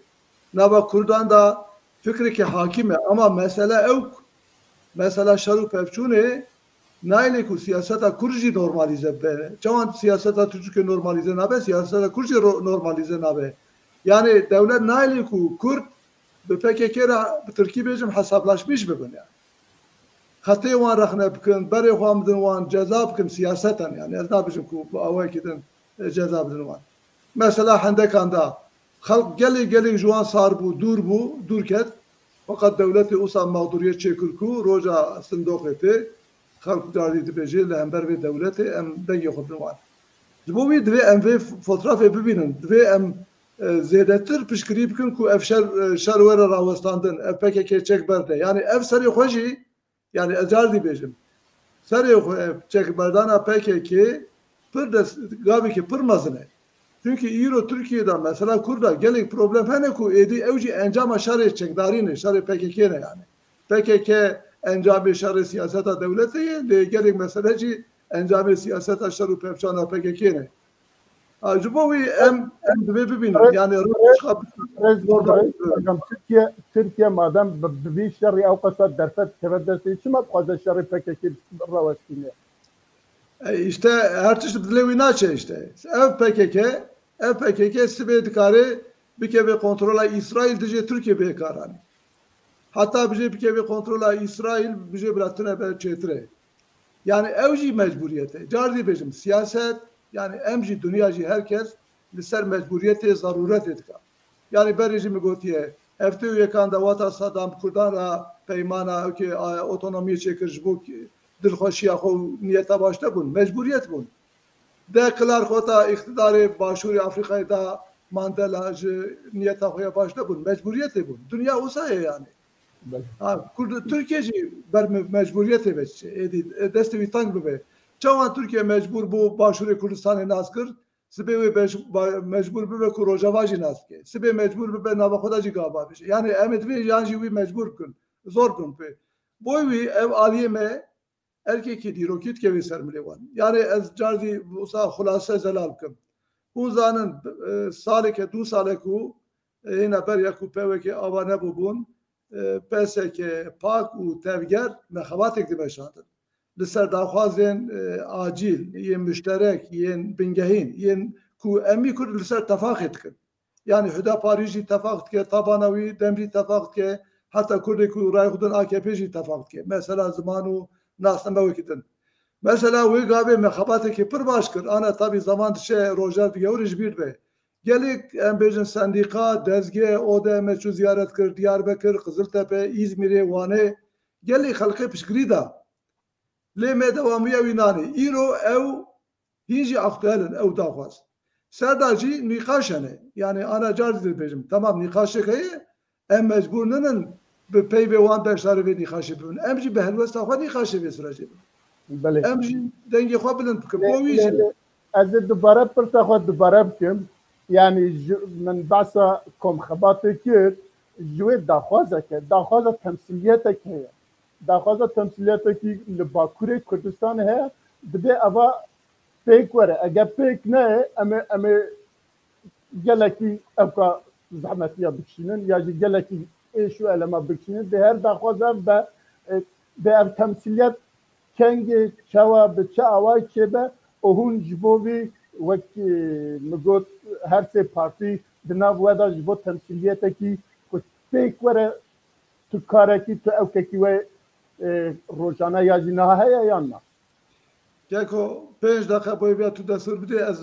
Speaker 4: nava Kurdan da fikrekî hakim e. Ama mesela ew mesela şer û pevçûnê nailê ku siyaseta Kurd jî normalize be. Çawan siyaseta Türkiye normalize nabe, siyaseta Kurd jî normalize nabe. Yani devlet nailê ku Kurd bi PKK re bi Tirkî bêjim hesaplaşmış bibin yani. Xetê wan rexne bikin, berê xwe bidin wan ceza bikin siyaseten yani. Ez nabêjim ku bi awayekî din ceza bidin wan. Mesela hendekan da xelk gelê ji wan sar bû, dûr ket. Fakat devleti usa mağduriyet çekir ku roja sindoqê tê xelk carî dibêje li hember vê devletê em dengê xwe bin wan. Ji bo wî divê em vê fotoğrafê bibînin, divê em zêdetir piştgirî bikin ku ev şer were rawestandin, ev PKK çek berde. Yani ev serê xwe jî yani ez car dibêjim. Serê xwe ev çekberdana PKK pir gavekî pir mezin e. Çünkü îro Türkiye'de mesela Kurda gelek problem hene ku êdî ew jî encama şerê çekdarîne, şerê PKK ne yani. PKK encamê şerê siyaseta devletê ye, lê gelek mesele jî encamê siyaseta şer û pevçana PKK ne. Ji bo wî em divê bibînin yani
Speaker 1: Türkiye madem bi vî şerê ew qesa derfet keve destê çima dixwaze şerê PKK rawestîne.
Speaker 4: İşte her tişt dilê wî naçe işte. Ev PKK sibê dikarê bike ve kontrola İsrail diye Türkiye bekarani. Hatta bike ve kontrola İsrail bije bıraktığına ben çetre. Yani evci mecburiyete. Cardi bejim siyaset yani emci dünyacı herkes liser mecburiyete zaruret etka. Yani ben rejimi gotiye efte yekanda vata Saddam Kurdan ra peymana ki otonomiye çekir bu dilxoşiya xo niyeta başta bun mecburiyet bun. De kılar xota iktidarı başuri Afrika'yı da Mandela niyeta xoya başta bun mecburiyet bun. Dünya olsa yani. Türkiye'ci ber mecburiyet evet. Desteği tank be. Çavan Türkiye mecbur bu başuri Kurdistan'ı naskır. Sibe mecbur be ku Rojavajı naske. Sibe mecbur be navakodacı gaba. Yani emet ve yanjı vi mecbur kın. Zor kın pe. Boy vi ev aliyeme erkeki dirokit ke sermile var. Yani ez cardi usa hulasa zelal kın. Uzanın salike du saleku yine ber yaku peveke avane bubun PSK pak û tevger nexebatek dibeşandin. Li ser daxwazên acîl yên müşterek yên bingehîn yên ku emî Kurd li ser tefaqê dikin. Yani Hüdaparî jî tefaq dike, tabana wî demrî tefaq dike, heta Kurdê ku rayê xwe din AKP jî tefaq dike. Mesela ziman û nasname wekî din. Mesela wê gavê mexebatekê pir baş kir. Ana tabii zaman dişe rojar digewrî ji bîr be. Gelek em bêjin sendîqa, dezgeh, ode me çû ziyaret kir, Diyarbekir, Qiziltepe, İzmirê, Wanê. Gelê xelkê piştgirî da. Lê me dewamiya wî nanê. Îro ew hîn jî aktuelin ew daxwaz. Serda jî nîqaş hene. Yani ana car dibêjim. Tamam nîqaşek heye em mecbur ninin bi peyvê wan beşdarî vê nîqaşê bibin. Em jî bi helwesta xwe nîqaşê vê sürecê bibin. Em jî dengê xwe bilind bikin. Bo wî jî.
Speaker 1: Ez ê dubare pirsa xwe dubare bikim. Yani من بحثا کمخباتی کرد جوی داخوازه که داخوازه تمثیلیته که داخوازه تمثیلیته که لباکوری کردستان هست بده اوا پیک وره اگر پیک نه اما گلکی افکا زحمتیه بکشینن یا گلکی ایشو علما بکشینن ده هر داخوازه به اف تمثیلیت کنگی چوا به چه آوای که به اون جبوی وقتی مگوت هر سه پارتی دناو ودا جبو تمثیلیته کی کو پیک وره تو کاره کی تو اوکی و روزانه یا جناه هیا یا نه
Speaker 4: Geko 5 dakika boyu bir tu desur bir de az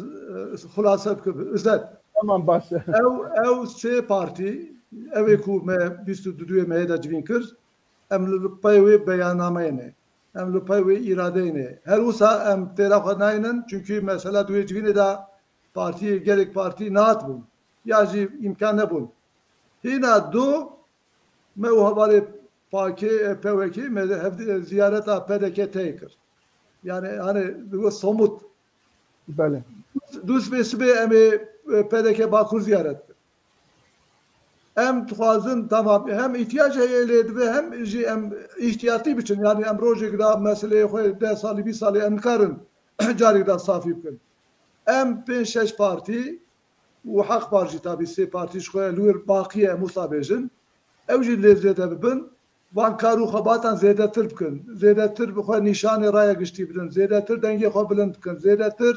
Speaker 4: hulasa bikib. İzlet.
Speaker 1: Tamam başı.
Speaker 4: Ev sê partî evê ku me 22 me da civîn kir em li pey wê beyanameyê ne. Em li pey wê îradeyê ne. Her wisa em têra xwe nayînin çünkü mesela duê civînê da partiyê gelek partî nahat bûn. Ya jî imkan nebûn. Hîna du me û hevalê pakê PWK me hev ziyareta PDK tê kir. Yani hani somut.
Speaker 1: Bele.
Speaker 4: Dus ve sibê em ê PDK Bakur ziyaret kir. Em dixwazin tamam hem ihtiyac heye lê dibe hem jî em ihtiyatî biçin yani em rojek da meseleyê xwe 10 salî 20 salî em nikarin carek da safî bikin. Em 5-6 partî û Haq Par jî tabî sê partî ji xwe li wir baqiye em wisa bêjin ew jî lê zêde bibin van kar û xebatan zêdetir bikin. Zêdetir bi xwe nîşanê raya giştî bidin. Zêdetir dengê xwe bilind bikin. Zêdetir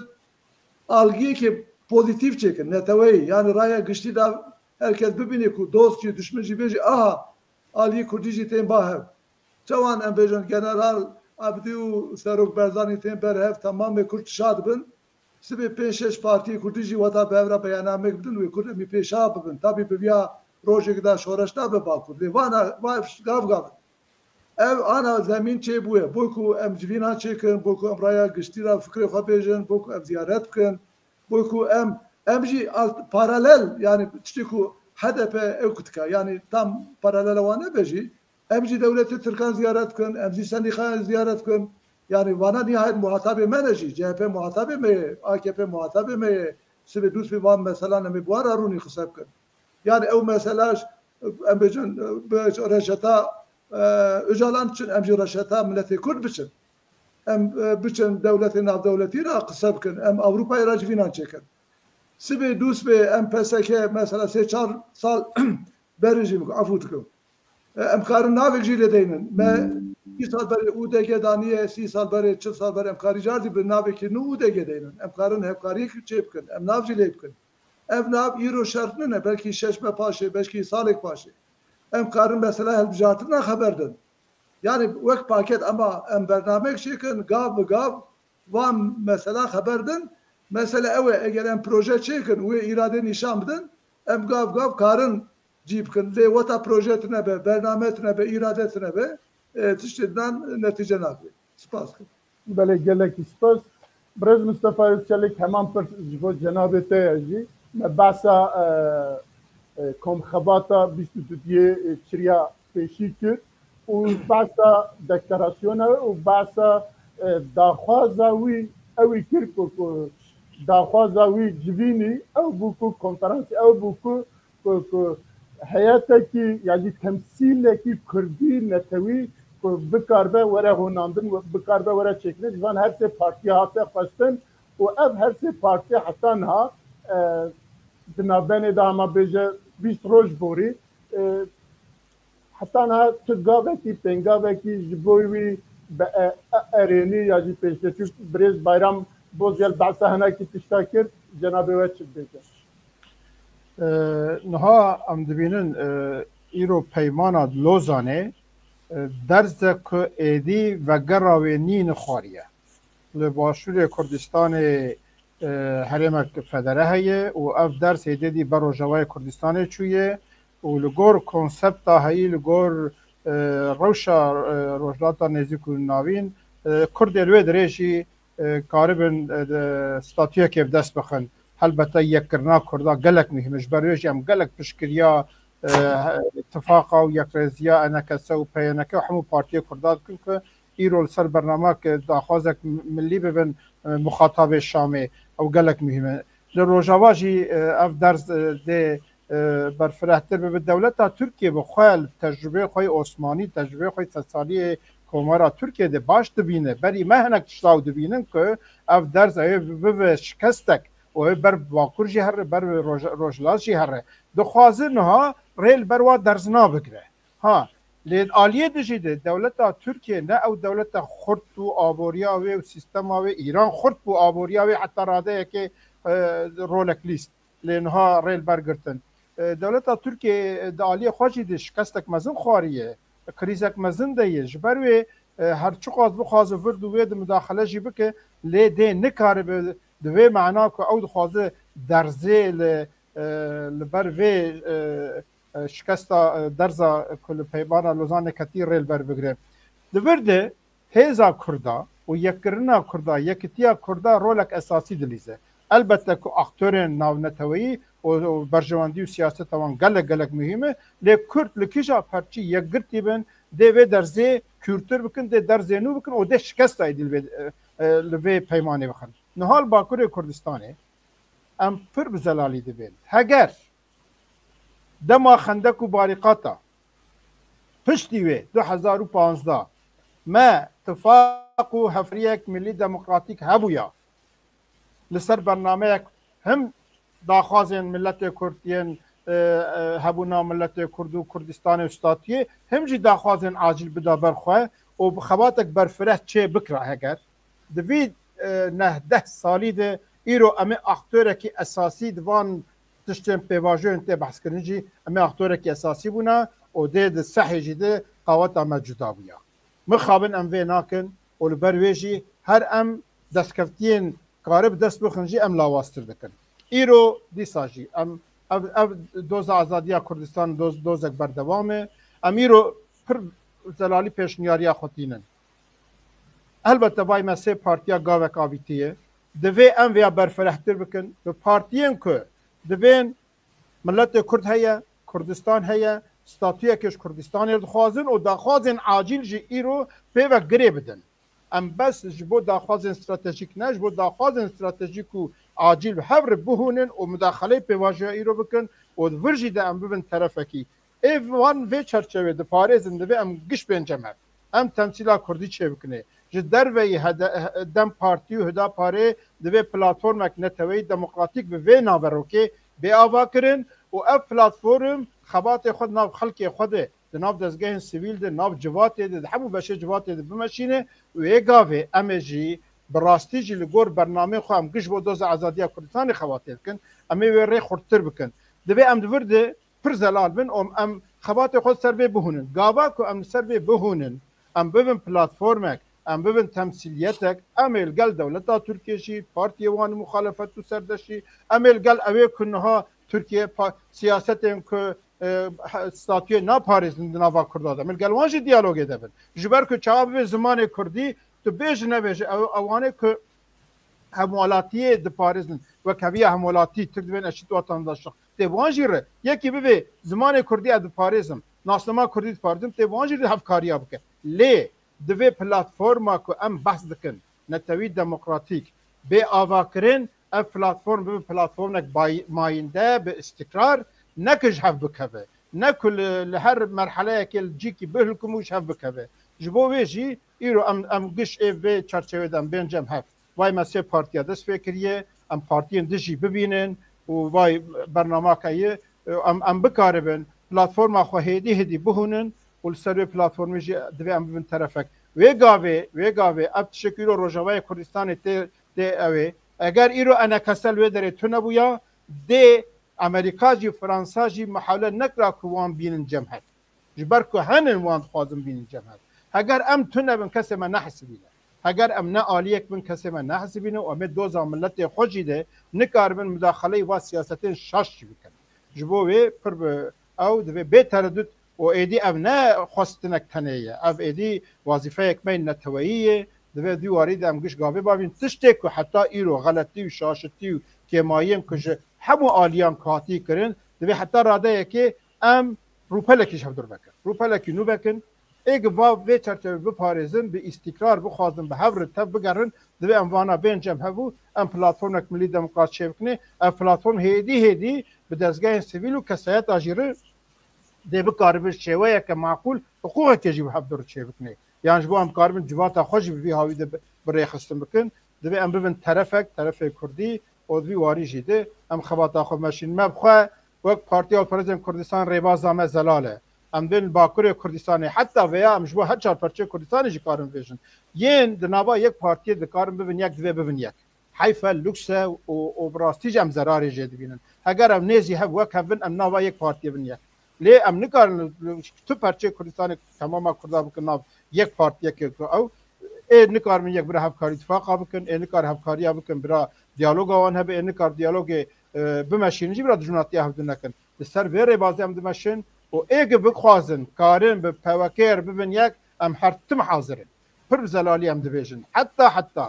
Speaker 4: algiyekê pozitif çekin. Neteweyî yani raya giştî da herkes bibîne ku dost jî düşman jî bêje aha aliyê Kurdî jî tên bahev. Çawan em bêjin General Abdî û Serok Barzanî tên berhev tamamê Kurd şad bin. Sibê 5-6 partî Kurdî jî weta bevra beyaname bidin wê Kurd emî pêşa bibin. Tabî bi vîya rojek da şoreş nabe Bakur. Lê vana gav gavin. Ev ana zemîn çê bûye. Bo ku em civînan çêkin, bo ku em raya giştî ra fikrê xwe bêjin, bo ku em ziyaret bikin, bo ku em jî paralel yani tiştê ku HDP ew kutika yani tam paralel wan nebe jî em jî dewletê Tirkan ziyaret bikin, em jî sendîqayan ziyaret bikin. Yani vana nihayet muhatabê me ne jî CHP muhatabê me ye, AKP muhatabê me ye. Sibê dûst vê van mesela em ê buwara rûnî qise bikin. Yani ew mesela em bêjin reşeta Öcalan için em jî reşeta milletê Kurd biçin. Em biçin devletê navdewletî ra qise bikin. Em Avrupayê ra civînan çêkin. Sibê dûst vê em PSK mesela 3-4 sal berê jî afû dikin. Em karin navek jî lê deynin. Me 2 sal berê UDG daniye, 30 sal berê, 40 sal berê em karî car dibin navekî nû UDG deynin. Em karin hevkariyekî çê bikin. Em nav jî lê bikin. ev nav îro şert ne belkî şeşme paşê belkî salek paşê em karin mesela hilbijartina xeber din yani wek paket ama em bernamek çêkin gav bi gav van mesela xeber din mesela ew e eger em proje çêkin wê îradê nîşan bidin em gav gav karin cî bikin lê weta proje tune be bername tune be îrade tune be tiştîdan netîce nakê spas
Speaker 1: بله gelekî spas Brez Mustafa Özçelik heman pir ji bo cenabê te jî me behsa komxebata 22 çiriya pêşî kir û behsa deklarasyona û behsa daxwaza wî ew kir ku daxwaza wî civînî ew bû ku konferansê ew bû ku heyetekî yani temsîlekî Kurdî netewî bikarbe were hûnandin bikarbe were çêkirin ji van her sê partiya hate xwestin û ev her sê partiya heta niha di navbenê de hema bêje 20 roj borî heta niha ti gavekî pêngavekî ji bo wî bi erênî ya jî pêşveçûk Birêz Bayram Bozyel behsa hinekî tişta kir cenabê we çi bêje
Speaker 5: niha em dibînin îro peymana Lozanê derze ku êdî vegera wê nîn xwariye li başûrê Kurdistanê herêmek federe heye û ev ders êdî dî ber Rojavayê Kurdistanê çûye û li gor konsepta heyî li gor rewşa rojhilata nêzik û navîn Kurdê li wê dirê jî karibin statûyekê bi dest bixin helbete yekkirina Kurda gelek mühim ji ber wê jî em gelek piştgiriya اتفاقا و یکرزیا انکسه و پیانکه و همو پارتی کرداد کن که ایرو سر برنامه که داخوازک ملی ببین مخاطب شامه او گلک مهمه لروجاوا جی اف درس ده برفرهتر به دولت ترکیه بخوال تجربه خوی عثمانی تجربه خوی سالی کومارا ترکیه ده باش دبینه بری مهنک تشتاو دبینن که اف درس به شکستک و بر باکور جی هر بر روجلاز جی هر دخوازه نها ریل بروا درزنا بگره ها لید آلیه دجیده دولت ترکیه نه او دولت خرد بو آبوریا و سیستم و ایران خرد بو آبوریا و حتی راده که رولک لیست لینها ریل برگرتن دولت ترکیه د آلیه خواجی ده شکستک مزن خواریه کریزک مزن دیه جبروی هر چقاز بخواز ورد و وید مداخله جی بکه لیده نکاره به دوی معنا که او دخوازه درزه لبر وی شکستا درزا کل پیبانا لوزان کتی ریل بر بگره دورده هیزا کردا و یکرنا کردا یکتیا کردا رولک اساسی دلیزه البته که اکتورین ناونتوی و برجواندی و سیاست وان گلک مهمه لی کرد لکیجا پرچی یکگرتی بن دوی درزه کورتر بکن ده درزه نو بکن و ده شکستا ایدیل لوی پیمانه بخن نهال باکور کردستانه ام پر بزلالی دبین هگر دما خندق و باریقاتا پشتی وی 2015 ما اتفاق و حفریک ملی دموکراتیک هبویا لسر برنامه هم داخوازین ملت کردین هبونا ملت کرد و کردستان استاتیه هم جی داخوازین عاجل بدا برخواه و بخواتک برفره چه بکره هگر دوید 19 سالی ده ایرو امی اختوره که اساسی دوان تشتیم پیواجو انتی بحث کرنی جی امی اختوره که اساسی بونا و ده صحی جی ده قوات اما جدا بویا مخابن ام وی ناکن و لبروی جی هر ام دستکفتین قارب دست بخنجی ام لاواستر دکن ایرو دیسا جی ام دوز آزادیا کردستان دوزک بردوامه ام ایرو پر زلالی پیشنیاریا خودینن البته وای مسیح پارتیا گاوک آبیتیه دوی ام ویا برفرهتر بکن به پارتیان که دوین ملت کرد هیا کردستان هیا ستاتویا کش کردستان دخوازن و دخوازن عاجل جی ایرو پیوک گری بدن ام بس جبو دخوازن استراتژیک نه جبو دخوازن استراتژیک و عاجل هفر بهونن و مداخله پیواجه ایرو بکن و ورجی ده ام ببن طرفکی ایوان وی چرچوه ده پارزن دوی ام گش بینجمه ام تمثیلا کردی چه بکنه جدر وی دم پارتی و هدا پاره دوی پلاتفورمک نتوی دموکراتیک به وی ناوروکه به آوا کرن و اف پلاتفورم خبات خود ناو خلق خود ده ناو دزگاه سیویل ده ناو جوات ده همو بشه جوات ده بمشینه و ایگاوه امجی براستی جی لگور برنامه خو ام گش بو دوز آزادیا کردستان خواتر کن ام وی خورتر بکن دبی ام دورده پر زلال بن ام خوات خود سر به بهونن گاوا کو ام سر به بهونن ام ببن پلتفرمک ام ببن تمثیلیتک امل گل دولتا ترکیه شی پارتی وان مخالفت تو سردشی امل گل اوی کنها ترکیه سیاستن که ستاتیو نا پاریس ناوا کرداده امل گل وانجی دیالوگ دبن جبر که چاوب به زمان کردی تو بیش نبیش اوانه که همولاتی د پاریس و کویه همولاتی تردبن اشید وطنداشق دیوانجی ره یکی به زمان کردی د پاریسم ناسنما کردی د پاریسم دیوانجی ره هفکاریا بکه لی دوی پلتفرما که ام بحث دکن نتوی دموکراتیک به آواکرین اف پلتفرم به پلتفرم نک ماینده به استقرار نکش هف بکوه نکل لهر مرحله که الجیکی بهلکموش هف بکوه جبو ویجی ایرو ام گش ایو به چرچوه دم بینجم هف وای مسیح پارتیا دست فکریه ام پارتین دجی ببینن و وای برنامه که ام بکاربن پلتفرما خو هدی بهونن والسر پلتفرم جی دوی ام ببین طرفک ویگاوی اب تشکیل روجاوای کردستان تی اوی اگر ایرو انا کسل وی داره تو نبویا دی امریکا جی فرانسا جی محاوله نکرا که وان بینن جمهت جبر که هنن وان خوازم بینن جمهت اگر ام تو نبین کسی من نحسبینه اگر ام نه آلیک بین کسی من نحسبینه و امید دوزا ملت خوشی ده نکار بین مداخله و سیاستین شاش بکن جبوی پر او دوی بی تردد و ایدی ام نه خواستنک تنیه او ایدی وظیفه اکمین نتوییه دوی دیواری دم گش گاوی بابین تشتی که حتی ایرو غلطی و شاشتی و کماییم که همو آلیان کاتی کرن دوی حتی راده که ام روپلکی شفدر بکن روپلکی نو بکن ایگ و چرچوه بپارزن به استقرار بخوازن به هفر تب بگرن دوی ام وانا بینجم هفو ام پلاتفرم ملی دموکرات چه بکنه ام پلاتفرم هیدی به دستگاه سیویل و کسایت آجیره دی بکاربن شویه که معقول حقوق که جیب حب در چه بکنه یعنی جبو ام کاربن جواتا خوش بی هاوی ده برای خستم بکن دوی ام ببین طرف کردی و دوی واری جیده ام خباتا خو ماشین مبخواه وقت پارتی آلپرزم کردستان ریباز آمه زلاله ام دل باکوری کردستان حتی ویا ام جبو هر چار پرچه کردستانی جی کارم بیشن ین دنابا یک پارتی دکارم ببین یک دوی ببین یک حیفه لوکسه و براستی ام زراری جید بینن اگر ام نیزی هف وک هفن ام نابا یک پارتی بین یک لی ام نکارن تو پرچه کردستان تمام کردا بکن ناب یک پارتی که او نکار من یک برای هفکاری اتفاق بکن نکار هفکاری بکن برای دیالوگ آن هبه نکار دیالوگ بمشین جی برای جناتی هفت نکن سر ویره بازی ام دمشین و ایگ بخوازن کارن به پوکر ببین یک ام هر تم حاضرن پر زلالی ام دبیجن حتی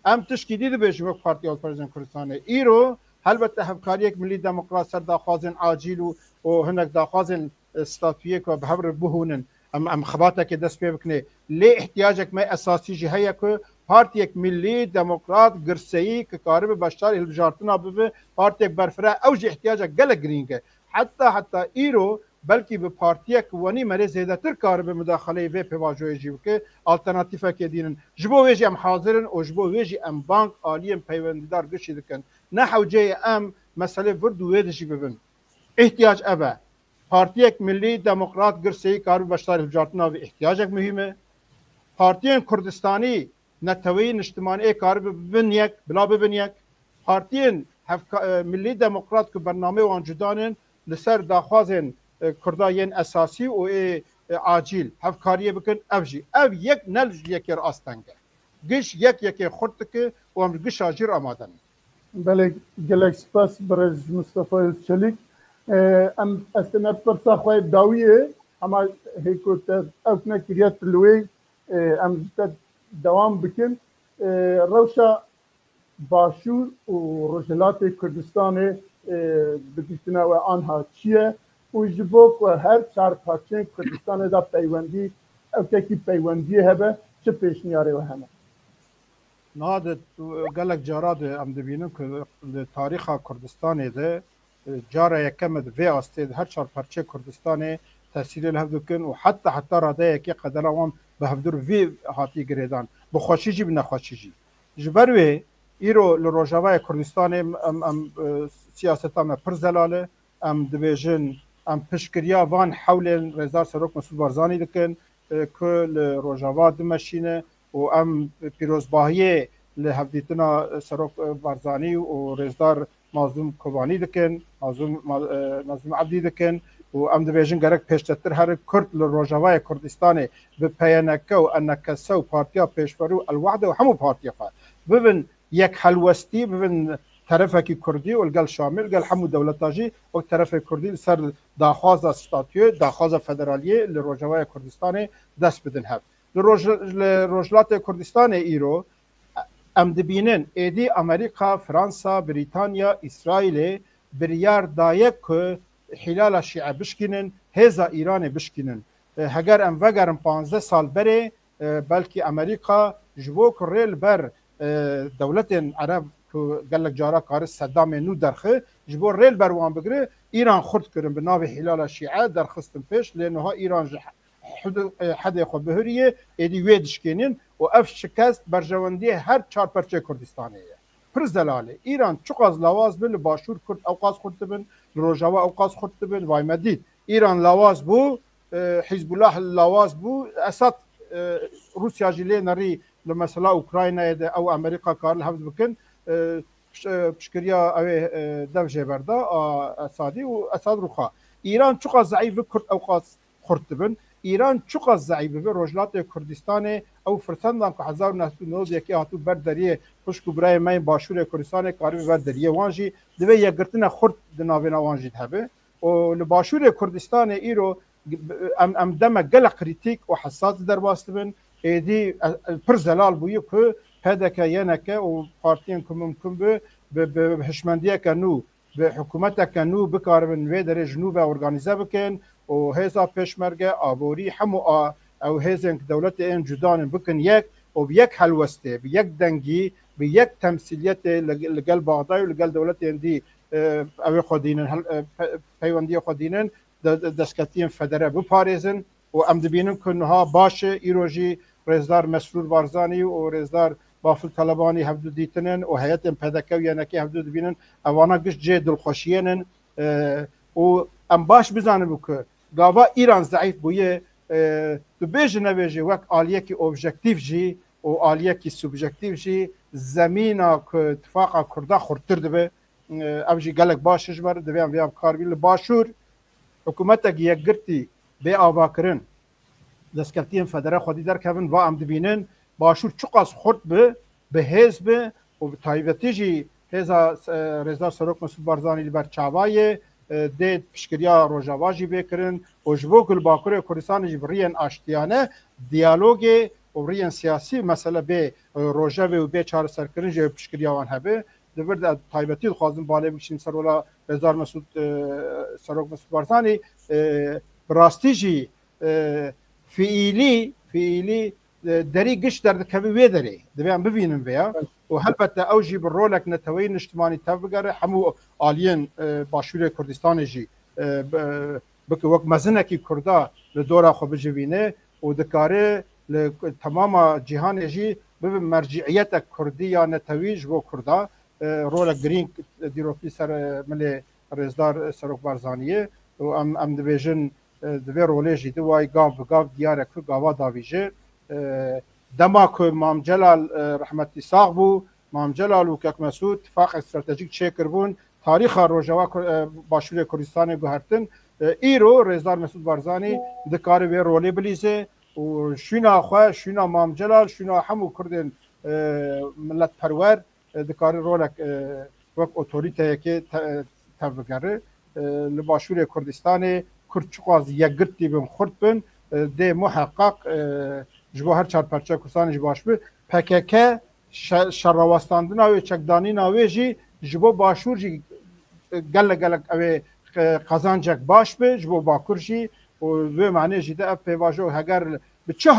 Speaker 5: ام تشکیلی دبیجن وقت پارتی آلپرزن کردستان ایرو البته هفکاری یک ملی دموکرات سر داخوازن عاجل و هناك داخوازن استاتویه که به هفر بهونن ام خباته که دست پی بکنه لی احتیاجک ما اساسی جی هیا که پارتی یک ملی دموکرات گرسایی که کارب باشتار البجارتنا ببه پارتی یک برفره اوج احتیاجک گل گرینگه حتی ایرو بلکه به پارتی یک ونی مری زیاده تر کارب مداخله و پیواجوی جیو که آلترناتیفه که دینن جبو ویجی ام حاضرن و جبو ویجی ام بانک عالیم پیونددار گشی دکن نه حوجه ام مسئله ورد و ویدشی ببین احتیاج اوه پارتی یک ملی دموکرات گرسایی کارب باشتار البجارتنا و احتیاجک مهمه پارتی کردستانی نتوی اجتماعی کارب ببین یک بلا ببین یک پارتی ملی دموکرات که برنامه وانجدانن لسر داخوازن کرداین اساسی و عاجل هفکاری بکن افجی اف یک نلج یکی راستنگه گش یک خورد که و هم گش آجیر آمادن
Speaker 1: بله گلک سپاس برای مصطفی چلیک ام استناد پرسا خواه داویه اما هیکوت اوک نکریت لوی ام دوام بکن روشا باشور و رجلات کردستان بدیتنا و آنها چیه و جبوک و هر چار پارچه کردستان دا پیوندی او که پیوندی هبه چه پیشنیاره و همه
Speaker 5: نهاد گلک جاراد ام دبینم که تاریخ کردستان ده جاره یکم ده وی آستید هر چار پارچه کردستان تحصیل الهفدوکن و حتی راده یکی قدر آن به هفدور وی هاتی گریدان بخوشی جی بنخوشی جی جبروی ایرو لروجاوای کردستان ام سیاستان پر زلاله ام دبیجن ام پشکریا وان حول رزار سروک مسعود بارزانی دکن که لروجاوا دمشینه و ام پیروزباهی لهفدیتنا سروک بارزانی و رزدار مازوم کوبانی دکن مازوم عبدی دکن و ام دبیجن گرک پیشتر هر کرد لروجاوای کردستان به پیانکه و انکسه و پارتیا پیشورو الوعده و همو پارتیا فا ببن یک حلوستی ببن طرفکی کردی و الگل شامل گل همو دولتاجی و طرف کردی سر داخواز استاتیو داخواز فدرالیه لروجاوای کردستان دست بدن هب لروجلات کردستان ایرو ام دبینن ایدی امریکا فرانسا بریتانیا اسرائیل بریار دایک که حلال شیعه بشکنن هزا ایران بشکنن هگر ام وگرم 15 سال بره بلکه امریکا جبو کریل بر دولت عرب که گلک جارا کار صدام نو درخه جبو ریل بر وان بگره ایران خورد کرن به ناو حلال شیعه درخستن پیش لانها ایران حد خود بهریه ایدی ویدشکنن و اف شکست برجواندی هر چهار پرچه کردستانیه پر زلاله ایران چقاز لواز بن باشور کرد اوقاز خورد بن روجاوا اوقاز خورد بن وای مدید ایران لواز بو حزب الله لواز بو اسد روسیا جلی نری مثلا اوکراینا او امریکا کار لحظ بکن بشکریا او دو جبردا اسادی و اسد روخا ایران چقاز ضعیف کرد اوقاز خورد بن ایران چقاز ضعیف به روجلات کردستان او فرسندان که 1990 یکی هاتو بردریه خوشکو برای من باشور کردستان کاری بردریه وانجی دوی یک گرتن خورد دناوینا وانجی هبه و لباشور کردستان ایرو ام دم گل کریتیک و حساس در باستبن ایدی پر زلال بویه که پدک ینکه و پارتین که ممکن به هشمندیه کنو به حکومت کنو بکاربن و در جنوب ارگانیزه بکن و هزا پیشمرگه آبوری همو او هزن دولت این جدان بکن یک و به یک حلوسته به یک دنگی به یک تمثیلیت لگل باغدای و لگل دولت اندی او خودینن پیوندی خودینن دستکتین فدره بپارزن و ام دبینن کنها باشه ایروژی رزدار مسرور بارزانی و رزدار بافل طلبانی هفدو دیتنن و هیئت پدکو یعنی هفدو دبینن اوانا گش جه دلخوشیانن و ام باش بزنن که گاوا ایران ضعیف بویه تو بیج نویجی وقت آلیه کی اوبژکتیو جی و آلیه کی سوبژکتیو جی زمینا که اتفاقا کرده خورتر دبه اوجی گلک باشش بر دبه ام بیام کار بیل باشور حکومت یک گرتی به آوا کرن دستکتین فدره خودی در کون و ام دبینن باشور چقاس خورد به حزب و تایبتی جی هزا رضا سروک مسعود بارزانی بر چاوای دید پشکریا روجاواجی بکرن و جبو کل باکور کردستان جی برین آشتیانه دیالوگ و برین سیاسی مسئله به روجاوی و به چهار سرکرین جی پشکریا وان هبه دورد تایبتی خوازم باله بکشیم سر ولا رضا مسعود سروک مسعود بارزانی براستی جی فعلی دری گش در کبی وی داری دبیان ببینیم ویا و هلبته اوجی بالرولک نتوین اجتماعی تبگره همو آلین باشور کردستان جی بک وقت مزنه کی کردا لدورا خو بجوینه و دکاره تمام جهان جی به مرجعیت کردی یا نتویج و کردا رولک گرین دیروپی سر مل رزدار سروک بارزانیه و ام دبیجن دوی رولیجی دوای گاو دیاره که گاوا داویجه دما که مام جلال رحمتی ساق بو مام جلال و کک مسعود اتفاق استراتژیک چه کربون تاریخ روجاوا باشور کردستان گوهرتن ایرو رزدار مسعود بارزانی دکاره وی رولی بلیزه و شونا خواه شونا مام جلال شونا همو کردن ملت پرور دکاره رولک وک اتوریته که تبگره لباشور کردستان کرد چقاز یک گرتی بم خورد بن ده محقق جبو هر چهار پرچه کردستان جباش به پکک شرواستاندن و چکدانی ناویجی جبو باشور جی گلک اوه قزانجک باش به جبو باکور جی و معنی جیده اف پیواجو هگر به چه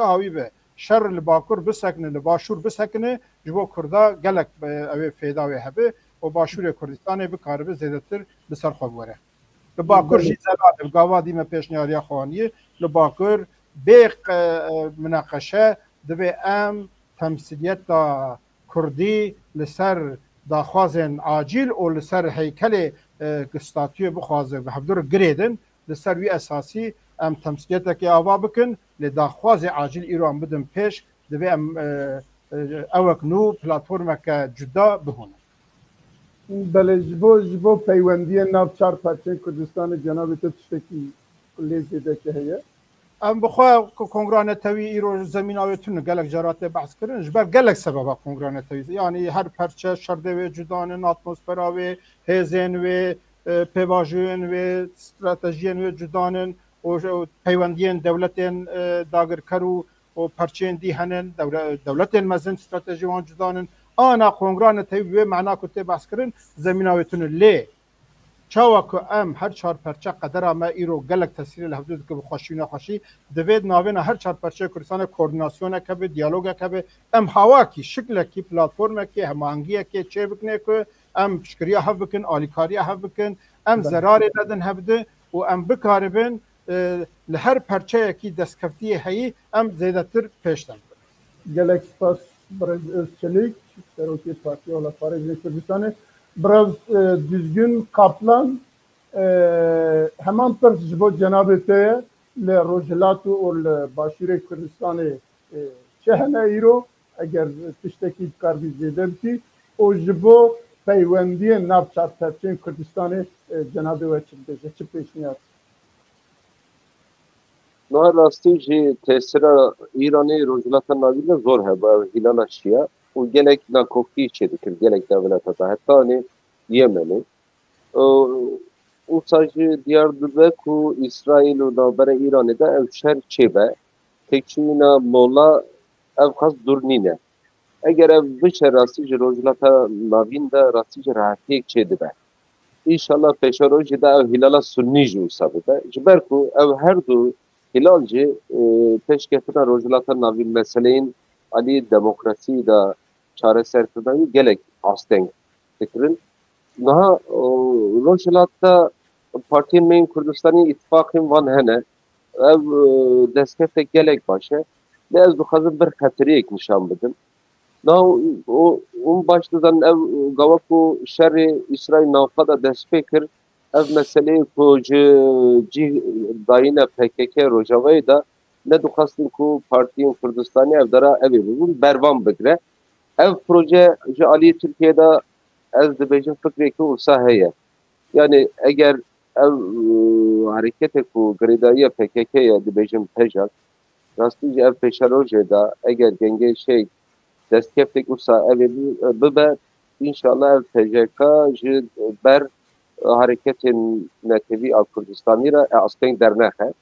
Speaker 5: هاوی به شر لباکور بسکنه لباشور بسکنه جبو کردا گلک اوه فیداوی هبه و باشور کردستان بکاره به زیدتر بسر خواب وره لباکور جی زلال گاوا دیمه پیشنیاریا خوانیه لباکور بیق مناقشه دوی ام تمثیلیت دا کردی لسر داخوازن عاجل و لسر هیکل گستاتیو بخوازه و هفدور گریدن لسر وی اساسی ام تمثیلیت که آوا بکن لداخواز عاجل ایران بدن پیش دوی ام اوک نو پلتفرمک جدا بهونه
Speaker 1: بله جبو پیوندی ناو چار پارچه کردستان جناب تو تشتکی لیزیده که هیه
Speaker 5: ام بخواه کنگران توی ایرو زمین آویتون گلک جرات بحث کردن جبر گلک سبب کنگران توی یعنی هر پرچه شرده و جدانن اتمسفرا و هزین و پیواجوین و استراتژیین و جدانن و پیوندین دولتین داگر کرو و پرچین دی هنن دولتین مزن استراتژی وان جدانن آنا کنگران توی و معنا کتی بحث کردن زمین آویتون لی چاوکو ام هر چهار پرچه قدر اما ایرو گلک تاثیر لحدود که بخوشی و نخوشی دوید ناوین هر چهار پرچه کردستان کوردیناسیون که به دیالوگ که به ام هوا کی شکل کی پلتفرم کی هماهنگی کی چه بکنه که ام شکریه هف بکن آلیکاریه هف بکن ام ضراری ندن هفده و ام بکاربن لهر پرچه کی دستکفتی هایی ام زیادتر پیشتن
Speaker 1: گلک سپاس برای چلیک سروکی پارتی اولا خارج کردستان biraz düzgün kaplan hemen pers bu cenab-ı te le rojlatu ol başire Kürdistan'ı çehne iro eğer tişteki karbizedem ki o jibo peyvendiye navçar terçin Kürdistan'ı cenab-ı ve çıpteşniyat.
Speaker 2: Noha rastî jî tesira İranê rojilata navî ne zor hebe hilala şiya û gelek nakokî çê dikir gelek devleta da heta anê Yemenê û jî diyar dibe ku İsraîl û navbera İranê de ev şer çêbe têkçûna mola ev xas dur nîne eger ev biçe rastî ji rojilata navîn de rastî jî rahatiyek çê dibe İnşallah peşa rojê de ev hilala sunnî jî wisa bibe ji ber ku ev her du hilal jî pêşketina rojilata navîn meseleyên alî demokrasî da çareserkirinayî gelek asteng dikirin niha rojhilata partiyên me yên Kurdistanê îttifaqên van hene ev destkefteke gelek baş e lê ez dixwazim bir xetiriyek nîşan bidim niha hûn baş dizan ev gava ku şerê İsraîl navxa da dest pê kir ev meseleyê ku ji cî dayîna PKK Rojavayê da ne dixwastin ku partiyên Kurdistanê ev dera evê bibin bervan bigire ev proje ji aliyê Tirkiyeyê ez dibêjim fikreke wisa heye yani eger ev hareketê ku girêdariya PKK'ye dibêjim pejak rastî jî ev pêşerojê da eger gengê şey destkeftek wisa evê bibe înşallah ev PKK ji ber hareketên netewî a Kurdistanî re asteng dernexe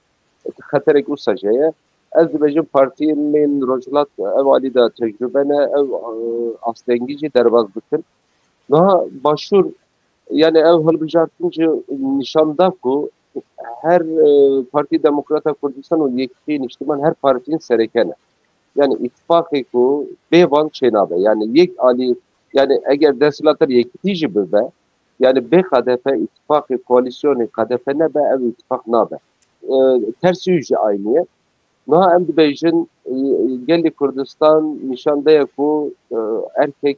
Speaker 2: xeterek wisa jê ye ez dibêjim partiyên me rojhilat ev alî da tecrübe ne ev astengî jî derbas bikin niha başûr yani ev hilbijartin jî nîşan da ku her Partî Demokrata Kurdistan û Yekîtiyên Niştiman her partiyên sereke ne yani îttifaqê ku bêvan çê nabe yani yek alî yani eger desthilatır Yekîtî jî bibe yani bê qedefe îttifaqê koalîsyonê qedefe nebe ev îttifaq nabe tersî jî aynı ye niha em dibêjin gelê Kurdistan nîşan daye ku erkek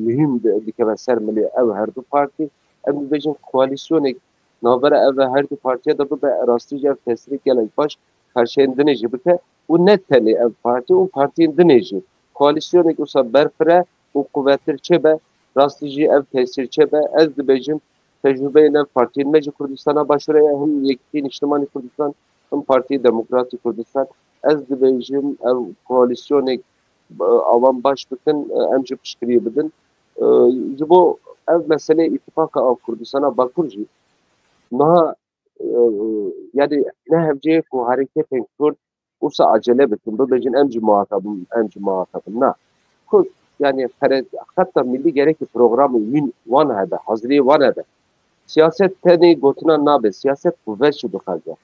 Speaker 2: mühim dikeve ser milî ev her du partî em dibêjin koalîsyonek navbera ev her du partiye da bibe rastî jî ev tesirê gelek baş karşıyên dinê jî bike û ne tenê ev partî û partiyên dinê jî koalîsyonek wisa berfire û quvvettir çêbe rastî jî ev tesîr çêbe ez dibêjim tecrübeyên ev partiyên me ji Kurdistana başûre ye him Yekîtiyên Niştimanî Kurdistan him Partî Demokratîk Kurdistan ez dibêjim ev koalîsyonek avan baş bikin em jî piştgirî bidin ji bo ev meselê îttifaka av Kurdistana Bakur jî niha yani ne hevceyê ku hareketên Kurd wisa acele bikin bibêjin em jî muhatabin na ku yani hatta millî gerekî programê wîn wan hebe haziriyê wan hebe siyaset tenê gotina nabe siyaset kuvvet jî dixwaze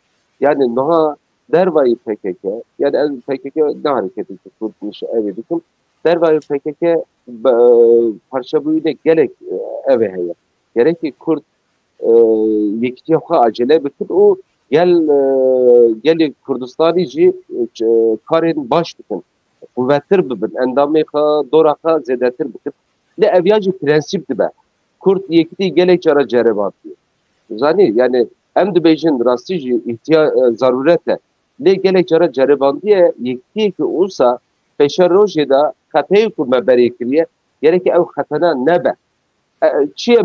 Speaker 2: yani niha dervayê PKK yani ez PKK ne hareketê Kurd nîşe evê dikim dervayê PKK parçabûyîne gelek evê heye gerekî Kurd yekîtiya xwe acele bikin û gelê Kurdistanî jî karên baş bikin quvvettir bibin endamê xwe dora xwe zêdetir bikin lê ev ya jî prensîp dibe Kurd yekîtî gelek cara cerebat diye zanî yani em dibêjin rastî jî zarûret e lê gelek cara cerebandiye yekîtiyekî olsa peşa rojê da خطایی که مبری کریه gerek ev xetena nebe. Çiye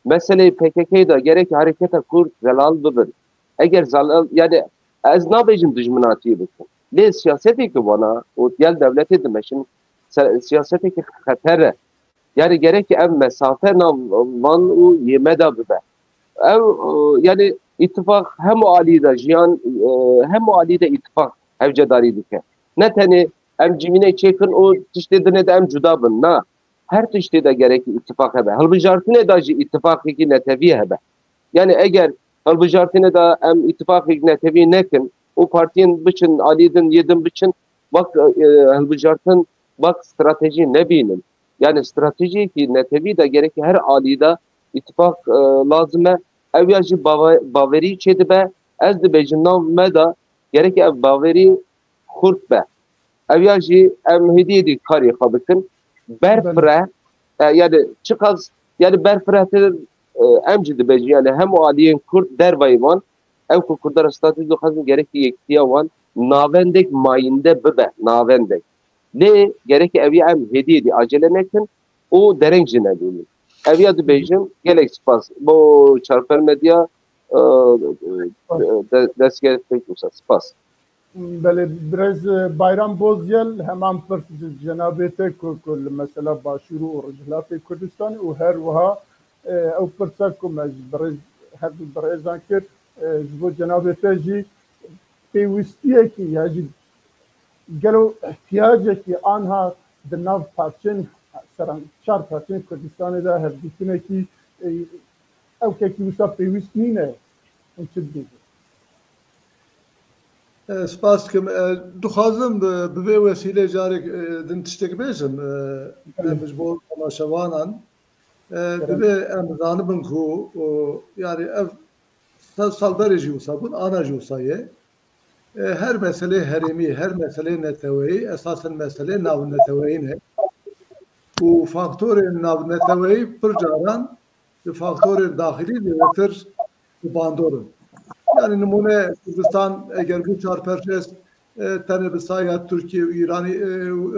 Speaker 2: mesele PKK'da da gerek harekete Kürt zelal bibin. Eğer zelal yani ez nabejim dijminatiye bikin. Le siyaseti ki bana o diğer devleti demeşin siyaseti ki xetere. Yani gerek ev mesafe van u yemeda bibe. Ev yani ittifak hem alide jiyan hem alide ittifak hevcedari dike. Ne tane em cimine çekin o tiştedine de em cuda bin na. Her tiştede gerek ittifak hebe. Halbujartine da ittifak ki netevi hebe. Yani eğer halbujartine da em ittifak ki netevi nekin o partiyin biçin alidin yedin biçin bak halbujartın bak strateji ne binin. Yani strateji ki netevi de gerek her alide ittifak lazıme ev yaşı baveri çedibe ez de bejinnav meda gerek ev baveri kurt be. Ev yaşı em hediyedi kari xabikin berfre yani çıkaz yani berfre emcidi beji yani hem o aliyen Kürt dervayvan ev Kürtler statüsü xazın gerek yektiyavan navendek mayinde bibe navendek ne gerek ev ya em hediyedi acele nekin o derencine dönür. Ev ya bejim gelek spas bu çarper medya destgel spas.
Speaker 1: بله برز bayram bozyel hemen pırt cenabete kul mesela başuru orijinal Kürdistan o her vaha o pırtsak kumaz brez her brezan kir bu cenabete ji pewistiye ki yani gelo ihtiyacı ki anha denav parçın saran çar parçın Kürdistan'da da her dikine ki o ki usta pewist nine için
Speaker 4: سپاس کم دخوازم به وسیله جارک دن تشتک بیشم مجبور تماشاوانان به امزانم کو yani saldırı jiusa bun ana jiusayı her mesele herimi her mesele neteveyi esasen mesele nav neteveyi ne bu faktörün nav neteveyi pırcaran faktörün dahili diyetir bandorun. Yani numune Kürdistan eğer bu çarperçes tane bisaya Türkiye, İran'ı,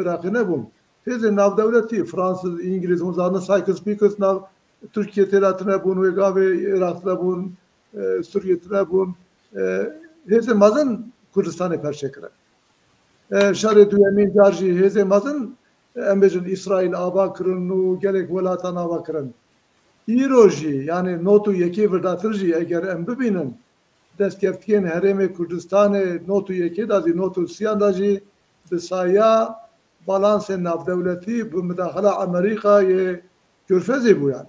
Speaker 4: Irak'ı ne bun? Tezi nav devleti Fransız, İngiliz, uzanı saykız pikız nav Türkiye telatine bun, ve Irak'ta bun, Suriye'de bun. Heze mazın Kürdistan'ı perçekre. Şarı düyemin carji heze mazın embecin İsrail aba kırın, gerek velatan aba kırın. İroji yani notu yeki verdatırji eğer embibinin destkeftken hereme Kürdistan'e notu yeki dazi notu siyan dazi bisaya balanse nav devleti bu müdahale Amerika'ya körfezi bu yani.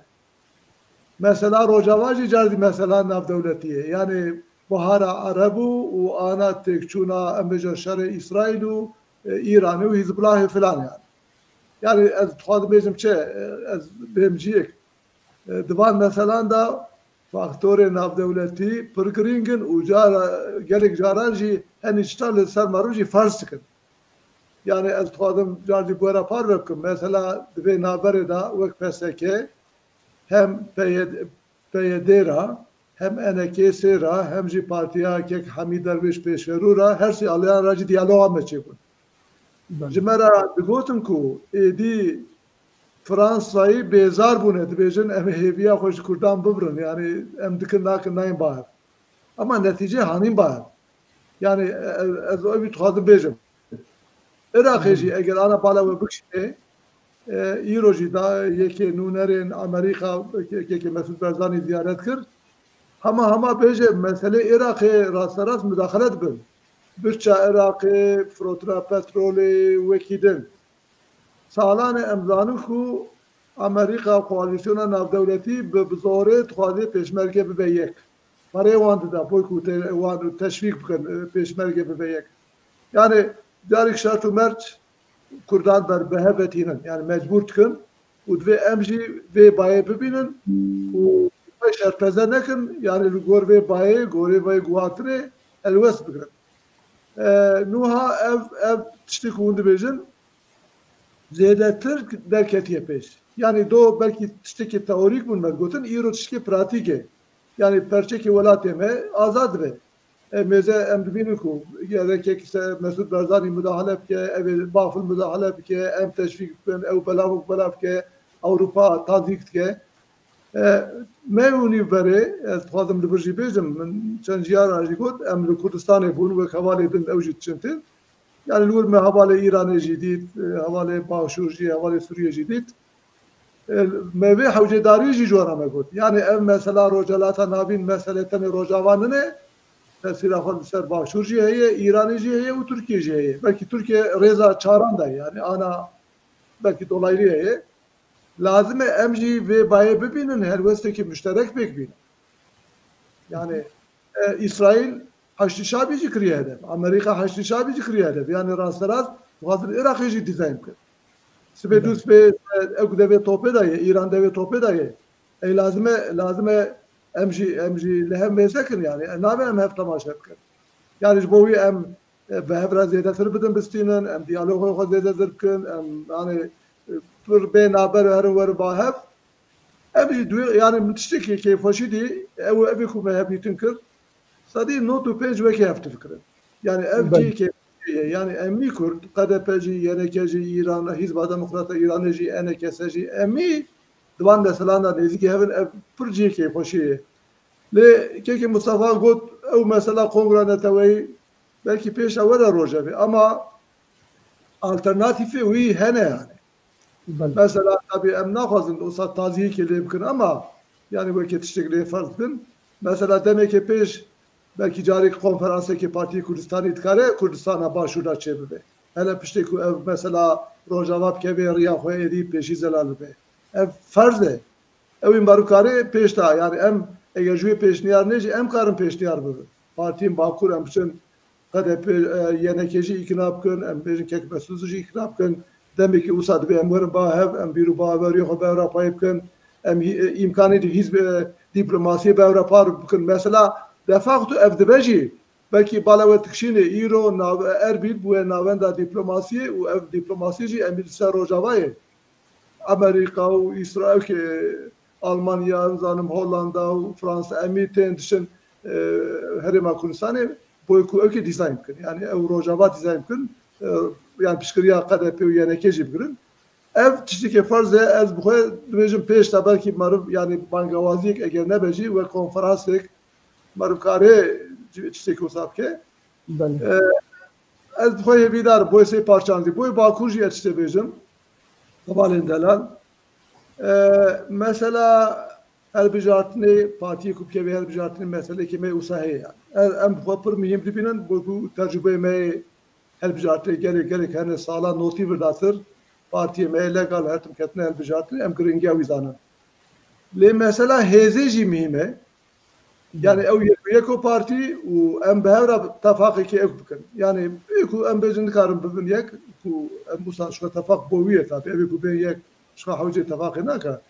Speaker 4: Mesela Rojavaji cardi mesela nav devletiye yani Bahara Arabu u ana tekçuna embeca şer'i İsrail'u İran'ı Hizbullah'ı filan yani. Yani ez tuhad bezim çe ez bemciyek divan mesela da faktörü nav devleti pırkringin ucara gerek jaranji en içtarlı sermaruji farz sıkın. Yani ez tuhadım jardi bu ara par vekim mesela ve nabere da vek PSK hem PYD'ra hem NKS'ra hem ji partiya kek Hamid Derviş peşverura her şey alayan racı diyaloğa meçekun. Cimera digotum ku edi Fransa'yı bezar bu ne dibecin em heviya hoş Kurdan bıbrın yani em dikin nakin nayin bahar. Ama netice hanin bahar. Yani ez o bir tuhadı bejim. Irak'ı eğer ana bala ve bükşe İroji da yeki nunerin Amerika yeki Mesut Barzani ziyaret kır. Hama beje mesele Irak'ı rast müdahale bin. Bütçe Irak'ı frotra petrolü vekidin. سالان امزانو خو امریکا کوalisyون nav devleti به بزوره تخوازی پیشمرگه به یک برای واند دا پوی کو واند تشویق بکن پیشمرگه به یک yani darik şartı merç Kurdan ber behevetinin yani mecbur tıkın u dve emji ve baye bibinin u şartpeze nekin yani gor ve baye gore ve guatre elves bigrin nuha ev tiştik undu bejin Zeydetir derketiye peş. Yani do belki tişteki teorik bunlar gotun, iro tişteki pratike. Yani perçeki velateme azad ve. مزه ام ببینیم که اگر که مسعود برزانی مداخله که اول بافل مداخله که ام تشویق کن او بلاو که اروپا تازیک که میونی بره از خواهم لبرجی بیشم من چند جیار آجی کد ام لکردستان بون و حواله بند اوجد چنتن yani lur me havale İran'e jidit, havale Başurji, havale Suriye jidit. Meve havcedari jijora me got. Yani ev mesela rojalata nabin meseleten rojavanine tesirafan ser Başurji heye, İran'ı heye, u Türkiye heye. Belki Türkiye reza çaran da yani ana belki dolaylı heye. Lazım emji ve baye bibinin her vesteki müşterek bekbin. Yani İsrail Haçlı Şabici kriye hedef. Amerika Haçlı Şabici kriye hedef. Yani rastlaraz hazır Irak'ı dizayn kır. Sibedus ve ev deve tope daye, İran deve tope daye. Lazım emji lehem mesekin yani. Nabe em hef tamaşa kır. Yani bu em behevra zedetir bidin bistinin, em diyalogu zedetir zirkin, em yani bir ben haber her bahef. Emji duy yani müthiş ki faşidi ev kume hep nitin kır. Sadece notu pej ve keyifli fikrim. Yani evci ki yani emmi Kürt, KDP'ci, YNK'ci, İran'a, Hizb Demokrat'a, İran'cı, NKS'ci, emmi divan deselana nezik evin ev pırcı ki hoşi. Le ki Mustafa got ev mesela kongrana tavayı belki peş avara rojavi ama alternatifi uy hene yani. Mesela tabii em nafazın o saat taziye kelebkin ama yani bu ketiştikleri farzın. Mesela demek ki peş belki cari konferansı ki Parti Kürdistan'ı itkare Kürdistan'a başvurda çevirdi. Hele pişti ki ev mesela Rojava keve riyahoya edip peşi zelalı be. Ev farzı. Evin barukari peşta yani em eğer jüye peşniyar neci em karın peşniyar bu. Partinin bakur em için KDP YNK'ci ikna yapkın em bejin kek mesuzucu ikna yapkın. Demek ki usad be em varın bahev em biru bahev riyaho be Avrupa yapkın. Em imkanı hizb diplomasiye be Avrupa yapkın. Mesela de facto ev dibêjî belkî balawetkişînê îro Erbil bûye navenda dîplomasiyê û ev dîplomasî jî em ser Rojavayê Amerîka û İsrail ki Almanya zanim Hollanda û Fransa emî tên dişin Herêma Kurdistanê boy ku ew dîzayn bikin yani ew Rojava dîzayn bikin yani piştgiriya KDP û YNK jî bigirin ev tiştekî farz e ez bixwe dibêjim pêş te belkî meriv yani bangewaziyek eger nebejî we konferansek مرکاره چیزی که وساب که از بخوای بیدار بوی سه پارچاندی بوی باکوجی چیزی بیجم قبالین دلال مثلا هر بجارتنی پارتی کوبکه و هر بجارتنی مسئله که می اوساهی ام بخواه پر مهم ببینن بو تجربه می هر بجارتنی گلی کنه سالا نوتی برداتر پارتی می لگال هرتم کتنه هر بجارتنی ام گرینگی ویزانن لی مثلا هزی جی مهمه yani ev yeko parti u em behevra tafaqi ki ev bikin. Yani ku em bejin karın bibin yek ku em busan şu tafaq boviye tabi ev ku ben yek şu havcı tafaqi naka.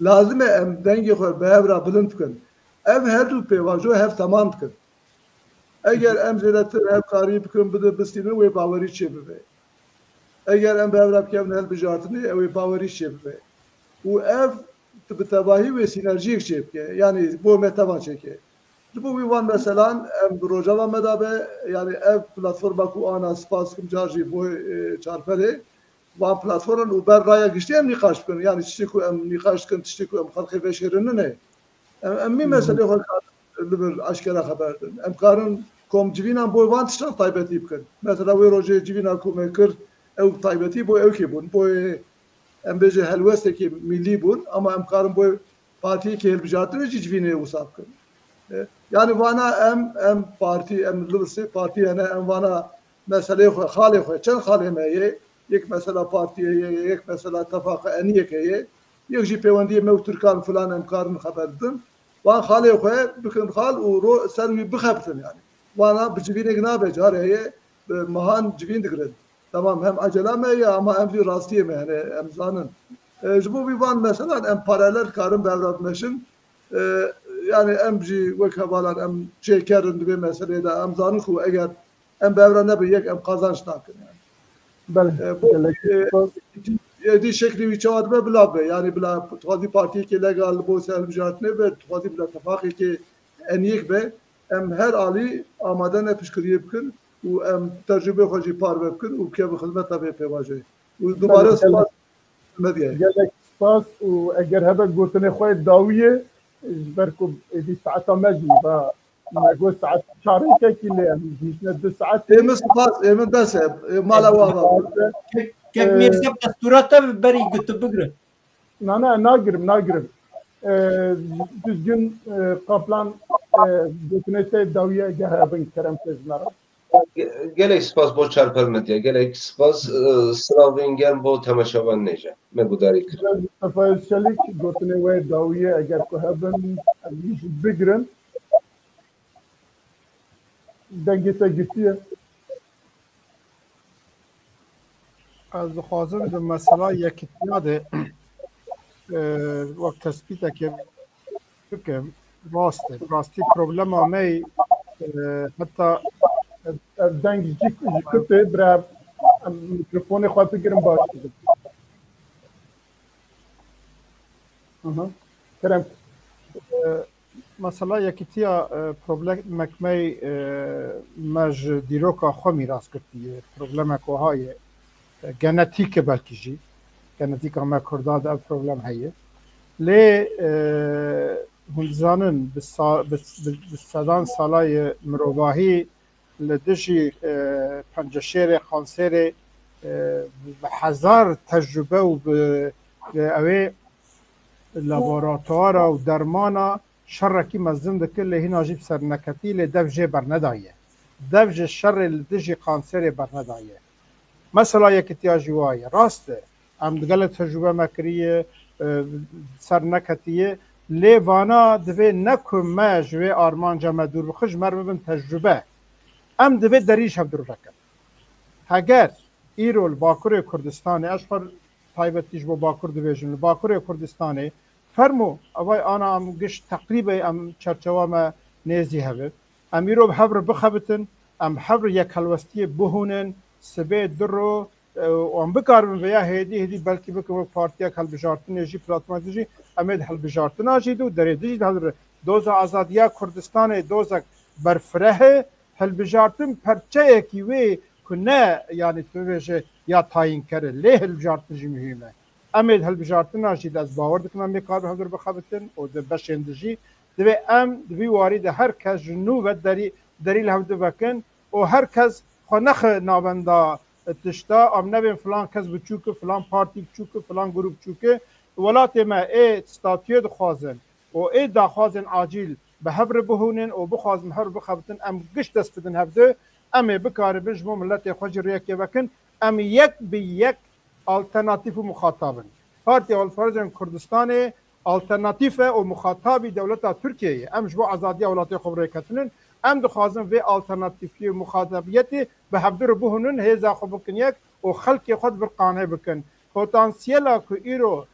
Speaker 4: Lazım em dengi xo behevra bilin bikin. Ev her du pevajo hev tamam bikin. Eğer em zelatir ev qari bikin bide bistini ve baveri çebibe. Eğer em behevra kevn hel bijartini ev baveri çebibe. U ev bitabahi ve sinerjik çepke yani bu metavan çeke. Bu vivan mesela em Rojava medabe yani ev platforma ku ana spas kum jarji bu çarpele van platformın uber raya geçti em nikaş kın yani çişi ku em nikaş kın çişi ku em halkı beşerini ne em mi mesela halk bir aşkara haberdin em karın kom civinan bu van tişan taybeti bkın mesela ve roje civina ku mekir ev taybeti bu ev ki bu em bêje helwestekî millî bûn ama em karin bo partiyê ki hilbijartin ve civînê wisa bikin. Yani vana em partî em li partî hene em vana meselê xwe xalê xwe çend xalê me ye yek mesela partiyê ye yek mesela tefaqa eniyek heye yek jî peywendiyê me û Türkan filan em karin xeber bidin van xalê xwe bikin xal û ro ser wî bixebtin yani. Vana bi civînê nabe carê heye mehan civîn digirin. Tamam hem aceleme ya ama hem bir rastiye mi yani emzanın. Bu bir van mesela em paralel karın bevratmeşin yani emci ve kabalar em çekerin bir meselede emzanın ku eğer em bevrane bir yek em kazanç takın yani. Bu yedi şekli bir çağat be bila be yani bila tuhazi partiye ki legal bu selbijartne ve tuhazi bila tefaki ki en yek be ام هر عالی آماده نپشکریه بکن و ام تجربه خوشی پار بکن و که به خدمت به پیواجه و دوباره سپاس مدیه
Speaker 1: گلک سپاس و اگر هبه گوتن خواه داویه برکو ادی ساعتا مجی و نگو ساعت چاری که کلی دیشنه 2 ساعت
Speaker 4: ایمن سپاس ایمن دسته مالا وابا
Speaker 3: Kek mirsi desturata beri götü bugre.
Speaker 1: نه ناگرم düzgün kaplan gotine dawiye ge hebben kerem tezmara
Speaker 2: gelek spas bo çarpılmadı. Gelek spas sravingen bo temaşavan neje. Me gudari kir.
Speaker 1: Tefayüşçelik gotine ve dawiye eğer ku hebben bigrin dengete gittiye
Speaker 5: از خوازم در مسئله یکیتیا ده وقت تثبیت که بکم راستی پروبلم آمی حتی
Speaker 1: دنگ جکته برای میکروفون خواهد بگیرم باشه کرم
Speaker 5: مسئله یکیتیا پروبلم مکمی مج دیروکا خو میراث کردیه پروبلم کوهای genetîk belkî jî genetîka me Kurda de ev problem heye lê hûn dizanin bi sedan salayê mirovahî li dijî penceşêrê xanserê bi hezar tecrübe û bi ew ê laboratuvara û dermana şerrekî mezin dikir lê hîna jî serneketî lê dev jê bernedaye dev ji şerê li dijî xanserê bernedaye مثلا یکیتیا جوایه راسته ام دگل تجربه مکریه سر نکتیه لیوانا دوی نکم ما جوی آرمان جمع دور بخش مر ببین تجربه ام دوی دریش هم دور رکن هگر ایرول باکور کردستانه اشخار تایبتیش با باکور دویجن باکور کردستانه فرمو اوای آنا ام گشت تقریبا ام چرچوام نیزی هبه ام ایرو حبر بخبتن ام حبر یک هلوستی بهونن سبه درو وام بکارم ویا هدی بلکه بکم پارتیا کل بجارتن جی پلاتماتیجی امید حل بجارتن اجیدو درید حضر دوزا آزادیا کردستان دوزا برفره حل بجارتن پرچه کی وی کنه یعنی توجه یا تعیین کرده له حل بجارتن جی مهمه امید حل بجارتن اجید از باور دکم می کار حضر بخبتن او د بشندجی دوی ام دوی وارد هر کس جنو و دلیل هم دبکن او هر کس خنخ نابندا تشتا ام نبین فلان کس بچوکه فلان پارتی بچوکه فلان گروه بچوکه ولات ما ای ستاتیو دخوازن و ای دخوازن عاجل به هبر بهونن و بخوازن هر بخبتن ام گشت دست بدن هفته ام بکار بجمو ملت خوش ریاکی بکن ام یک به یک آلترناتیف و مخاطبن پارتی الفرزن کردستان آلترناتیف و مخاطبی دولت ترکیه ام جبو آزادی ولات خبره کتنن ام دخوازن و آلترناتیفی و مخاطبیتی به هفدر بهونن هزا خو بکن یک و خلق خود برقانه بکن پتانسیلا که ایرو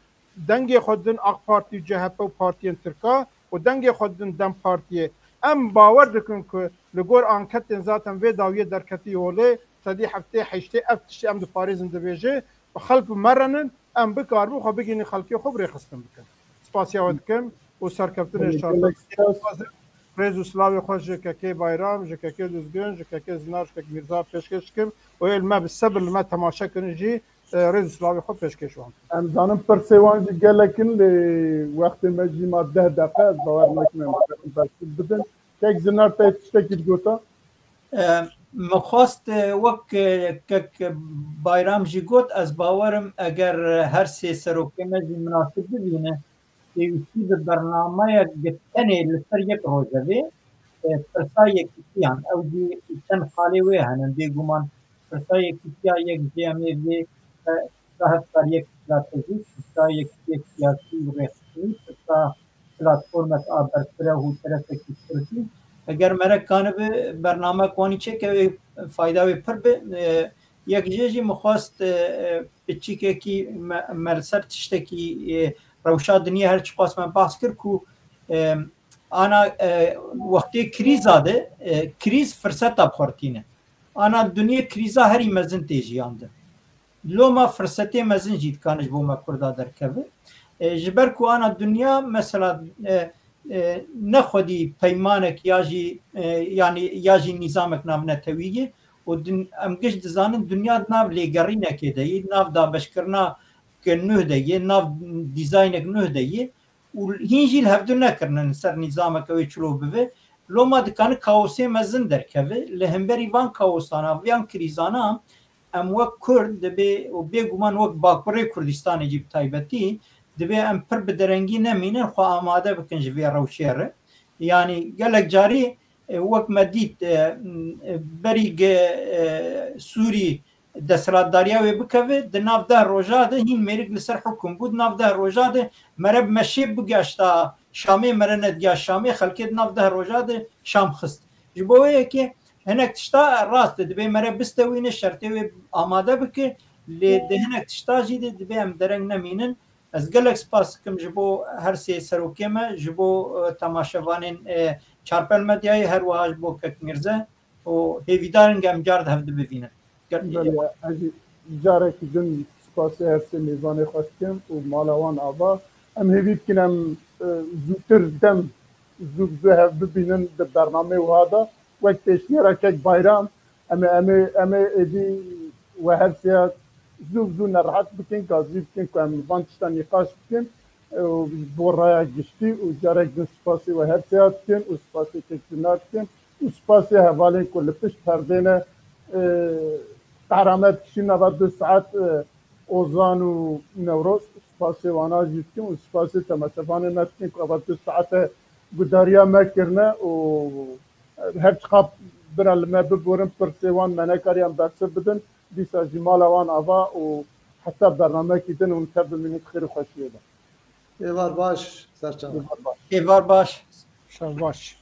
Speaker 5: دنگ خودن اق پارتی جهپ و پارتی ترکا و دنگ خودن دم پارتی ام باور دکن که لگور آنکت ذاتن و داویه درکتی اوله تدی هفته حشته افتش ام دو پاریزن دبیجه و خلق مرنن ام بکار بو خو بگین خلقی خو برخستن بکن سپاسیا ودکم و سرکفتن اشتراک رزو سلاوی خوش جکه بایرام جکه دزگون جکه زنار جکه میرزا پیشکش کم و علما بالصبر لما تماشا کنن جی رزو سلاوی خو پیشکش وان
Speaker 1: ام زانم پرسیوان جی گلکن ل وقت مجی ما 10 دقیقه باور نکنم بس بدن یک زنار تا تشتکی گوتا
Speaker 3: مخواست وک کک بایرام جی گوت از باورم اگر هر سه سروکه مجی مناسب ببینه یکی به برنامه گفتنی لسر یک روزه پرسای کتیان او دی تن خالی وی هنن دی گمان پرسای کتیا یک جمعی وی صاحب پر یک استراتژی پرسای یک سیاسی و رسمی پرسای پلاتفورمت آبرسره و طرف کترسی اگر مرکانه به برنامه کوانی چه که فایده وی پر به یک جیجی مخواست بچی که کی مرسر تشتکی روشا دنیا هر چی قاسم بحث کرد کو آنا وقتی کریز آده کریز فرصت ابخورتینه آنا دنیا کریزا هری مزن تیجیانده لو ما فرصتی مزن جید کانش بو ما کرده در کبه جبر کو آنا دنیا مثلا نخودی پیمانک یاجی نظامک ناو نتویه و ام گشت دزانن دنیا ناو لێگەڕینە کێدەیە ناو دابشکردنا کە نوێ دەیە ناو دیزاینێک نوێ دەیە و هینجیل هەفتو نەکردن سەر نیزامەکەوەی چلۆ ببێ لۆما دکانە کاوسێ مەزن دەرکەوێ لە هەمبەری وان کاوسانە ڤیان کریزانە ئەم وەک کورد دەبێ و بێگومان وەک باکوڕی کوردستانێکی بتایبەتی دەبێ ئەم پڕ بە دەرەنگی نەمینن خوا ئامادە بکەن ji vê rewşêre yanî gelek carî wek me dît berî Sûrî desthilatdariya wê bikeve di nav deh roja de hîn mêrik li ser hukm bû di nav deh roja de mere bi meşê bigeşta Şamê mere nediya Şamê xelkê di nav deh roja de Şam xist ji bo wê yekê hinek tişta rast dibe mere bistewîne şertê wê amade bike lê di hinek tişta jî de dibe em dereng nemînin ez gelek spas dikim ji bo her sê serokê me ji bo temaşevanên çarpel medyayê her wiha ji bo Kekmirze û hêvîdarin em car hev dibivînin
Speaker 1: carekî din spasê her sê mêzanê xweş dikim û mala wan ava em hêvî dikin em zûtir dem zû hev bibînin di bernamê wiha da wek pêşniyarek bayram em ê êdî we her sê zû nerahat bikin gazî bikin ku em van tişta nîqaş bikin bo raya giştî û carek din spasê we her sê dikin û spasê tekdînar dikin û spasê hevalên ku li pişt perdêne قهرامت کشی 92 ساعت اوزان و نوروز سپاسی وانا جیتیم و سپاسی تماشاوان نتیم که 92 ساعت گداریا مکرنه و هر چقدر برال ما ببورم پرسیوان منکاریم دست بدن دیسا جمال وان آوا و حتی برنامه کردن و نکرد منیت خیر خوشیه ده
Speaker 4: ایوار باش سرچان
Speaker 3: ایوار باش
Speaker 5: شب باش